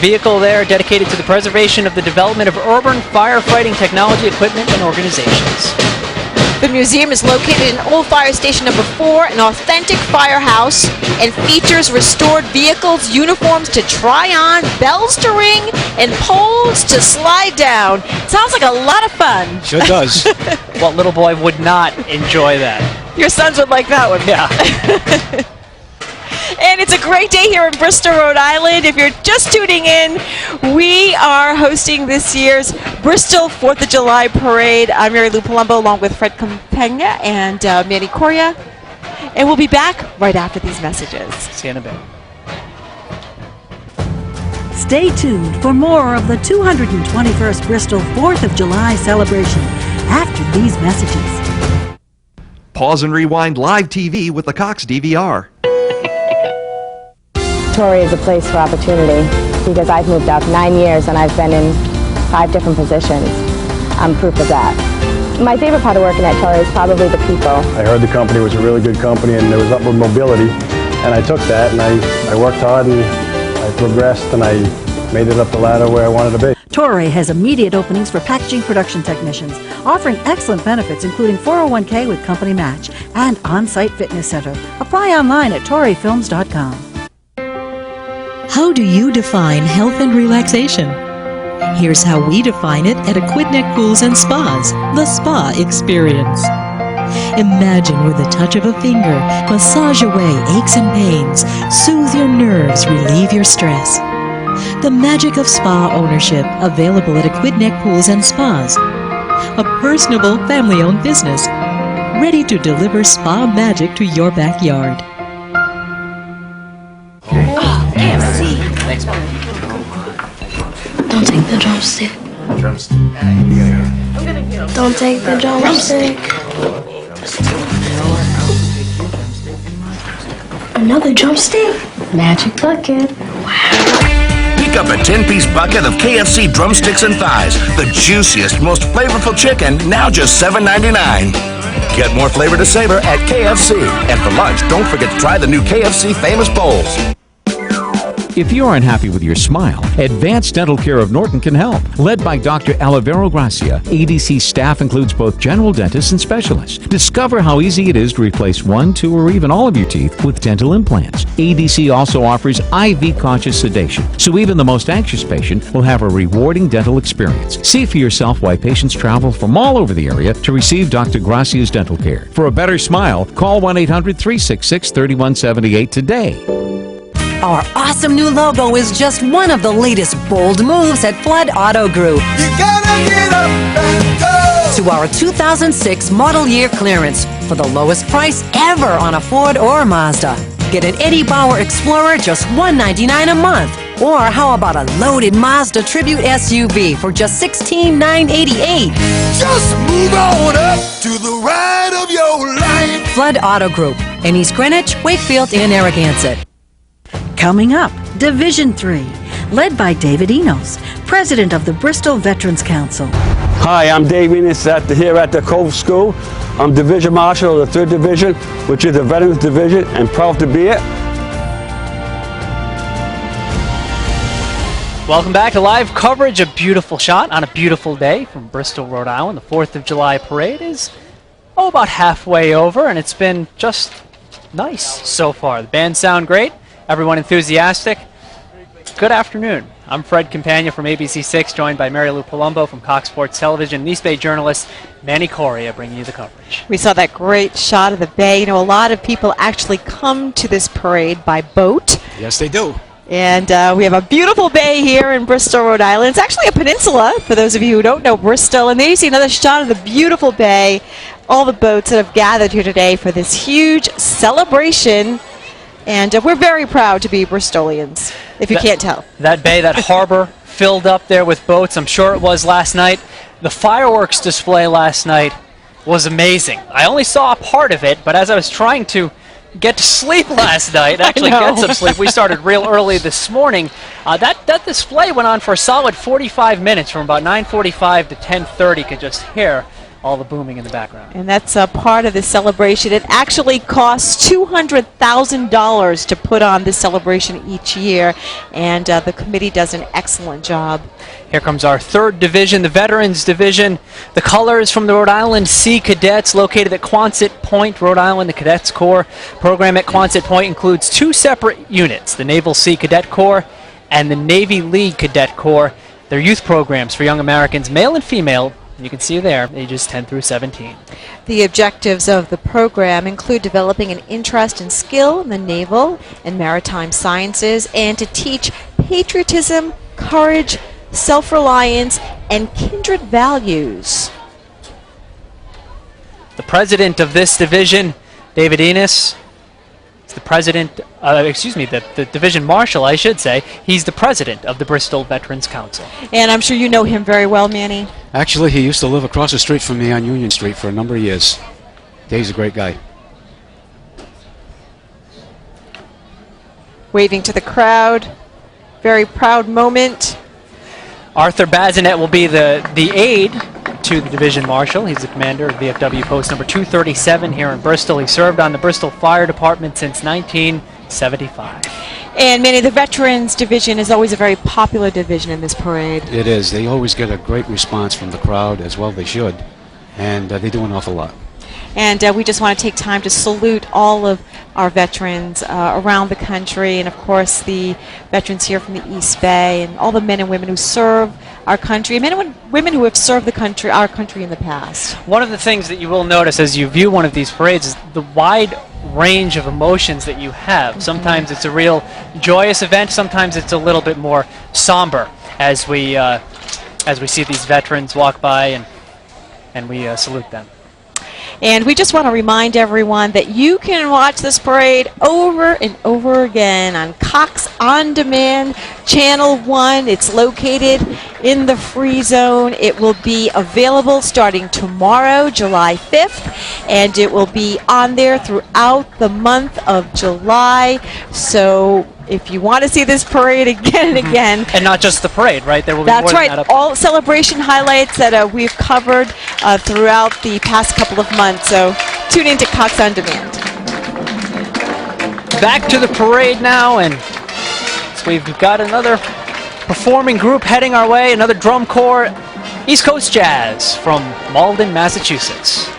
vehicle there dedicated to the preservation of the development of urban firefighting technology, equipment, and organizations. The museum is located in Old Fire Station number 4, an authentic firehouse, and features restored vehicles, uniforms to try on, bells to ring, and poles to slide down. Sounds like a lot of fun. Sure does. What little boy would not enjoy that? Your sons would like that one. Yeah. And it's a great day here in Bristol, Rhode Island. If you're just tuning in, we are hosting this year's Bristol 4th of July Parade. I'm Mary Lou Palumbo along with Fred Campagna and Manny Coria. And we'll be back right after these messages. See you in a bit. Stay tuned for more of the 221st Bristol 4th of July celebration after these messages. Pause and rewind live TV with the Cox DVR. Torrey is a place for opportunity because I've moved up 9 years and I've been in 5 different positions. I'm proof of that. My favorite part of working at Torrey is probably the people. I heard the company was a really good company and there was upward mobility, and I took that and I worked hard and I progressed and I made it up the ladder where I wanted to be. Torrey has immediate openings for packaging production technicians, offering excellent benefits including 401k with company match and on-site fitness center. Apply online at torreyfilms.com. How do you define health and relaxation? Here's how we define it at Aquidneck Pools and Spas, the spa experience. Imagine with the touch of a finger, massage away aches and pains, soothe your nerves, relieve your stress. The magic of spa ownership, available at Aquidneck Pools and Spas. A personable, family-owned business, ready to deliver spa magic to your backyard. Thanks, Mom. Don't take the drumstick. Drumstick. Don't take the drumstick. Another drumstick? Magic bucket. Pick up a 10-piece bucket of KFC drumsticks and thighs. The juiciest, most flavorful chicken, now just $7.99. Get more flavor to savor at KFC. And for lunch, don't forget to try the new KFC Famous Bowls. If you're unhappy with your smile, Advanced Dental Care of Norton can help. Led by Dr. Olivero Gracia, ADC staff includes both general dentists and specialists. Discover how easy it is to replace 1, 2, or even all of your teeth with dental implants. ADC also offers IV conscious sedation, so even the most anxious patient will have a rewarding dental experience. See for yourself why patients travel from all over the area to receive Dr. Gracia's dental care. For a better smile, call 1-800-366-3178 today. Our awesome new logo is just one of the latest bold moves at Flood Auto Group. You gotta get up and go. To our 2006 model year clearance for the lowest price ever on a Ford or Mazda. Get an Eddie Bauer Explorer just $199 a month. Or how about a loaded Mazda Tribute SUV for just $16,988? Just move on up to the ride of your life. Flood Auto Group in East Greenwich, Wakefield, and Narragansett. Coming up, Division 3, led by David Enos, president of the Bristol Veterans Council. Hi, I'm Dave Enos here at the Cove School. I'm Division Marshal of the 3rd Division, which is the Veterans Division, and proud to be it. Welcome back to live coverage. A beautiful shot on a beautiful day from Bristol, Rhode Island. The 4th of July parade is about halfway over, and it's been just nice so far. The bands sound great. Everyone enthusiastic. Good afternoon. I'm Fred Campagna from ABC6, joined by Mary Lou Palumbo from Cox Sports Television, and East Bay journalist Manny Coria bringing you the coverage. We saw that great shot of the bay. You know, a lot of people actually come to this parade by boat. Yes, they do. And we have a beautiful bay here in Bristol, Rhode Island. It's actually a peninsula, for those of you who don't know Bristol. And there you see another shot of the beautiful bay, all the boats that have gathered here today for this huge celebration. And we're very proud to be Bristolians, if you can't tell. That bay, that harbor filled up there with boats. I'm sure it was last night. The fireworks display last night was amazing. I only saw a part of it, but as I was trying to get to sleep last night, actually get some sleep, we started real early this morning. That display went on for a solid 45 minutes, from about 9:45 to 10:30. Could just hear all the booming in the background. And that's a part of the celebration. It actually costs $200,000 to put on this celebration each year, and the committee does an excellent job. Here comes our third division, the Veterans Division. The colors from the Rhode Island Sea Cadets, located at Quonset Point, Rhode Island. The Cadets Corps program at Quonset Point includes two separate units, the Naval Sea Cadet Corps and the Navy League Cadet Corps. They're youth programs for young Americans, male and female. You can see there, ages 10 through 17. The objectives of the program include developing an interest and skill in the naval and maritime sciences, and to teach patriotism, courage, self-reliance, and kindred values. The president of this division, David Enos, is the president, the division marshal, I should say. He's the president of the Bristol Veterans Council. And I'm sure you know him very well, Manny. Actually, he used to live across the street from me on Union Street for a number of years. Dave's a great guy. Waving to the crowd. Very proud moment. Arthur Bazinet will be the aide to the division marshal. He's the commander of VFW post number 237 here in Bristol. He served on the Bristol Fire Department since 1975. And Manny, the Veterans Division is always a very popular division in this parade. It is. They always get a great response from the crowd, as well they should. And they do an awful lot. And we just want to take time to salute all of our veterans around the country, and of course the veterans here from the East Bay, and all the men and women who serve our country, men and women who have served our country in the past. One of the things that you will notice as you view one of these parades is the wide range of emotions that you have. Sometimes it's a real joyous event, sometimes it's a little bit more somber as we see these veterans walk by and we salute them. And we just want to remind everyone that you can watch this parade over and over again on Cox On Demand, Channel 1. It's located in the free zone. It will be available starting tomorrow, July 5th, and it will be on there throughout the month of July. So if you want to see this parade again and again. And not just the parade, right? There will be That's more right. than that up All celebration highlights that we've covered throughout the past couple of months. So tune in to Cox On Demand. Back to the parade now, and so we've got another performing group heading our way, another drum corps, East Coast Jazz from Malden, Massachusetts.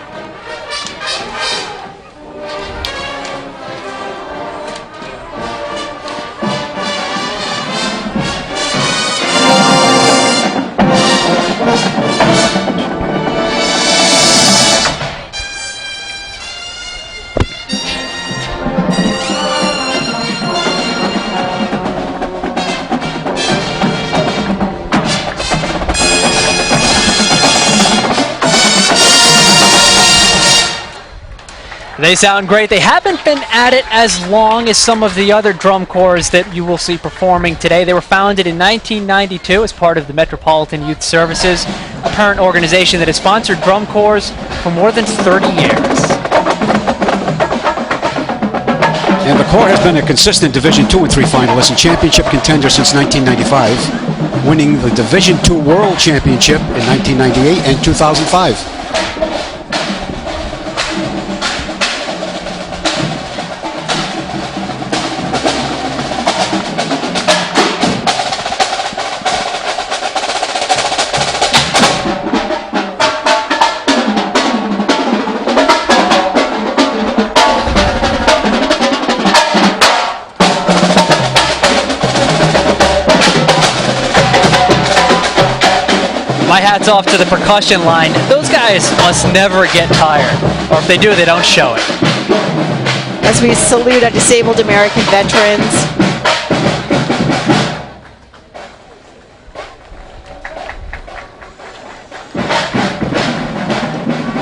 They sound great. They haven't been at it as long as some of the other drum corps that you will see performing today. They were founded in 1992 as part of the Metropolitan Youth Services, a parent organization that has sponsored drum corps for more than 30 years. And the Corps has been a consistent Division II and III finalist and championship contender since 1995, winning the Division II World Championship in 1998 and 2005. My hat's off to the percussion line. Those guys must never get tired, or if they do, they don't show it. As we salute our disabled American veterans.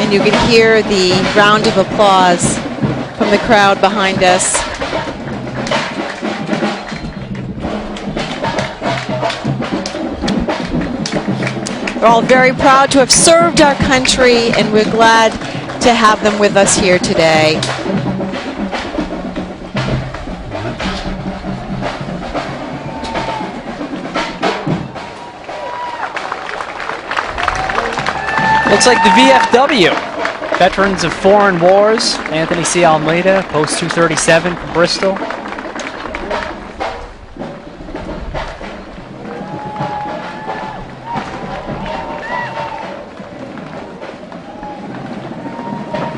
and you can hear the round of applause from the crowd behind us. We're all very proud to have served our country, and we're glad to have them with us here today. Looks like the VFW, Veterans of Foreign Wars, Anthony C. Almeida, Post 237 from Bristol.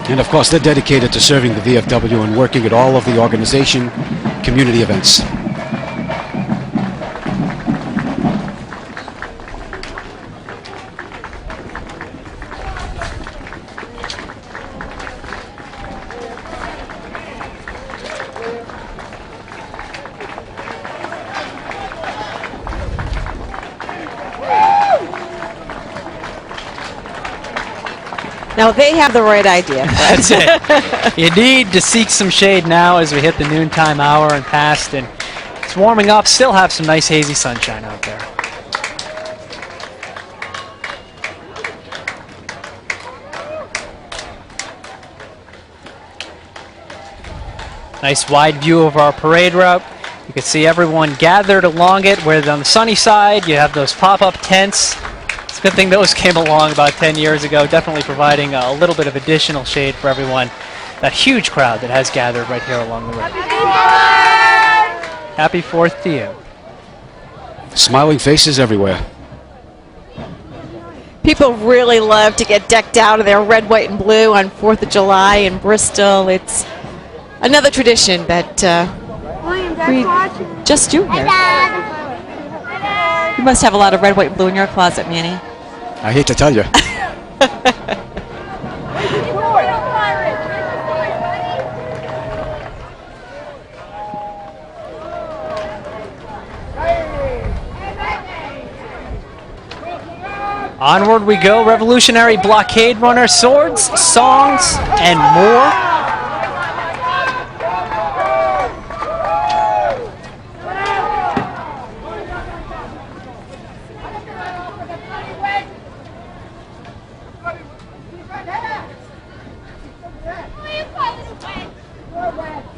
And of course, they're dedicated to serving the VFW and working at all of the organization community events. Now they have the right idea. That's it. You need to seek some shade now as we hit the noontime hour and past, and it's warming up. Still have some nice hazy sunshine out there. Nice wide view of our parade route. You can see everyone gathered along it, where on the sunny side you have those pop-up tents. It's a good thing those came along about 10 years ago, definitely providing a little bit of additional shade for everyone. That huge crowd that has gathered right here along the road. Happy 4th to you. Smiling faces everywhere. People really love to get decked out in their red, white, and blue on 4th of July in Bristol. It's another tradition that we just do here. You must have a lot of red, white, and blue in your closet, Manny. I hate to tell you. Onward we go, Revolutionary Blockade Runner, swords, songs, and more.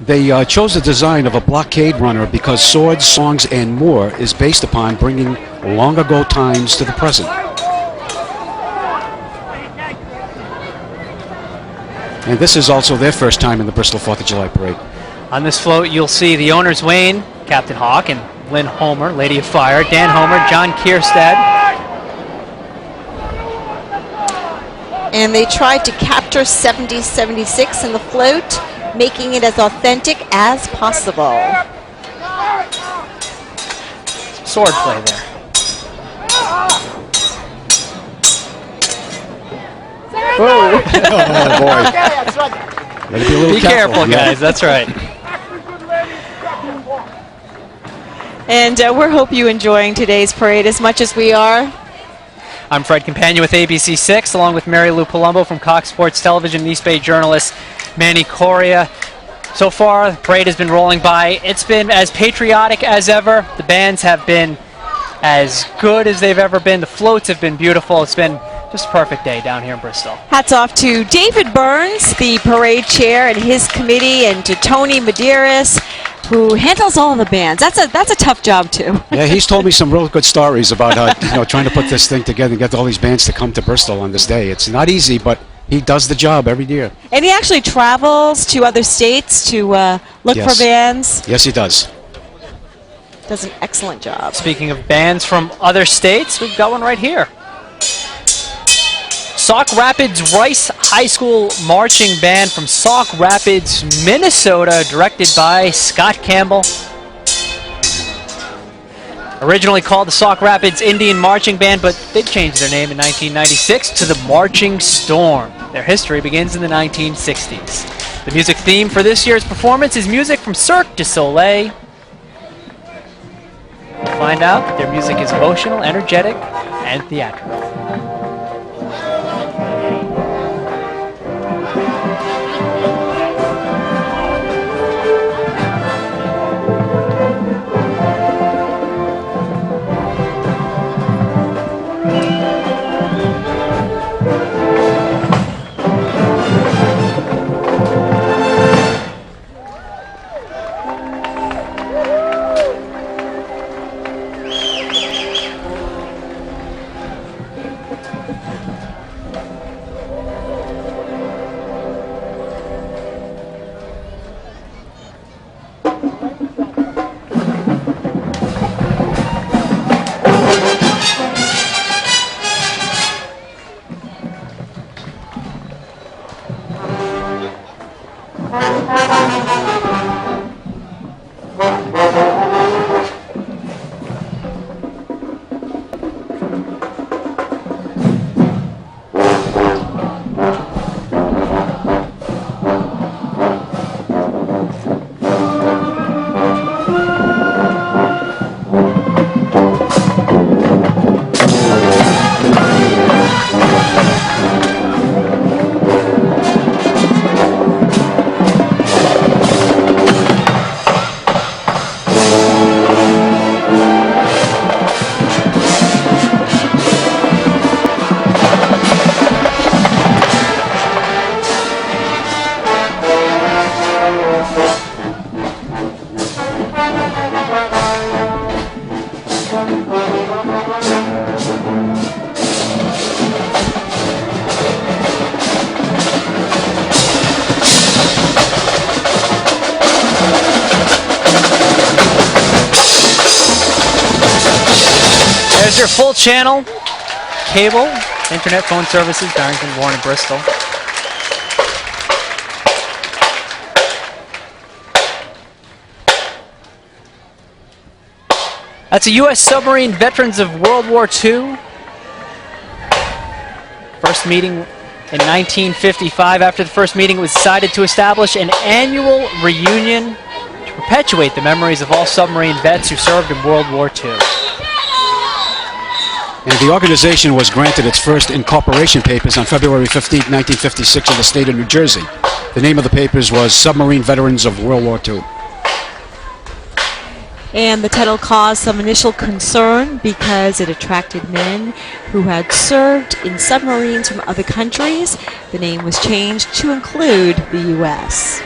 They chose the design of a blockade runner because Swords, Songs, and More is based upon bringing long ago times to the present. And this is also their first time in the Bristol 4th of July Parade. On this float, you'll see the owners Wayne, Captain Hawk, and Lynn Homer, Lady of Fire, Dan Homer, John Kierstead. And they tried to capture 70-76 in the float, making it as authentic as possible. Sword play there. Oh boy. Gotta be a little careful, yeah. guys. That's right. And we hope you enjoying today's parade as much as we are. I'm Fred Companion with ABC 6, along with Mary Lou Palumbo from Cox Sports Television, and East Bay journalist Manny Coria. So far, the parade has been rolling by. It's been as patriotic as ever. The bands have been as good as they've ever been. The floats have been beautiful. It's been just a perfect day down here in Bristol. Hats off to David Burns, the parade chair, and his committee, and to Tony Medeiros, who handles all of the bands. That's a tough job too. Yeah, he's told me some real good stories about trying to put this thing together and get all these bands to come to Bristol on this day. It's not easy, but he does the job every year. And he actually travels to other states to look for bands. Yes, he does. Does an excellent job. Speaking of bands from other states, we've got one right here. Sauk Rapids Rice High School Marching Band from Sauk Rapids, Minnesota, directed by Scott Campbell. Originally called the Sauk Rapids Indian Marching Band, but they changed their name in 1996 to the Marching Storm. Their history begins in the 1960s. The music theme for this year's performance is music from Cirque du Soleil. We'll find out that their music is emotional, energetic, and theatrical. your full channel cable, internet phone services, Barrington, Warren, and Bristol. That's a U.S. submarine veterans of World War II. First meeting in 1955. After the first meeting, it was decided to establish an annual reunion to perpetuate the memories of all submarine vets who served in World War II. And the organization was granted its first incorporation papers on February 15, 1956 in the state of New Jersey. The name of the papers was Submarine Veterans of World War II. And the title caused some initial concern because it attracted men who had served in submarines from other countries. The name was changed to include the U.S.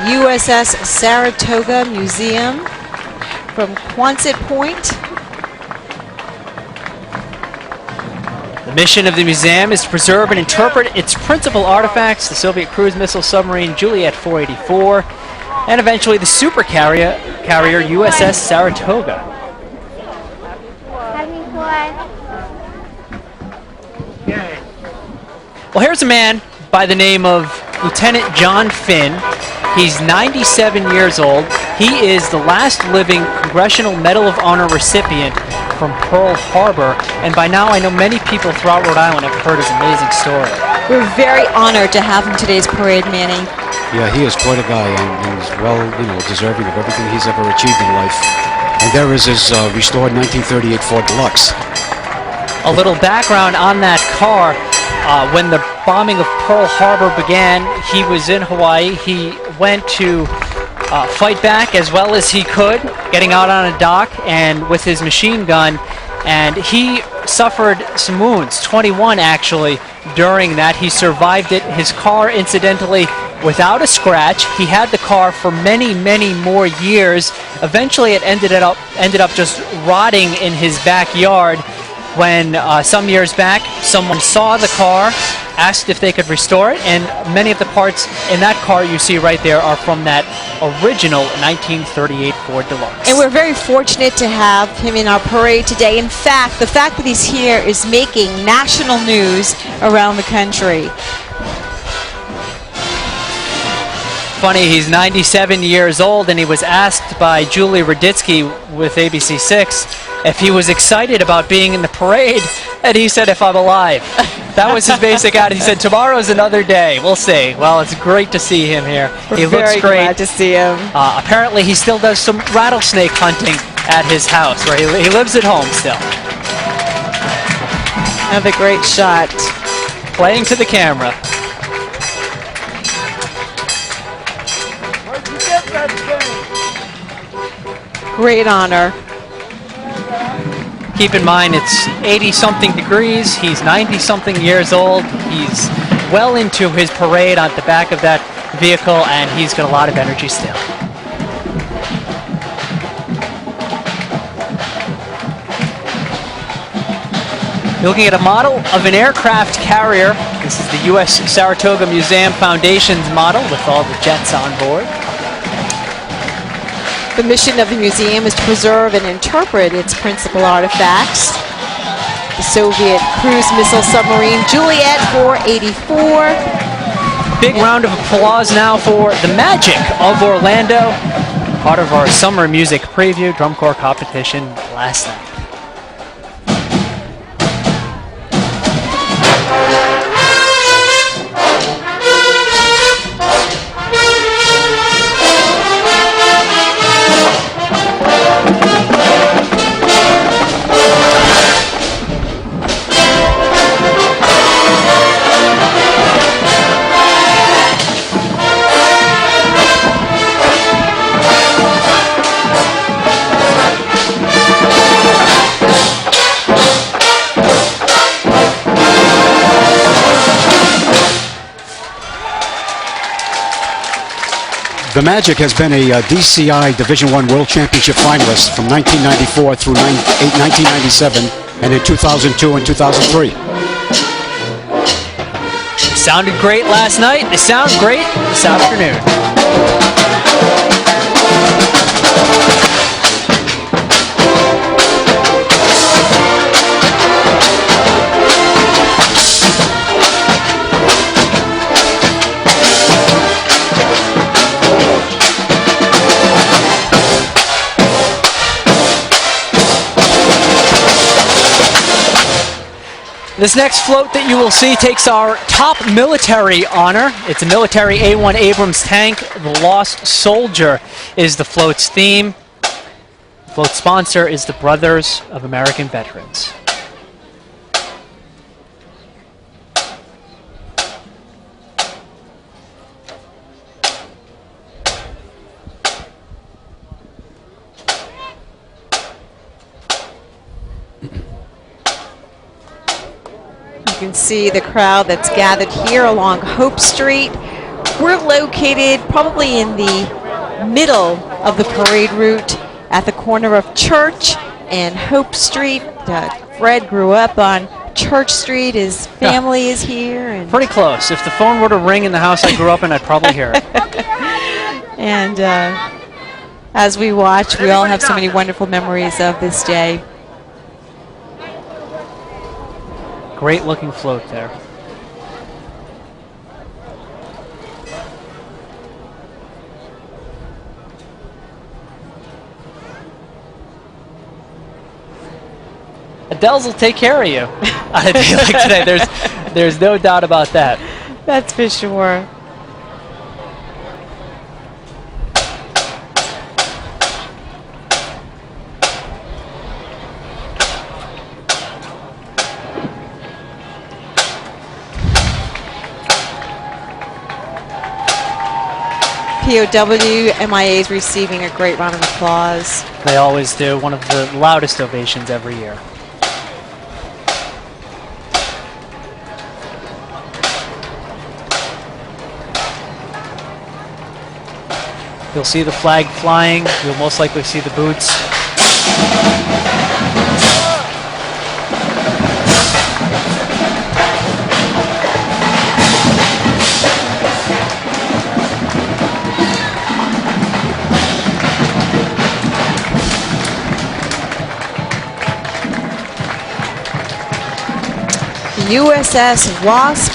USS Saratoga Museum from Quonset Point. The mission of the museum is to preserve and interpret its principal artifacts, the Soviet cruise missile submarine Juliet 484, and eventually the supercarrier USS Saratoga. Well, here's a man by the name of Lieutenant John Finn. He's 97 years old. He is the last living Congressional Medal of Honor recipient from Pearl Harbor, and by now I know many people throughout Rhode Island have heard his amazing story. We're very honored to have him today's parade, Manny. Yeah, he is quite a guy, and he's well, deserving of everything he's ever achieved in life. And there is his restored 1938 Ford Deluxe. A little background on that car. When the bombing of Pearl Harbor began, he was in Hawaii. He went to fight back as well as he could, getting out on a dock and with his machine gun, and he suffered some wounds, 21 actually, during that. He survived it. His car, incidentally, without a scratch. He had the car for many, many more years. Eventually it ended up just rotting in his backyard when some years back someone saw the car, asked if they could restore it, and many of the parts in that car you see right there are from that original 1938 Ford Deluxe. And we're very fortunate to have him in our parade today. In fact, the fact that he's here is making national news around the country. Funny, he's 97 years old, and he was asked by Julie Raditsky with ABC6 if he was excited about being in the parade, and he said, if I'm alive. That was his basic attitude. He said, tomorrow's another day. We'll see. Well, it's great to see him here. He looks great. Very glad to see him. Apparently, he still does some rattlesnake hunting at his house, where he lives at home still. Another great shot. Playing to the camera. Great honor. Keep in mind, it's 80-something degrees. He's 90-something years old. He's well into his parade on the back of that vehicle, and he's got a lot of energy still. You're looking at a model of an aircraft carrier. This is the U.S. Saratoga Museum Foundation's model with all the jets on board. The mission of the museum is to preserve and interpret its principal artifacts. The Soviet cruise missile submarine Juliet 484. Big round of applause now for the Magic of Orlando, part of our summer music preview drum corps competition last night. The Magic has been a DCI Division I World Championship finalist from 1994 through 1997, and in 2002 and 2003. Sounded great last night. They sound great this afternoon. This next float that you will see takes our top military honor. It's a military A-1 Abrams tank. The Lost Soldier is the float's theme. The float sponsor is the Brothers of American Veterans. You can see the crowd that's gathered here along Hope Street. We're located probably in the middle of the parade route at the corner of Church and Hope Street. Fred grew up on Church Street. His family is here. And pretty close. If the phone were to ring in the house I grew up in, I'd probably hear it. And as we watch, we all have so many wonderful memories of this day. Great looking float there. Adele's will take care of you on a day like today. There's no doubt about that. That's for sure. POW MIA is receiving a great round of applause. They always do. One of the loudest ovations every year. You'll see the flag flying. You'll most likely see the boots. USS Wasp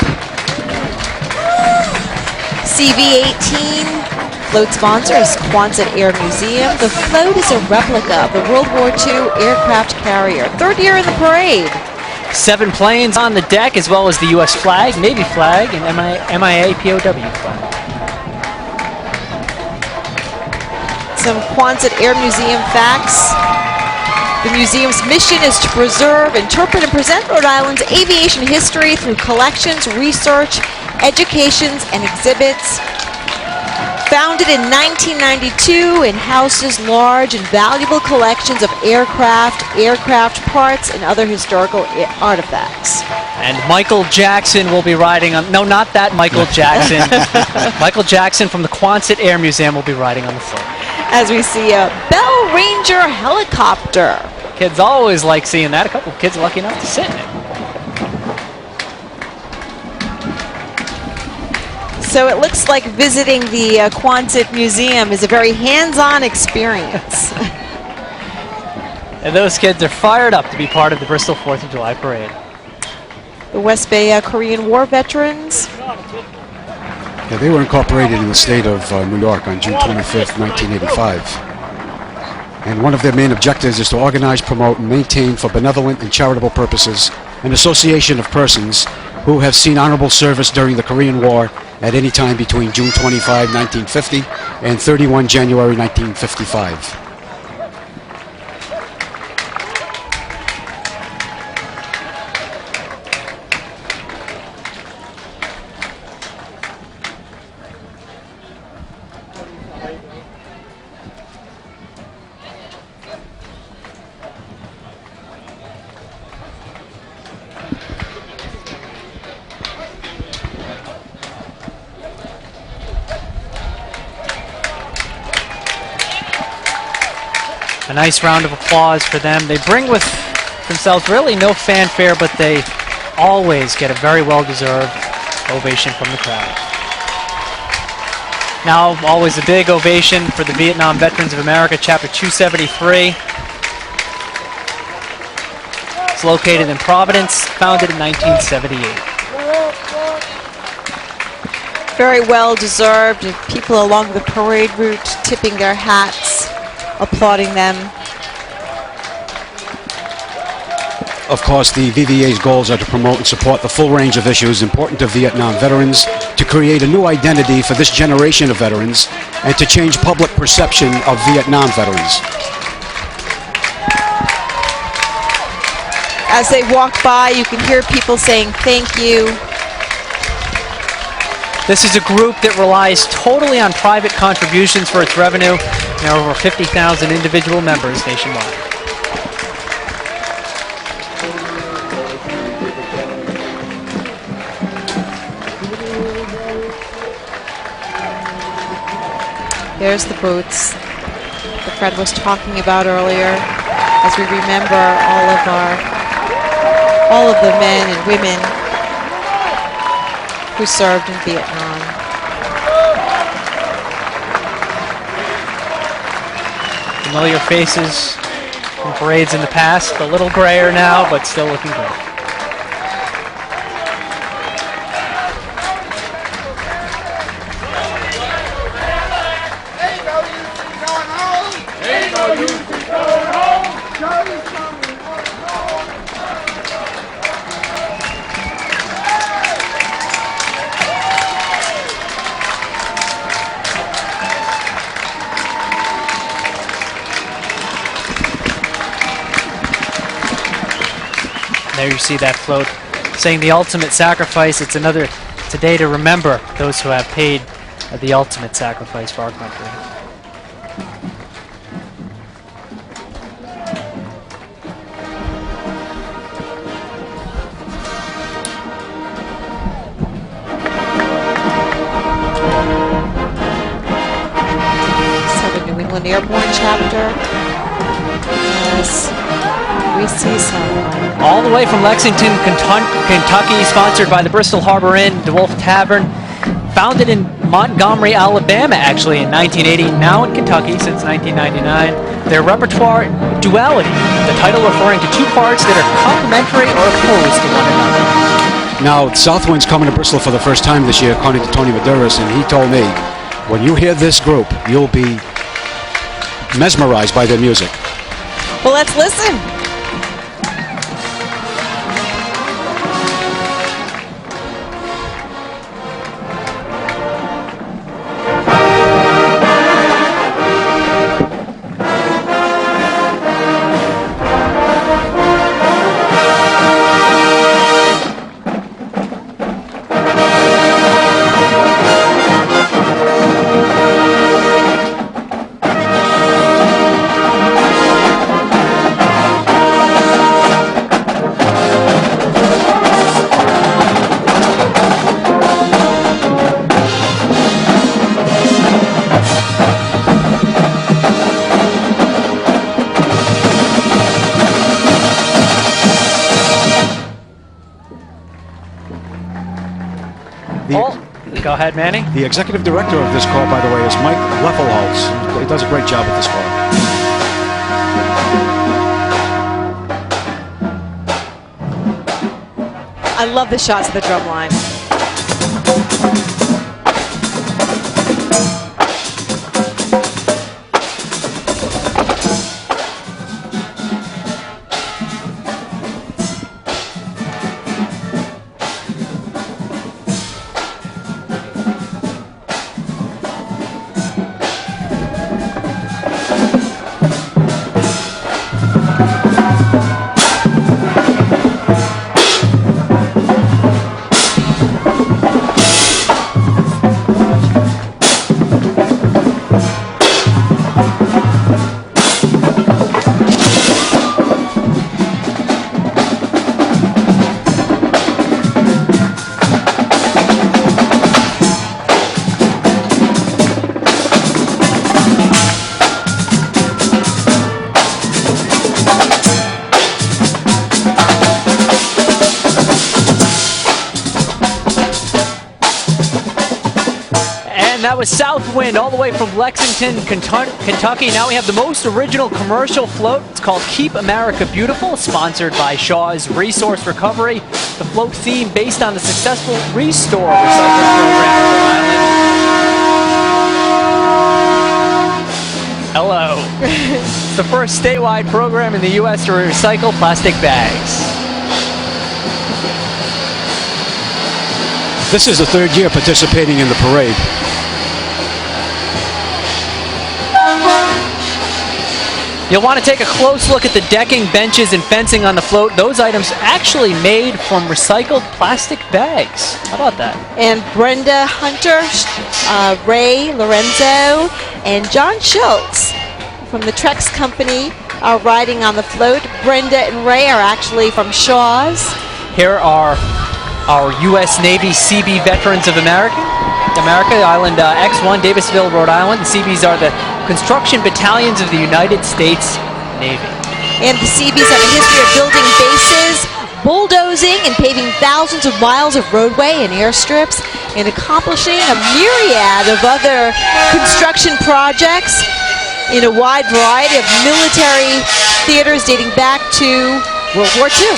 CV-18. Float sponsor is Quonset Air Museum. The float is a replica of the World War II aircraft carrier. Third year in the parade. 7 planes on the deck, as well as the U.S. flag, Navy flag, and MIA POW flag. Some Quonset Air Museum facts. The museum's mission is to preserve, interpret, and present Rhode Island's aviation history through collections, research, educations, and exhibits. Founded in 1992 and houses large and valuable collections of aircraft parts, and other historical artifacts. And Michael Jackson will be riding on, no, not that Michael Jackson. Michael Jackson from the Quonset Air Museum will be riding on the float. As we see a Bell Ranger helicopter. Kids always like seeing that. A couple of kids are lucky enough to sit in it. So it looks like visiting the Quonset Museum is a very hands-on experience. And those kids are fired up to be part of the Bristol 4th of July Parade. The West Bay Korean War veterans. Yeah, they were incorporated in the state of New York on June 25th, 1985. And one of their main objectives is to organize, promote, and maintain for benevolent and charitable purposes an association of persons who have seen honorable service during the Korean War at any time between June 25, 1950 and 31 January 1955. A nice round of applause for them. They bring with themselves really no fanfare, but they always get a very well-deserved ovation from the crowd. Now, always a big ovation for the Vietnam Veterans of America, Chapter 273. It's located in Providence, founded in 1978. Very well deserved. And people along the parade route tipping their hats, applauding them. Of course, the VVA's goals are to promote and support the full range of issues important to Vietnam veterans, to create a new identity for this generation of veterans, and to change public perception of Vietnam veterans. As they walk by, you can hear people saying thank you. This is a group that relies totally on private contributions for its revenue. There are over 50,000 individual members nationwide. There's the boots that Fred was talking about earlier, as we remember all of the men and women who served in Vietnam. Familiar faces from parades in the past, a little grayer now, but still looking great. There you see that float saying the ultimate sacrifice. It's a day to remember those who have paid the ultimate sacrifice for our country. So the New England Airborne chapter, as we see some. All the way from Lexington, Kentucky, sponsored by the Bristol Harbor Inn, DeWolf Tavern, founded in Montgomery, Alabama, actually in 1980, now in Kentucky since 1999. Their repertoire, duality, the title referring to two parts that are complementary or opposed to one another. Now, Southwind's coming to Bristol for the first time this year, according to Tony Maduris, and he told me, when you hear this group, you'll be mesmerized by their music. Well, let's listen. Go ahead, Manny. The executive director of this corps, by the way, is Mike Leffelholtz. He does a great job with this corps. I love the shots of the drum line. And that was Southwind all the way from Lexington, Kentucky. Now we have the most original commercial float. It's called Keep America Beautiful, sponsored by Shaw's Resource Recovery. The float theme based on the successful Restore recycling program in Rhode Island. Hello. It's the first statewide program in the U.S. to recycle plastic bags. This is the third year participating in the parade. You'll want to take a close look at the decking, benches, and fencing on the float. Those items actually made from recycled plastic bags. How about that? And Brenda Hunter, Ray Lorenzo, and John Schultz from the Trex Company are riding on the float. Brenda and Ray are actually from Shaw's. Here are our U.S. Navy CB Veterans of America, Island X1, Davisville, Rhode Island. The CBs are the construction battalions of the United States Navy. And the CBs have a history of building bases, bulldozing and paving thousands of miles of roadway and airstrips, and accomplishing a myriad of other construction projects in a wide variety of military theaters dating back to World War II.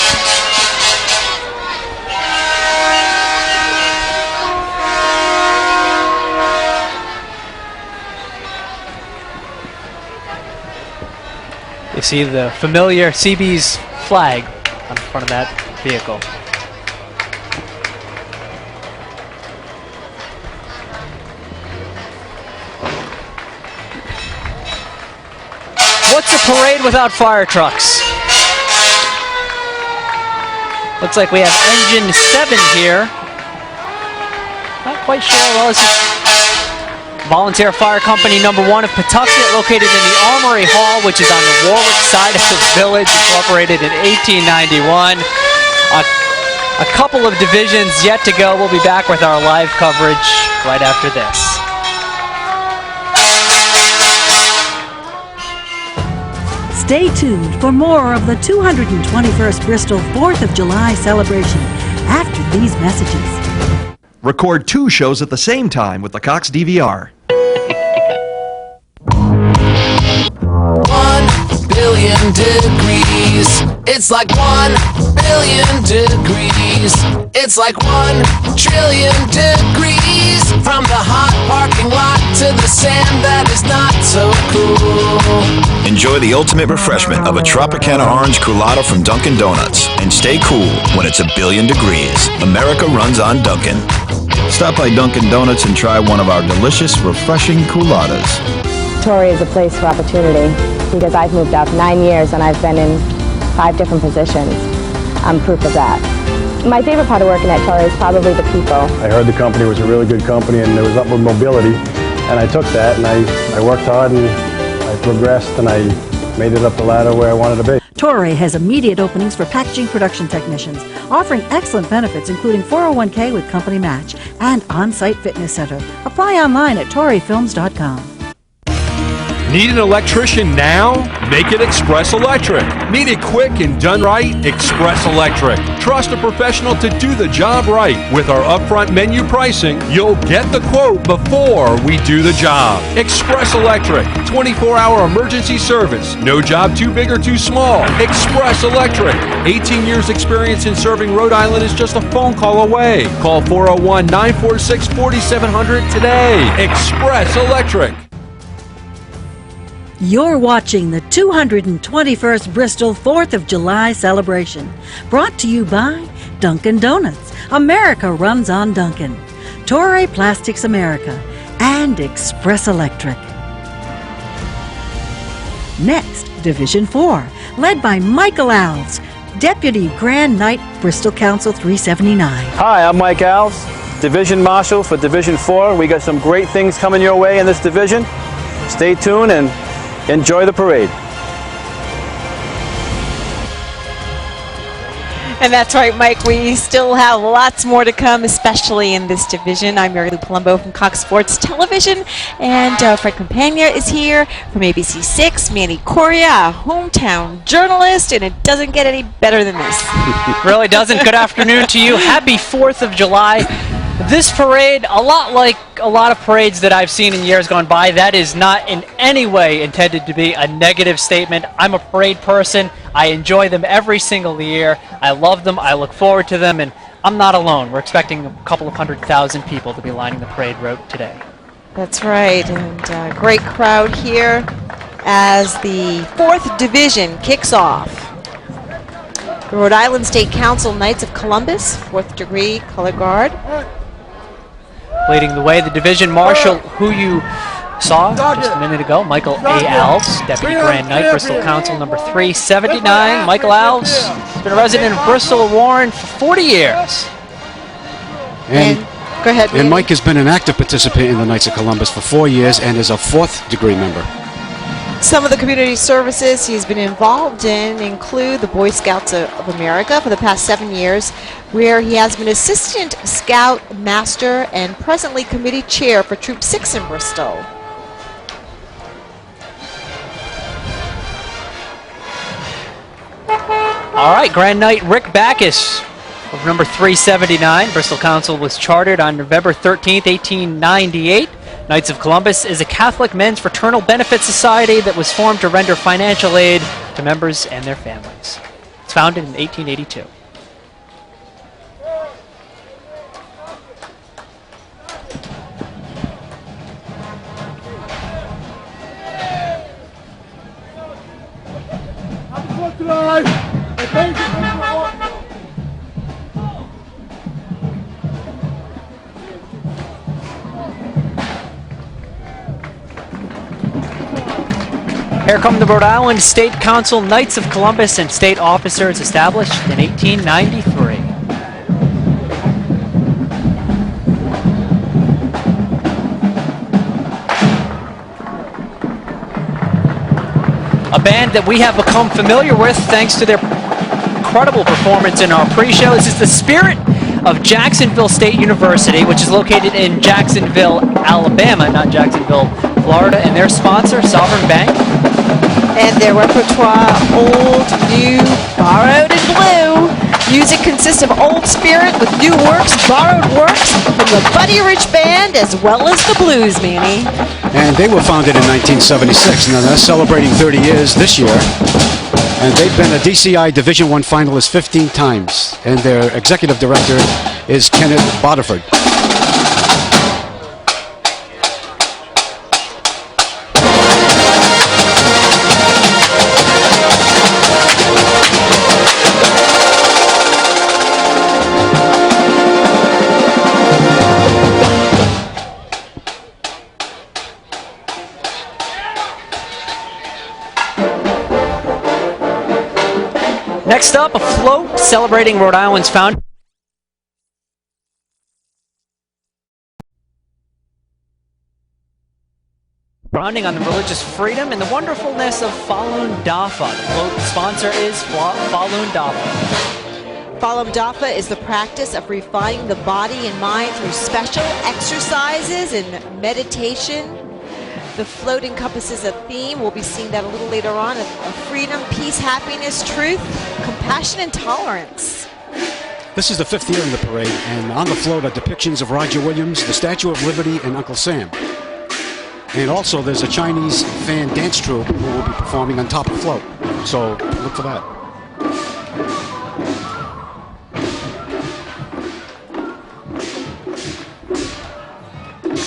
You see the familiar CB's flag on the front of that vehicle. What's a parade without fire trucks? Looks like we have engine 7 here. Not quite sure. Well, this is Volunteer Fire Company number 1 of Pawtucket, located in the Armory Hall, which is on the Warwick side of the village, incorporated in 1891. A couple of divisions yet to go. We'll be back with our live coverage right after this. Stay tuned for more of the 221st Bristol 4th of July celebration after these messages. Record 2 shows at the same time with the Cox DVR. 1 billion degrees. It's like 1 billion degrees. It's like 1 trillion degrees. From the hot parking lot to the sand that is not so cool. Enjoy the ultimate refreshment of a Tropicana Orange Coolada from Dunkin' Donuts. And stay cool when it's 1 billion degrees. America runs on Dunkin'. Stop by Dunkin' Donuts and try one of our delicious, refreshing Cooladas. Torrey is a place for opportunity because I've moved up 9 years and I've been in 5 different positions. I'm proof of that. My favorite part of working at Torrey is probably the people. I heard the company was a really good company and there was upward mobility, and I took that and I worked hard and I progressed and I made it up the ladder where I wanted to be. Torrey has immediate openings for packaging production technicians, offering excellent benefits including 401k with company match and on-site fitness center. Apply online at torreyfilms.com. Need an electrician now? Make it Express Electric. Need it quick and done right? Express Electric. Trust a professional to do the job right. With our upfront menu pricing, you'll get the quote before we do the job. Express Electric. 24-hour emergency service. No job too big or too small. Express Electric. 18 years experience in serving Rhode Island is just a phone call away. Call 401-946-4700 today. Express Electric. You're watching the 221st Bristol 4th of July celebration, brought to you by Dunkin' Donuts, America runs on Dunkin', Torrey Plastics America, and Express Electric. Next, Division 4, led by Michael Alves, Deputy Grand Knight, Bristol Council 379. Hi, I'm Mike Alves, Division Marshal for Division 4. We got some great things coming your way in this division. Stay tuned and enjoy the parade. And that's right, Mike. We still have lots more to come, especially in this division. I'm Mary Lou Palumbo from Cox Sports Television, and Fred Campagna is here from ABC6. Manny Coria, a hometown journalist, and it doesn't get any better than this. Really doesn't. Good afternoon to you. Happy 4th of July. This parade, a lot like a lot of parades that I've seen in years gone by, that is not in any way intended to be a negative statement. I'm a parade person. I enjoy them every single year. I love them. I look forward to them, and I'm not alone. We're expecting a couple of 100,000 people to be lining the parade route today. That's right, and great crowd here as the 4th Division kicks off. The Rhode Island State Council Knights of Columbus, 4th degree color guard. Leading the way, the division marshal who you saw just a minute ago, Michael A. Alves, Deputy Grand Knight, Bristol Council number 379. Michael Alves has been a resident of Bristol Warren for 40 years. And go ahead. And Mike has been an active participant in the Knights of Columbus for 4 years and is a 4th degree member. Some of the community services he's been involved in include the Boy Scouts of America for the past 7 years, where he has been Assistant Scout Master and presently Committee Chair for Troop 6 in Bristol. All right, Grand Knight Rick Backus of number 379. Bristol Council was chartered on November 13th, 1898. Knights of Columbus is a Catholic men's fraternal benefit society that was formed to render financial aid to members and their families. It's founded in 1882. Here come the Rhode Island State Council Knights of Columbus and state officers established in 1893. A band that we have become familiar with thanks to their incredible performance in our pre-show. This is the Spirit of Jacksonville State University, which is located in Jacksonville, Alabama, not Jacksonville, Florida, and their sponsor, Sovereign Bank. And their repertoire, old, new, borrowed, and blue. Music consists of old spirit with new works, borrowed works from the Buddy Rich Band as well as the Blues, Manny. And they were founded in 1976. Now they're celebrating 30 years this year. And they've been a DCI Division I finalist 15 times. And their executive director is Kenneth Bodiford. Next up, a float celebrating Rhode Island's founding. Grounding on the religious freedom and the wonderfulness of Falun Dafa. The float sponsor is Falun Dafa. Falun Dafa is the practice of refining the body and mind through special exercises and meditation. The float encompasses a theme, we'll be seeing that a little later on, of freedom, peace, happiness, truth, compassion, and tolerance. This is the 5th year in the parade, and on the float are depictions of Roger Williams, the Statue of Liberty, and Uncle Sam. And also there's a Chinese fan dance troupe who will be performing on top of the float. So look for that.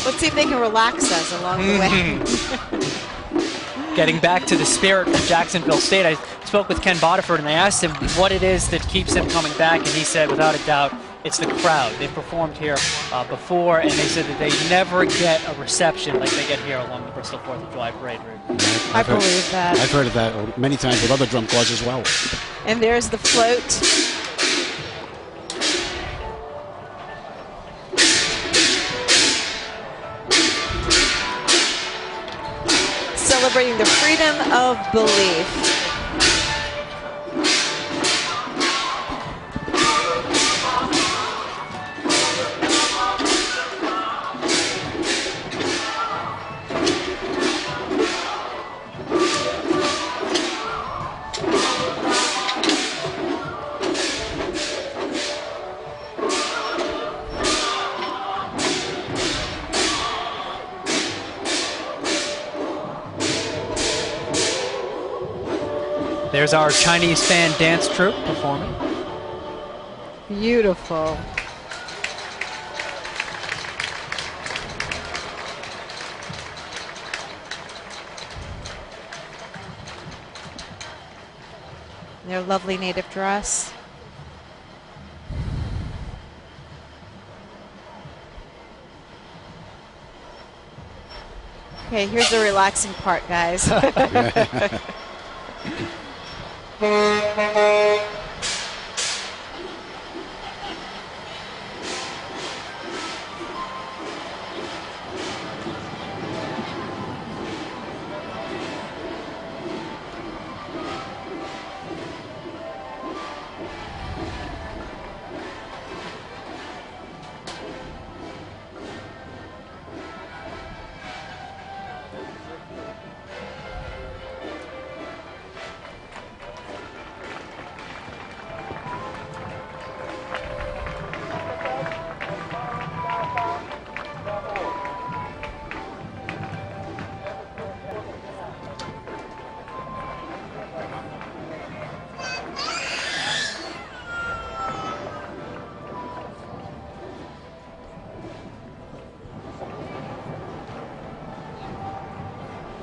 Let's see if they can relax us along the way. Getting back to the spirit of Jacksonville State, I spoke with Ken Bodiford and I asked him what it is that keeps him coming back, and he said, without a doubt, it's the crowd. They've performed here before, and they said that they never get a reception like they get here along the Bristol 4th of July parade route. I believe that. I've heard of that many times with other drum corps as well. And there's the float. Celebrating the freedom of belief. There's our Chinese fan dance troupe performing. Beautiful. Their lovely native dress. Okay, here's the relaxing part, guys.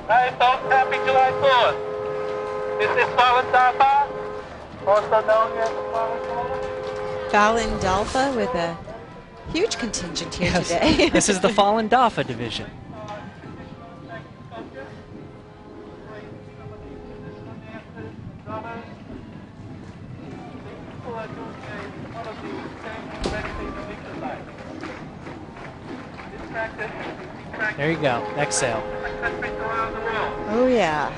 Hi folks, happy July 4th. This is Fallen Dalfa, also known as Fallen Dalfa. Fallen Dalfa with a huge contingent here Yes. today. This is the Fallen Dafa division. There you go. Exhale. Oh, yeah.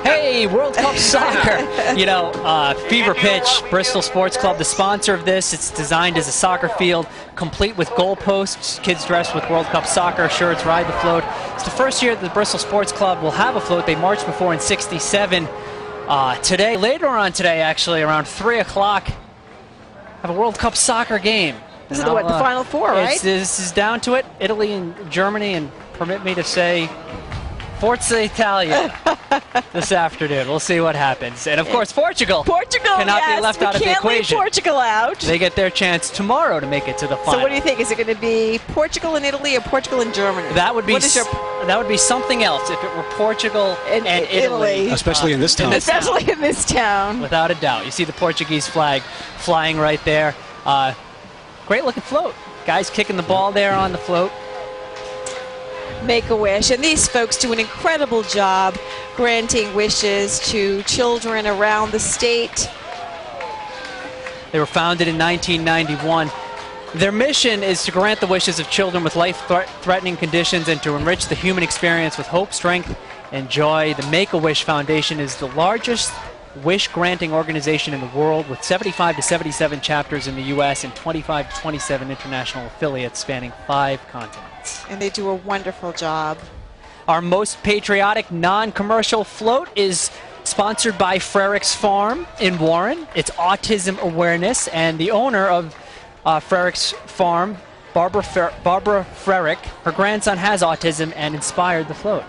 Hey, World Cup Soccer! You know, Fever Pitch, Bristol Sports Club, the sponsor of this. It's designed as a soccer field, complete with goalposts, kids dressed with World Cup Soccer shirts, ride the float. It's the first year that the Bristol Sports Club will have a float. They marched before in '67. Today, later on today, actually, around 3 o'clock, have a World Cup Soccer game. This is the Final Four, right? This is down to it. Italy and Germany, and permit me to say, Forza Italia this afternoon. We'll see what happens. And of course, Portugal. Cannot be left out of the equation. Can't leave Portugal out. They get their chance tomorrow to make it to the final. So what do you think? Is it going to be Portugal and Italy or Portugal and Germany? That would be that would be something else if it were Portugal and Italy. Especially in this town. Especially in this town. Without a doubt. You see the Portuguese flag flying right there. Great looking float. Guys kicking the ball there on the float. Make-A-Wish, and these folks do an incredible job granting wishes to children around the state. They were founded in 1991. Their mission is to grant the wishes of children with life-threatening conditions and to enrich the human experience with hope, strength, and joy. The Make-A-Wish Foundation is the largest wish-granting organization in the world, with 75 to 77 chapters in the U.S. and 25 to 27 international affiliates spanning 5 continents. And they do a wonderful job. Our most patriotic non-commercial float is sponsored by Frericks Farm in Warren. It's autism awareness, and the owner of Frericks Farm, Barbara Frerick, her grandson has autism and inspired the float.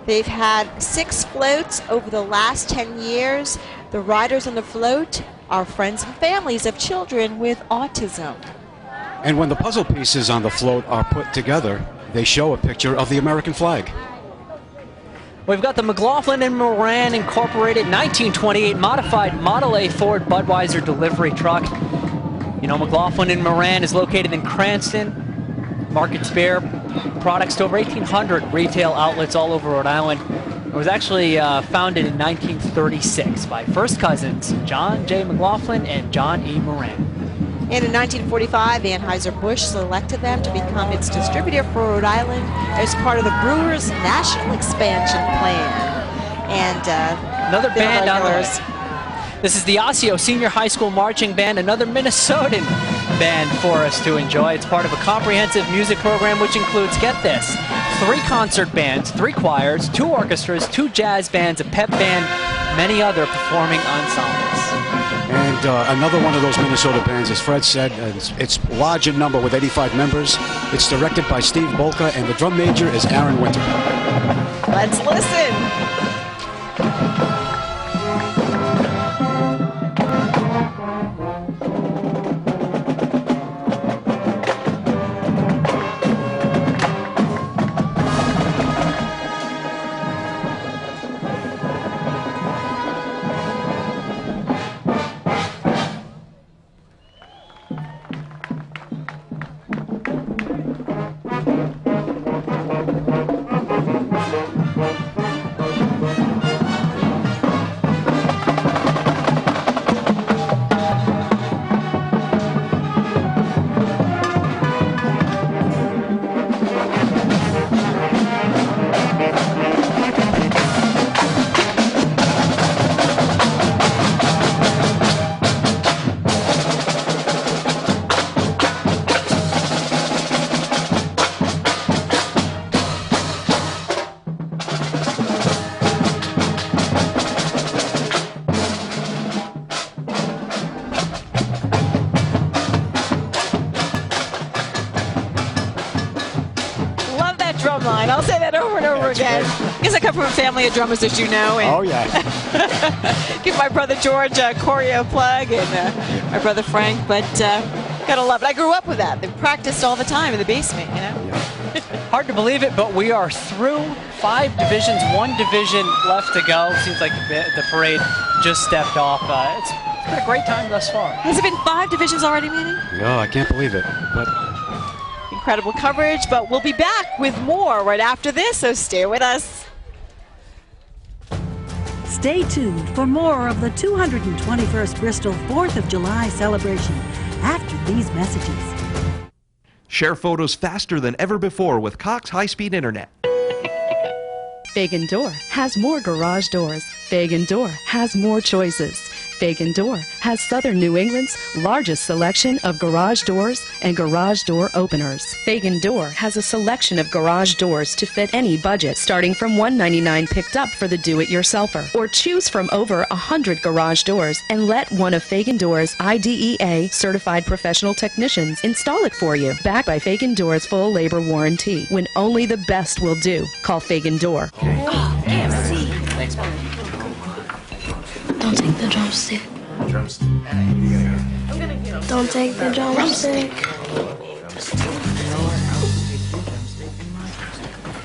They've had 6 floats over the last 10 years. The riders on the float are friends and families of children with autism. And when the puzzle pieces on the float are put together, they show a picture of the American flag. We've got the McLaughlin and Moran Incorporated 1928 modified Model A Ford Budweiser delivery truck. You know, McLaughlin and Moran is located in Cranston. Markets bear products to over 1,800 retail outlets all over Rhode Island. It was actually founded in 1936 by first cousins John J. McLaughlin and John E. Moran. And in 1945, Anheuser-Busch selected them to become its distributor for Rhode Island as part of the Brewers' national expansion plan. And another band on ours. This is the Osseo Senior High School Marching Band, another Minnesotan band for us to enjoy. It's part of a comprehensive music program which includes, get this, 3 concert bands, 3 choirs, 2 orchestras, 2 jazz bands, a pep band, many other performing ensembles. And another one of those Minnesota bands, as Fred said, it's large in number with 85 members. It's directed by Steve Bolka, and the drum major is Aaron Winter. Let's listen. line. I'll say that over and over again. Because I come from a family of drummers, as you know. And Oh, yeah. give my brother George a choreo plug and my brother Frank. But gotta love it. I grew up with that. They practiced all the time in the basement, you know? Hard to believe it, but we are through 5 divisions, 1 division left to go. Seems like the parade just stepped off. It's been a great time thus far. Has it been 5 divisions already, Manny? Yeah, I can't believe it. But Incredible coverage, but we'll be back with more right after this, so stay with us. Stay tuned for more of the 221st Bristol 4th of July celebration after these messages. Share photos faster than ever before with Cox High-Speed Internet. Fagan Door has more garage doors. Fagan Door has more choices. Fagan Door has Southern New England's largest selection of garage doors and garage door openers. Fagan Door has a selection of garage doors to fit any budget, starting from $199 picked up for the do-it-yourselfer. Or choose from over 100 garage doors and let one of Fagan Door's IDEA certified professional technicians install it for you. Backed by Fagan Door's full labor warranty. When only the best will do. Call Fagan Door. KFC. Thanks, Mom. Don't take the drumstick. Drumstick. Don't take the drumstick.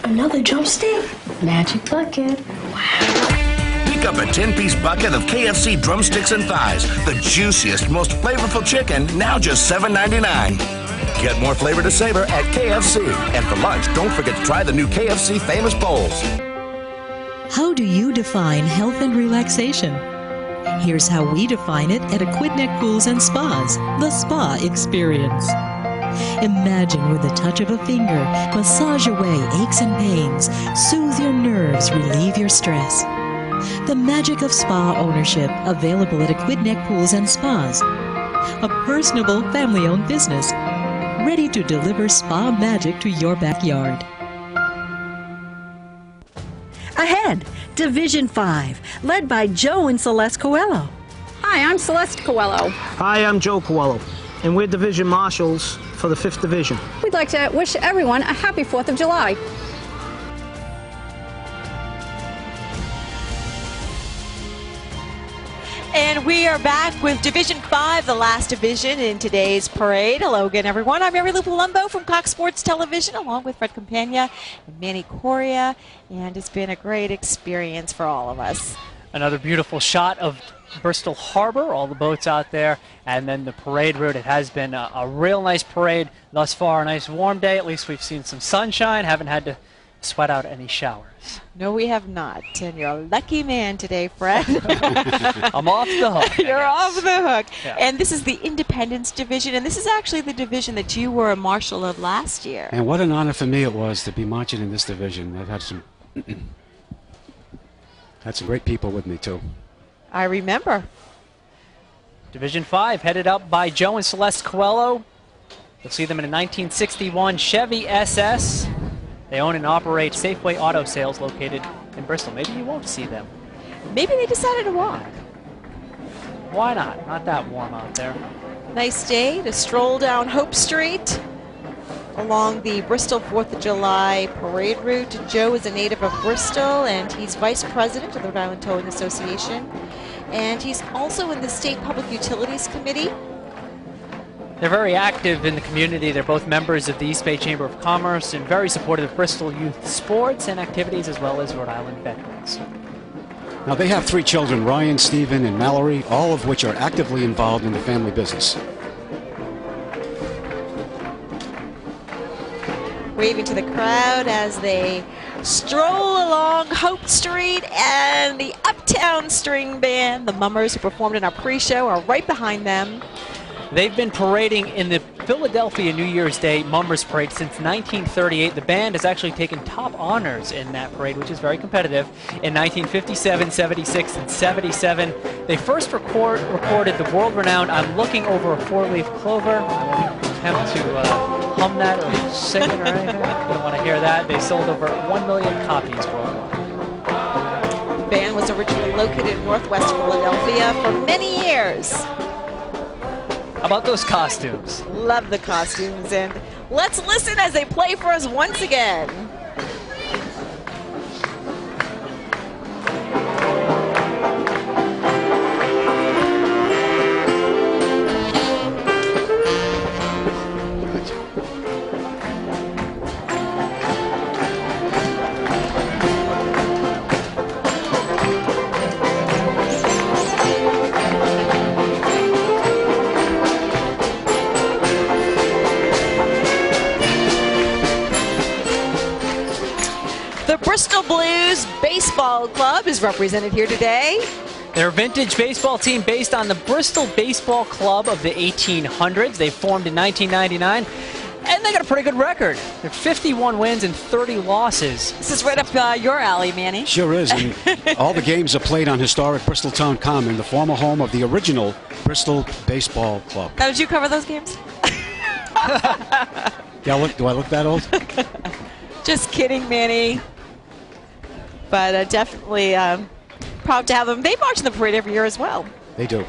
Another drumstick? Magic bucket. Pick up a 10-piece bucket of KFC drumsticks and thighs. The juiciest, most flavorful chicken, now just $7.99. Get more flavor to savor at KFC. And for lunch, don't forget to try the new KFC Famous Bowls. How do you define health and relaxation? Here's how we define it at Aquidneck Pools and Spas, the spa experience. Imagine with the touch of a finger, massage away aches and pains, soothe your nerves, relieve your stress. The magic of spa ownership, available at Aquidneck Pools and Spas. A personable, family-owned business, ready to deliver spa magic to your backyard. Ahead, Division 5, led by Joe and Celeste Coelho. Hi, I'm Celeste Coelho. Hi, I'm Joe Coelho, and we're Division Marshals for the 5th Division. We'd like to wish everyone a happy 4th of July. And we are back with Division 5, the last division in today's parade. Hello again, everyone. I'm Mary Lou Palumbo from Cox Sports Television, along with Fred Campagna and Manny Coria, and it's been a great experience for all of us. Another beautiful shot of Bristol Harbor, all the boats out there, and then the parade route. It has been a real nice parade thus far. A nice warm day. At least we've seen some sunshine. Haven't had to sweat out any showers. No, we have not. And you're a lucky man today, Fred. I'm off the hook. You're off the hook. Yeah. And this is the Independence Division, and this is actually the division that you were a marshal of last year. And what an honor for me it was to be marching in this division. I've had some great people with me too. I remember. Division 5 headed up by Joe and Celeste Coelho. You'll see them in a 1961 Chevy SS. They own and operate Safeway Auto Sales located in Bristol. Maybe you won't see them. Maybe they decided to walk. Why not? Not that warm out there. Nice day to stroll down Hope Street along the Bristol 4th of July parade route. Joe is a native of Bristol, and he's vice president of the Rhode Island Towing Association. And he's also in the State Public Utilities Committee. They're very active in the community. They're both members of the East Bay Chamber of Commerce and very supportive of Bristol youth sports and activities, as well as Rhode Island veterans. Now they have 3 children, Ryan, Stephen, and Mallory, all of which are actively involved in the family business. Waving to the crowd as they stroll along Hope Street, and the Uptown String Band, the Mummers who performed in our pre-show, are right behind them. They've been parading in the Philadelphia New Year's Day Mummers Parade since 1938. The band has actually taken top honors in that parade, which is very competitive. In 1957, 76, and 77, they first recorded the world-renowned I'm Looking Over a Four-Leaf Clover. I won't attempt to hum that or sing it or anything. I don't want to hear that. They sold over 1 million copies worldwide. The band was originally located in Northwest Philadelphia for many years. How about those costumes? Love the costumes, and let's listen as they play for us once again. Bristol Blues Baseball Club is represented here today. They're a vintage baseball team based on the Bristol Baseball Club of the 1800s. They formed in 1999, and they got a pretty good record. They're 51 wins and 30 losses. This is right up your alley, Manny. Sure is. And all the games are played on historic Bristol Town Common, the former home of the original Bristol Baseball Club. Now, did you cover those games? Yeah, do I look that old? Just kidding, Manny. But definitely proud to have them. They march in the parade every year as well. They do.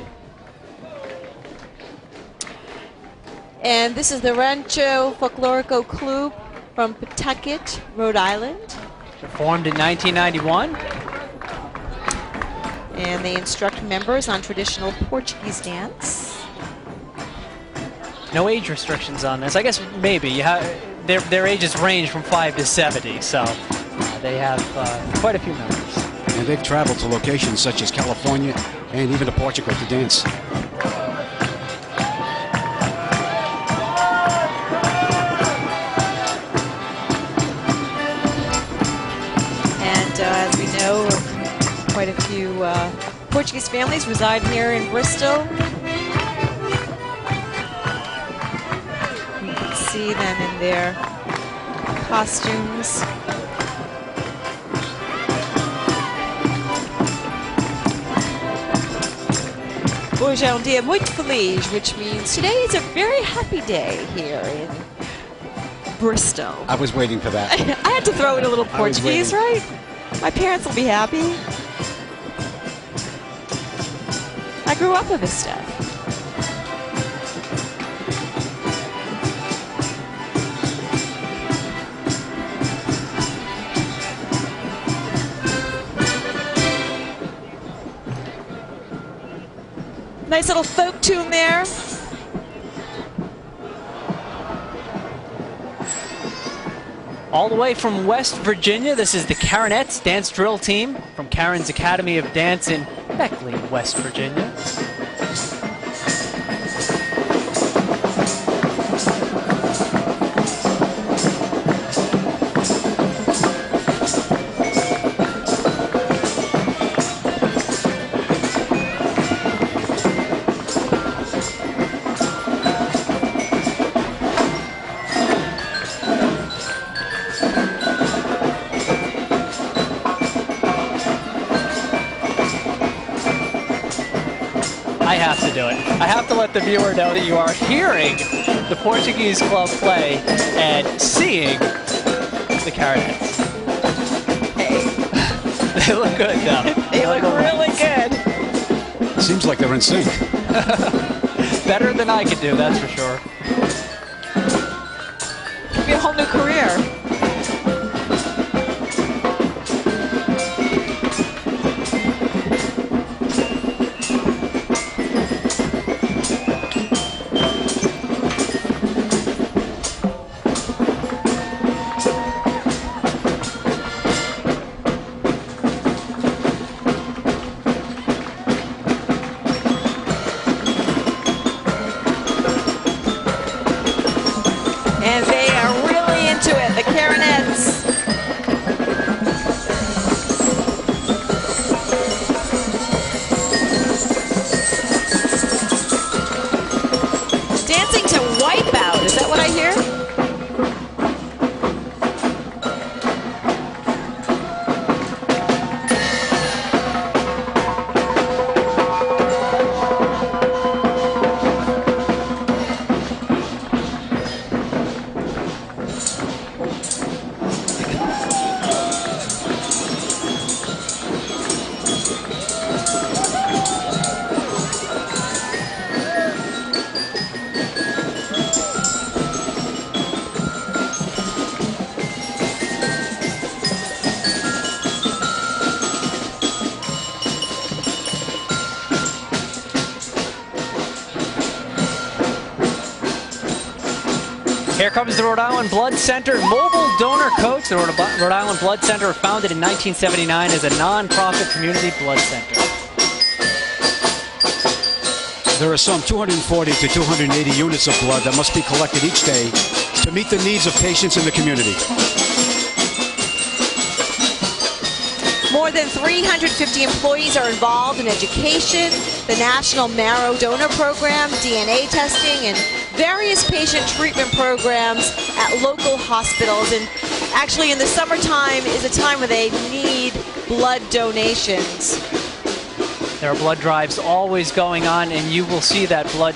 And this is the Rancho Folklorico Club from Pawtucket, Rhode Island. They're formed in 1991. And they instruct members on traditional Portuguese dance. No age restrictions on this. I guess maybe. You have, their ages range from 5 to 70, so they have quite a few members. And they've traveled to locations such as California and even to Portugal to dance. And as we know, quite a few Portuguese families reside here in Bristol. You can see them in their costumes. Hoje é dia muito feliz, which means today is a very happy day here in Bristol. I was waiting for that. I had to throw in a little Portuguese, right? My parents will be happy. I grew up with this stuff. Nice little folk tune there. All the way from West Virginia, this is the Karenettes Dance Drill Team from Karen's Academy of Dance in Beckley, West Virginia. I have to do it. I have to let the viewer know that you are hearing the Portuguese club play and seeing the Karenettes. Hey. They look good, though. They look really good. Seems like they're in sync. Better than I could do, that's for sure. Could be a whole new career. And they are really into it, the Karenettes. Dancing to Wipeout, is that what I hear? Here comes the Rhode Island Blood Center Mobile Donor Coach. The Rhode Island Blood Center, founded in 1979 as a non-profit community blood center. There are some 240 to 280 units of blood that must be collected each day to meet the needs of patients in the community. More than 350 employees are involved in education, the National Marrow Donor Program, DNA testing, and various patient treatment programs at local hospitals. And actually in the summertime is a time where they need blood donations. There are blood drives always going on, and you will see that blood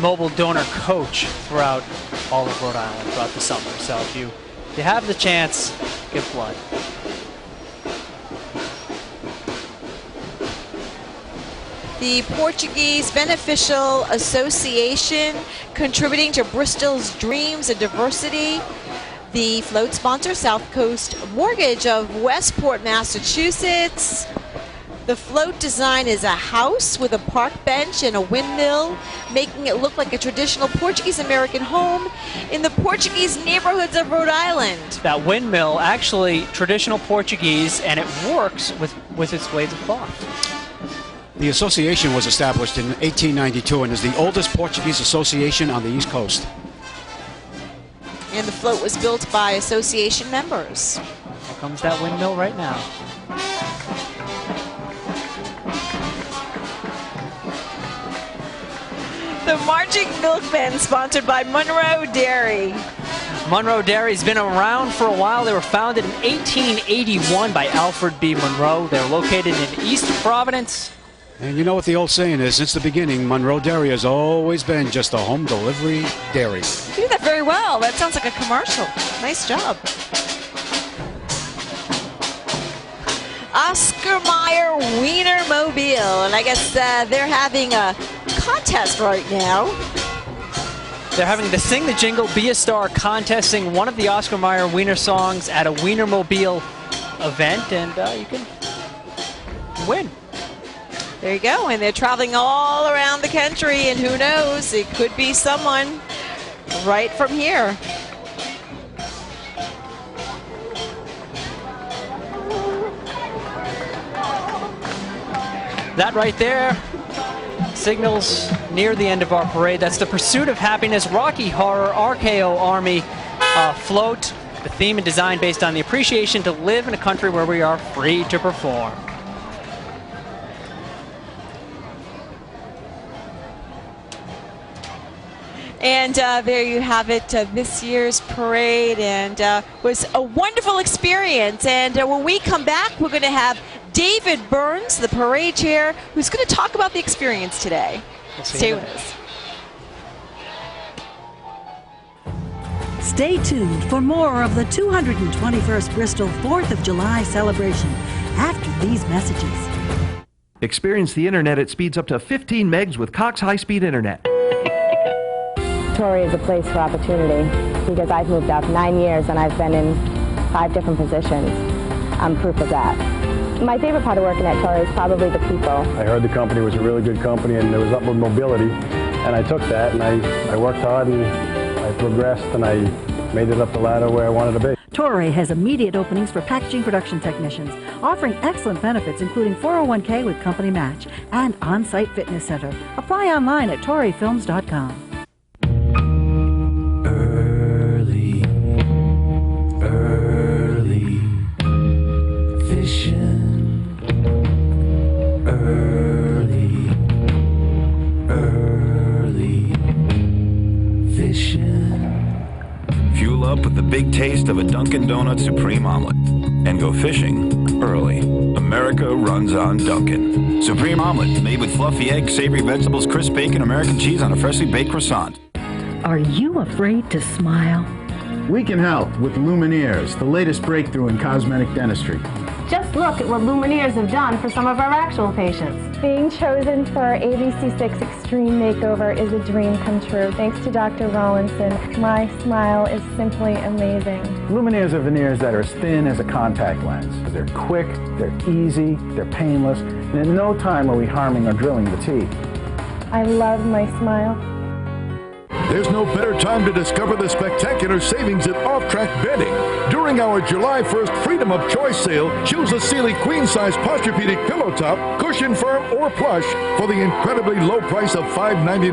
mobile donor coach throughout all of Rhode Island throughout the summer. So if you have the chance, give blood. The Portuguese Beneficial Association contributing to Bristol's dreams and diversity. The float sponsor, South Coast Mortgage of Westport, Massachusetts. The float design is a house with a park bench and a windmill, making it look like a traditional Portuguese-American home in the Portuguese neighborhoods of Rhode Island. That windmill, actually traditional Portuguese, and it works with its blades of cloth. The association was established in 1892 and is the oldest Portuguese association on the East Coast. And the float was built by association members. Here comes that windmill right now. The Marching Milkmen, sponsored by Monroe Dairy. Monroe Dairy's been around for a while. They were founded in 1881 by Alfred B. Monroe. They're located in East Providence. And you know what the old saying is, since the beginning, Monroe Dairy has always been just a home delivery dairy. You do that very well. That sounds like a commercial. Nice job. Oscar Mayer Wienermobile, and I guess they're having a contest right now. They're having the Sing the Jingle, Be a Star contest, sing one of the Oscar Mayer Wiener songs at a Wienermobile event, and you can win. There you go, and they're traveling all around the country, and who knows, it could be someone right from here. That right there signals near the end of our parade. That's the Pursuit of Happiness Rocky Horror RKO Army float. The theme and design based on the appreciation to live in a country where we are free to perform. And there you have it, this year's parade, and was a wonderful experience. And when we come back, we're going to have David Burns, the parade chair, who's going to talk about the experience today. Stay with us. Stay tuned for more of the 221st Bristol 4th of July celebration after these messages. Experience the internet at speeds up to 15 megs with Cox High-Speed Internet. Torrey is a place for opportunity because I've moved up 9 years and I've been in 5 different positions. I'm proof of that. My favorite part of working at Torrey is probably the people. I heard the company was a really good company and there was upward mobility, and I took that and I worked hard and I progressed and I made it up the ladder where I wanted to be. Torrey has immediate openings for packaging production technicians, offering excellent benefits including 401k with company match and on-site fitness center. Apply online at torreyfilms.com. Fuel up with the big taste of a Dunkin' Donuts Supreme Omelet. And go fishing early. America runs on Dunkin'. Supreme Omelet, made with fluffy eggs, savory vegetables, crisp bacon, American cheese on a freshly baked croissant. Are you afraid to smile? We can help with Lumineers, the latest breakthrough in cosmetic dentistry. Just look at what Lumineers have done for some of our actual patients. Being chosen for our ABC6 Extreme Makeover is a dream come true. Thanks to Dr. Rawlinson, my smile is simply amazing. Lumineers are veneers that are as thin as a contact lens. They're quick, they're easy, they're painless, and in no time are we harming or drilling the teeth. I love my smile. There's no better time to discover the spectacular savings at Off-Track Bedding. During our July 1st Freedom of Choice sale, choose a Sealy queen-size Posturepedic pillow top, cushion firm, or plush for the incredibly low price of $5.99.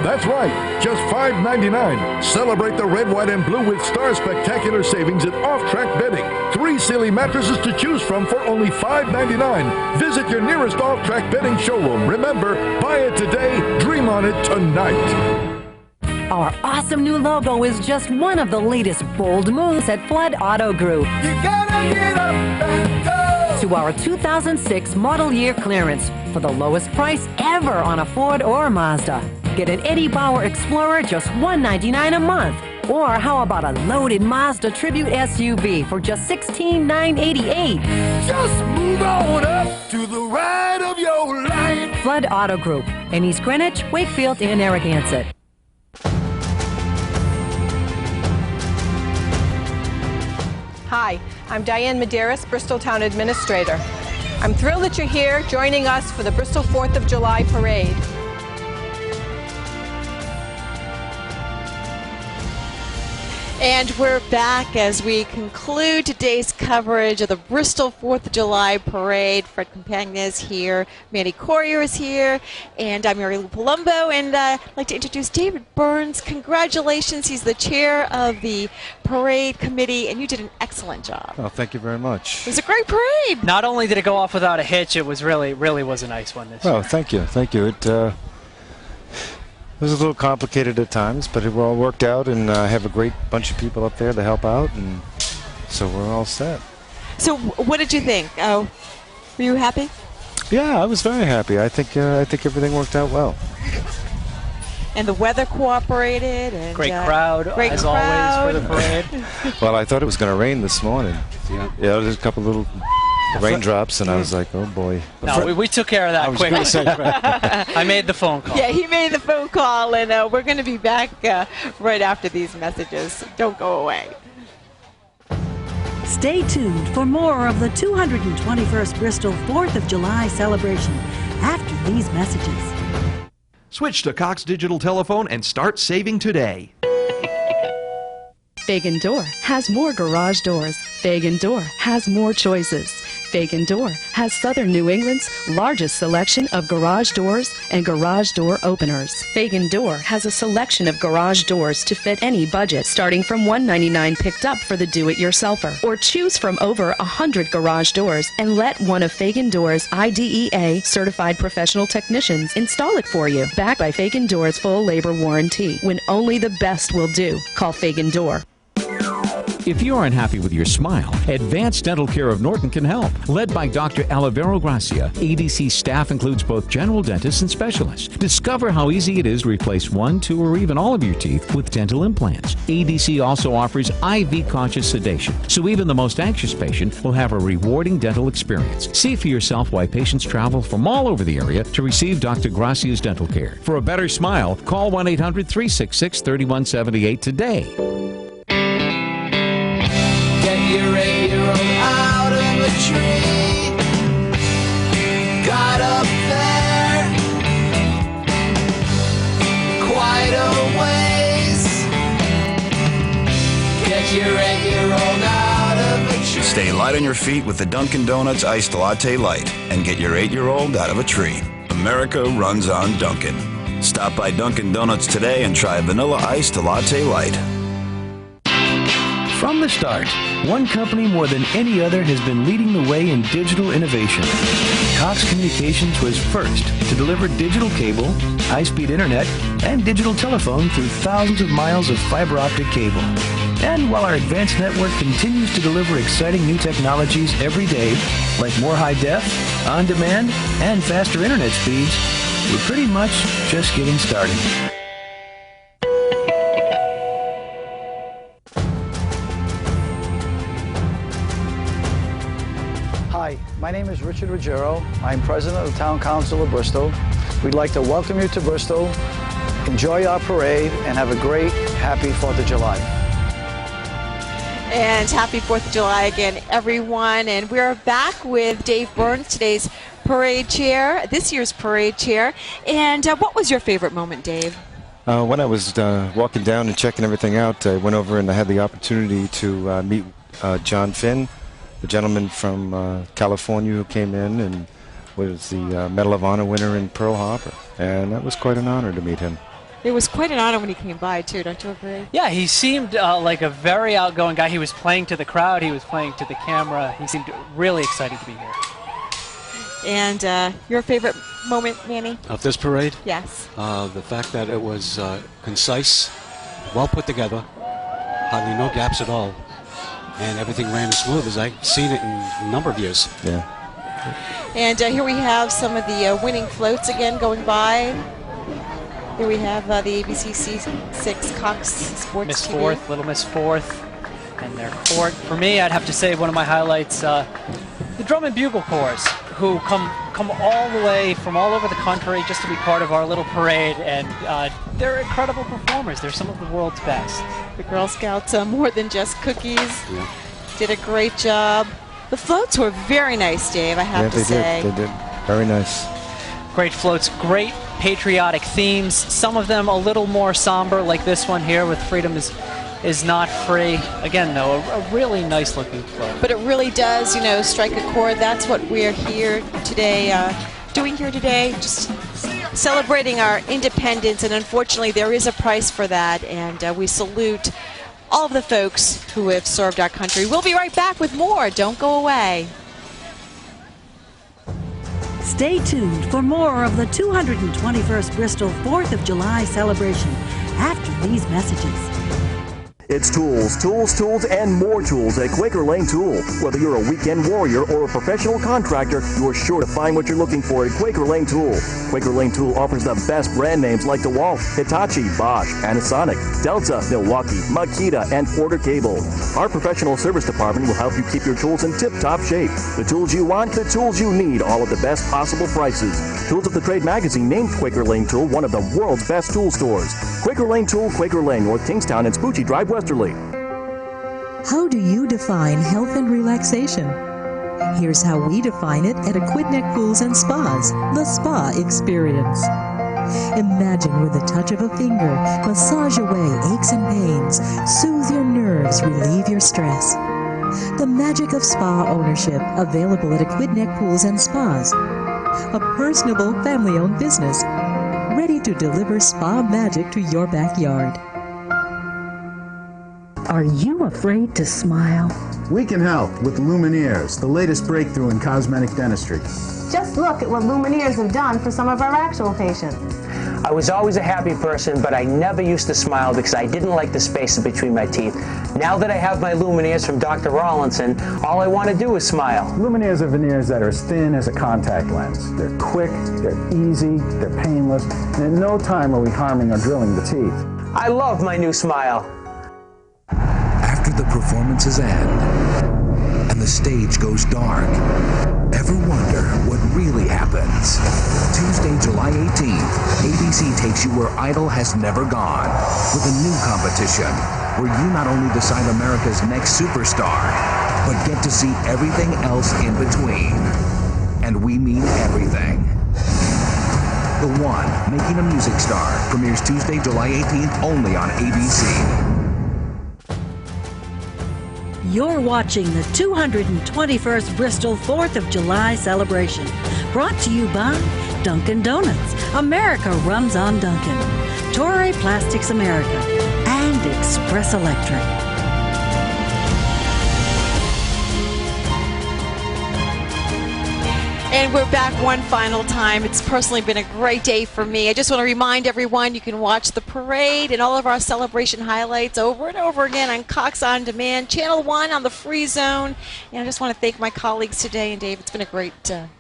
That's right, just $5.99. Celebrate the red, white, and blue with Star spectacular savings at Off-Track Bedding. 3 Sealy mattresses to choose from for only $5.99. Visit your nearest Off-Track Bedding showroom. Remember, buy it today, dream on it tonight. Our awesome new logo is just one of the latest bold moves at Flood Auto Group. You gotta get up and go. To our 2006 model year clearance for the lowest price ever on a Ford or Mazda. Get an Eddie Bauer Explorer just $199 a month. Or how about a loaded Mazda Tribute SUV for just $16,988? Just move on up to the right of your life. Flood Auto Group in East Greenwich, Wakefield, and Narragansett. Hi, I'm Diane Medeiros, Bristol Town Administrator. I'm thrilled that you're here joining us for the Bristol 4th of July Parade. And we're back as we conclude today's coverage of the Bristol 4th of July Parade. Fred Compagna is here, Mandy Courier is here, and I'm Mary Lou Palumbo, and I'd like to introduce David Burns. Congratulations, he's the chair of the parade committee, and you did an excellent job. Oh, thank you very much. It was a great parade. Not only did it go off without a hitch, it was really was a nice one this year. Oh, thank you. It was a little complicated at times, but it all worked out, and I have a great bunch of people up there to help out, and so we're all set. So what did you think? Were you happy? Yeah, I was very happy. I think everything worked out well. And the weather cooperated. And, great crowd, as always, for the parade. Well, I thought it was going to rain this morning. Yeah, there's a couple little raindrops, and I was like, oh boy. No, we took care of that quickly. I made the phone call. Yeah, he made the phone call, and we're going to be back right after these messages. Don't go away. Stay tuned for more of the 221st Bristol 4th of July celebration after these messages. Switch to Cox Digital Telephone and start saving today. Fagan Door has more garage doors. Fagan Door has more choices. Fagan Door has Southern New England's largest selection of garage doors and garage door openers. Fagan Door has a selection of garage doors to fit any budget, starting from $199 picked up for the do-it-yourselfer. Or choose from over 100 garage doors and let one of Fagan Door's IDEA certified professional technicians install it for you. Backed by Fagan Door's full labor warranty. When only the best will do, call Fagan Door. If you're unhappy with your smile, Advanced Dental Care of Norton can help. Led by Dr. Olivero Gracia, ADC staff includes both general dentists and specialists. Discover how easy it is to replace 1, 2, or even all of your teeth with dental implants. ADC also offers IV-conscious sedation, so even the most anxious patient will have a rewarding dental experience. See for yourself why patients travel from all over the area to receive Dr. Gracia's dental care. For a better smile, call 1-800-366-3178 today. Your 8-year-old out of a tree, got up there quite a ways. Get your 8-year-old out of a tree. Stay light on your feet with the Dunkin' Donuts Iced Latte Light and get your 8-year-old out of a tree. America runs on Dunkin'. Stop by Dunkin' Donuts today and try Vanilla Iced Latte Light. From the start, one company more than any other has been leading the way in digital innovation. Cox Communications was first to deliver digital cable, high-speed internet, and digital telephone through thousands of miles of fiber optic cable. And while our advanced network continues to deliver exciting new technologies every day, like more high-def, on-demand, and faster internet speeds, we're pretty much just getting started. Hi, my name is Richard Ruggiero. I'm president of the Town Council of Bristol. We'd like to welcome you to Bristol, enjoy our parade, and have a great, happy 4th of July. And happy 4th of July again, everyone. And we're back with Dave Burns, today's parade chair, this year's parade chair. And what was your favorite moment, Dave? When I was walking down and checking everything out, I went over and I had the opportunity to meet John Finn, the gentleman from California who came in and was the Medal of Honor winner in Pearl Harbor. And that was quite an honor to meet him. It was quite an honor when he came by, too, don't you agree? Yeah, he seemed like a very outgoing guy. He was playing to the crowd. He was playing to the camera. He seemed really excited to be here. And your favorite moment, Manny? Of this parade? Yes. The fact that it was concise, well put together, hardly no gaps at all, and everything ran as smooth as I've seen it in a number of years. Yeah. And here we have some of the winning floats again going by. Here we have the ABC 6 Cox Sports Miss TV. Fourth, Little Miss Fourth, and their court. For me, I'd have to say one of my highlights, the Drum and Bugle Corps, who come all the way from all over the country just to be part of our little parade, and they're incredible performers. They're some of the world's best. The Girl Scouts, more than just cookies, Yeah. did a great job. The floats were very nice, Dave, I have to say. They did. Very nice. Great floats, great patriotic themes, some of them a little more somber, like this one here with Freedom is Not Free. Again, though, a really nice looking float. But it really does, you know, strike a chord. That's what we're here today, doing here today, just celebrating our independence, and unfortunately there is a price for that, and we salute all of the folks who have served our country. We'll be right back with more. Don't go away. Stay tuned for more of the 221st Bristol 4th of July celebration after these messages. It's tools, tools, tools, and more tools at Quaker Lane Tool. Whether you're a weekend warrior or a professional contractor, you're sure to find what you're looking for at Quaker Lane Tool. Quaker Lane Tool offers the best brand names like DeWalt, Hitachi, Bosch, Panasonic, Delta, Milwaukee, Makita, and Porter Cable. Our professional service department will help you keep your tools in tip-top shape. The tools you want, the tools you need, all at the best possible prices. Tools of the Trade magazine named Quaker Lane Tool one of the world's best tool stores. Quaker Lane Tool, Quaker Lane, North Kingstown, and Spoochie Drive, Westerly. How do you define health and relaxation? Here's how we define it at Aquidneck Pools and Spas, the spa experience. Imagine with the touch of a finger, massage away aches and pains, soothe your nerves, relieve your stress. The magic of spa ownership, available at Aquidneck Pools and Spas. A personable, family-owned business, ready to deliver spa magic to your backyard. Are you afraid to smile? We can help with Lumineers, the latest breakthrough in cosmetic dentistry. Just look at what Lumineers have done for some of our actual patients. I was always a happy person, but I never used to smile because I didn't like the spaces between my teeth. Now that I have my Lumineers from Dr. Rawlinson, all I want to do is smile. Lumineers are veneers that are as thin as a contact lens. They're quick, they're easy, they're painless, and in no time are we harming or drilling the teeth. I love my new smile. After the performances end and the stage goes dark, ever wonder what really happens? Tuesday, July 18th, ABC takes you where Idol has never gone with a new competition where you not only decide America's next superstar, but get to see everything else in between. And we mean everything. The One, Making a Music Star, premieres Tuesday, July 18th, only on ABC. You're watching the 221st Bristol 4th of July celebration. Brought to you by Dunkin' Donuts. America runs on Dunkin'. Torrey Plastics America. And Express Electric. And we're back one final time. It's personally been a great day for me. I just want to remind everyone you can watch the parade and all of our celebration highlights over and over again on Cox On Demand, Channel 1 on the Free Zone. And I just want to thank my colleagues today. And Dave, it's been a great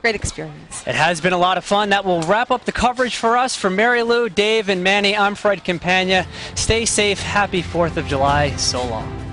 experience. It has been a lot of fun. That will wrap up the coverage for us. For Mary Lou, Dave, and Manny, I'm Fred Campagna. Stay safe. Happy 4th of July. So long.